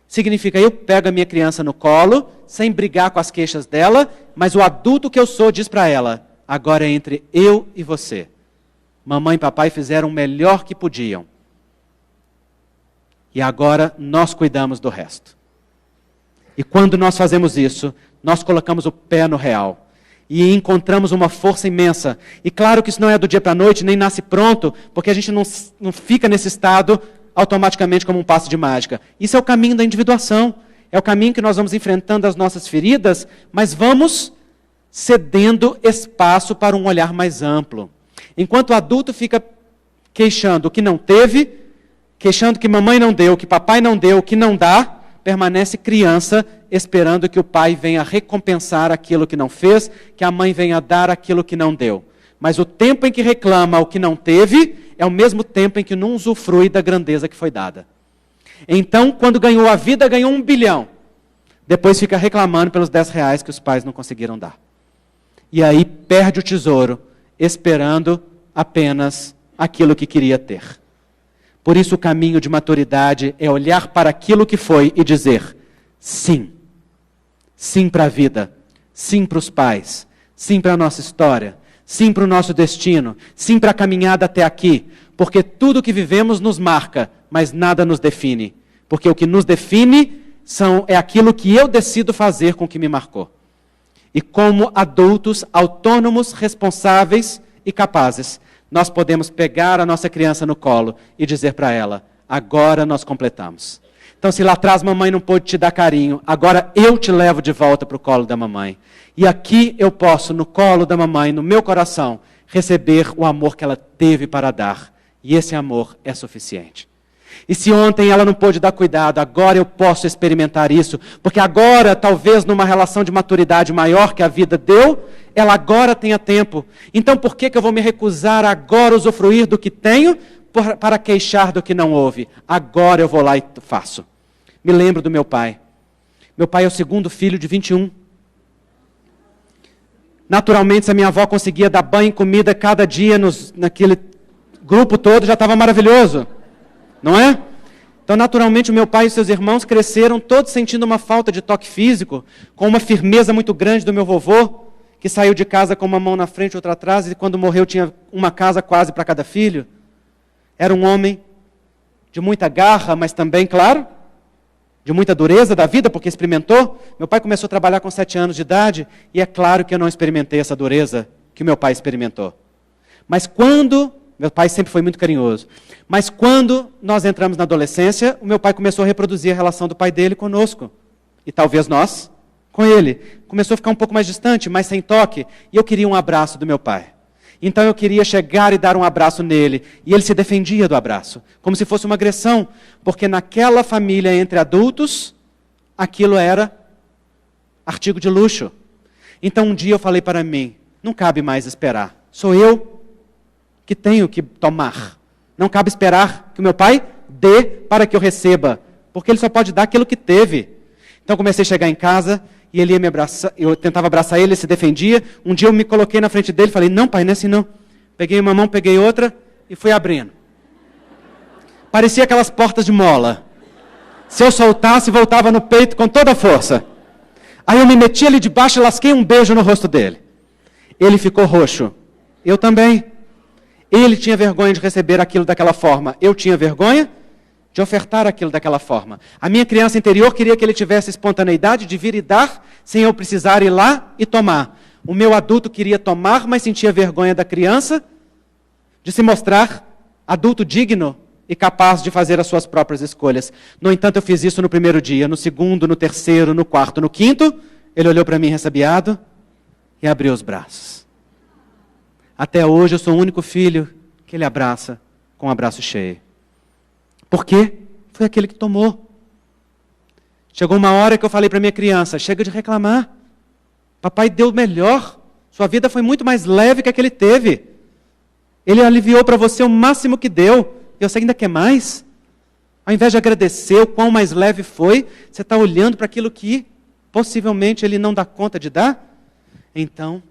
S1: Significa, eu pego a minha criança no colo, sem brigar com as queixas dela, mas o adulto que eu sou diz para ela, agora é entre eu e você. Mamãe e papai fizeram o melhor que podiam. E agora nós cuidamos do resto. E quando nós fazemos isso, nós colocamos o pé no real. E encontramos uma força imensa. E claro que isso não é do dia para a noite, nem nasce pronto, porque a gente não fica nesse estado automaticamente como um passe de mágica. Isso é o caminho da individuação. É o caminho que nós vamos enfrentando as nossas feridas, mas vamos cedendo espaço para um olhar mais amplo. Enquanto o adulto fica queixando o que não teve, queixando que mamãe não deu, que papai não deu, que não dá, permanece criança esperando que o pai venha recompensar aquilo que não fez, que a mãe venha dar aquilo que não deu. Mas o tempo em que reclama o que não teve, é o mesmo tempo em que não usufrui da grandeza que foi dada. Então, quando ganhou a vida, ganhou 1 bilhão. Depois fica reclamando pelos 10 reais que os pais não conseguiram dar. E aí perde o tesouro, esperando apenas aquilo que queria ter. Por isso o caminho de maturidade é olhar para aquilo que foi e dizer, sim. Sim para a vida. Sim para os pais, sim para a nossa história, sim para o nosso destino, sim para a caminhada até aqui, porque tudo que vivemos nos marca, mas nada nos define, porque o que nos define é aquilo que eu decido fazer com o que me marcou. E como adultos autônomos, responsáveis e capazes, nós podemos pegar a nossa criança no colo e dizer para ela, agora nós completamos. Então, se lá atrás mamãe não pôde te dar carinho, agora eu te levo de volta para o colo da mamãe. E aqui eu posso, no colo da mamãe, no meu coração, receber o amor que ela teve para dar. E esse amor é suficiente. E se ontem ela não pôde dar cuidado, agora eu posso experimentar isso, porque agora, talvez numa relação de maturidade maior que a vida deu, ela agora tenha tempo. Então por que eu vou me recusar agora a usufruir do que tenho, para queixar do que não houve? Agora eu vou lá e faço. Me lembro do meu pai. Meu pai é o segundo filho de 21. Naturalmente, se a minha avó conseguia dar banho e comida cada dia naquele grupo todo, já estava maravilhoso. Não é? Então, naturalmente, o meu pai e seus irmãos cresceram todos sentindo uma falta de toque físico, com uma firmeza muito grande do meu vovô, que saiu de casa com uma mão na frente e outra atrás, e quando morreu tinha uma casa quase para cada filho. Era um homem de muita garra, mas também, claro, de muita dureza da vida, porque experimentou. Meu pai começou a trabalhar com 7 anos de idade, e é claro que eu não experimentei essa dureza que o meu pai experimentou. Mas quando... Meu pai sempre foi muito carinhoso. Mas quando nós entramos na adolescência, o meu pai começou a reproduzir a relação do pai dele conosco. E talvez nós com ele. Começou a ficar um pouco mais distante, mais sem toque. E eu queria um abraço do meu pai. Então eu queria chegar e dar um abraço nele. E ele se defendia do abraço, como se fosse uma agressão. Porque naquela família entre adultos, aquilo era artigo de luxo. Então um dia eu falei para mim, não cabe mais esperar. Sou eu que tenho que tomar. Não cabe esperar que o meu pai dê para que eu receba, porque ele só pode dar aquilo que teve. Então eu comecei a chegar em casa, e ele ia me abraçar, eu tentava abraçar ele, ele se defendia. Um dia eu me coloquei na frente dele e falei, não pai, não é assim não. Peguei uma mão, peguei outra, e fui abrindo. Parecia aquelas portas de mola. Se eu soltasse, voltava no peito com toda a força. Aí eu me meti ali debaixo e lasquei um beijo no rosto dele. Ele ficou roxo. Eu também. Ele tinha vergonha de receber aquilo daquela forma. Eu tinha vergonha de ofertar aquilo daquela forma. A minha criança interior queria que ele tivesse espontaneidade de vir e dar, sem eu precisar ir lá e tomar. O meu adulto queria tomar, mas sentia vergonha da criança de se mostrar adulto digno e capaz de fazer as suas próprias escolhas. No entanto, eu fiz isso no primeiro dia, no segundo, no terceiro, no quarto, no quinto. Ele olhou para mim ressabiado e abriu os braços. Até hoje eu sou o único filho que ele abraça com um abraço cheio. Por quê? Foi aquele que tomou. Chegou uma hora que eu falei para minha criança, chega de reclamar. Papai deu o melhor. Sua vida foi muito mais leve que a que ele teve. Ele aliviou para você o máximo que deu. E você ainda quer mais? Ao invés de agradecer o quão mais leve foi, você está olhando para aquilo que possivelmente ele não dá conta de dar? Então,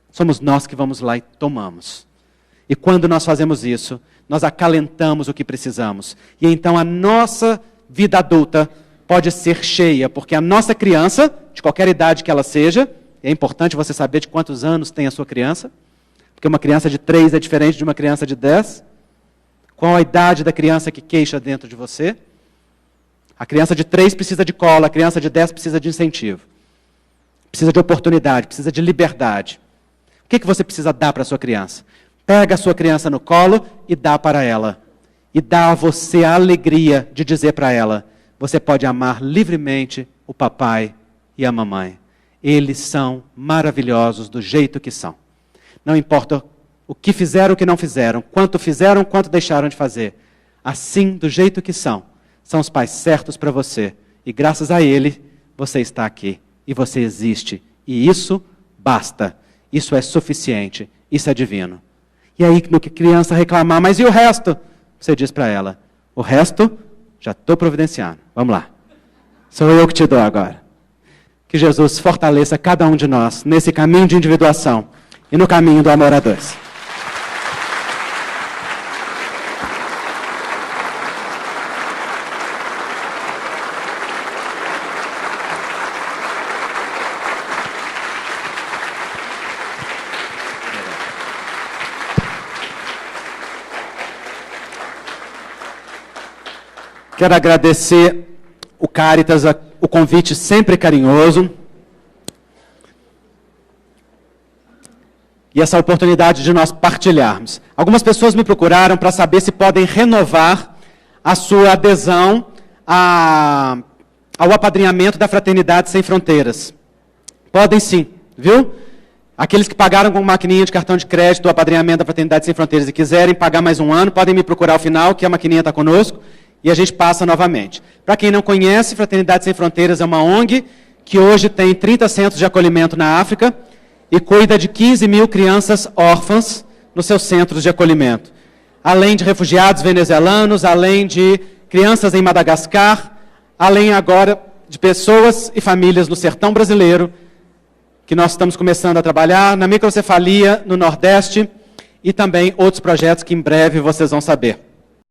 S1: somos nós que vamos lá e tomamos. E quando nós fazemos isso, nós acalentamos o que precisamos. E então a nossa vida adulta pode ser cheia, porque a nossa criança, de qualquer idade que ela seja, é importante você saber de quantos anos tem a sua criança, porque uma criança de 3 é diferente de uma criança de 10. Qual a idade da criança que queixa dentro de você? A criança de 3 precisa de cola, a criança de 10 precisa de incentivo. Precisa de oportunidade, precisa de liberdade. O que você precisa dar para a sua criança? Pega a sua criança no colo e dá para ela. E dá a você a alegria de dizer para ela, você pode amar livremente o papai e a mamãe. Eles são maravilhosos do jeito que são. Não importa o que fizeram, o que não fizeram, quanto deixaram de fazer. Assim, do jeito que são os pais certos para você. E graças a ele, você está aqui. E você existe. E isso basta. Isso é suficiente. Isso é divino. E aí, no que a criança reclamar, mas e o resto? Você diz para ela, o resto, já estou providenciando. Vamos lá. Sou eu que te dou agora. Que Jesus fortaleça cada um de nós nesse caminho de individuação e no caminho do amor a dois. Quero agradecer o Caritas, o convite sempre carinhoso. E essa oportunidade de nós partilharmos. Algumas pessoas me procuraram para saber se podem renovar a sua adesão ao apadrinhamento da Fraternidade Sem Fronteiras. Podem sim, viu? Aqueles que pagaram com maquininha de cartão de crédito o apadrinhamento da Fraternidade Sem Fronteiras e quiserem pagar mais um ano, podem me procurar ao final, que a maquininha está conosco, e a gente passa novamente. Para quem não conhece, Fraternidade Sem Fronteiras é uma ONG que hoje tem 30 centros de acolhimento na África, e cuida de 15 mil crianças órfãs nos seus centros de acolhimento. Além de refugiados venezuelanos, além de crianças em Madagascar, além agora de pessoas e famílias no sertão brasileiro, que nós estamos começando a trabalhar, na microcefalia, no Nordeste, e também outros projetos que em breve vocês vão saber.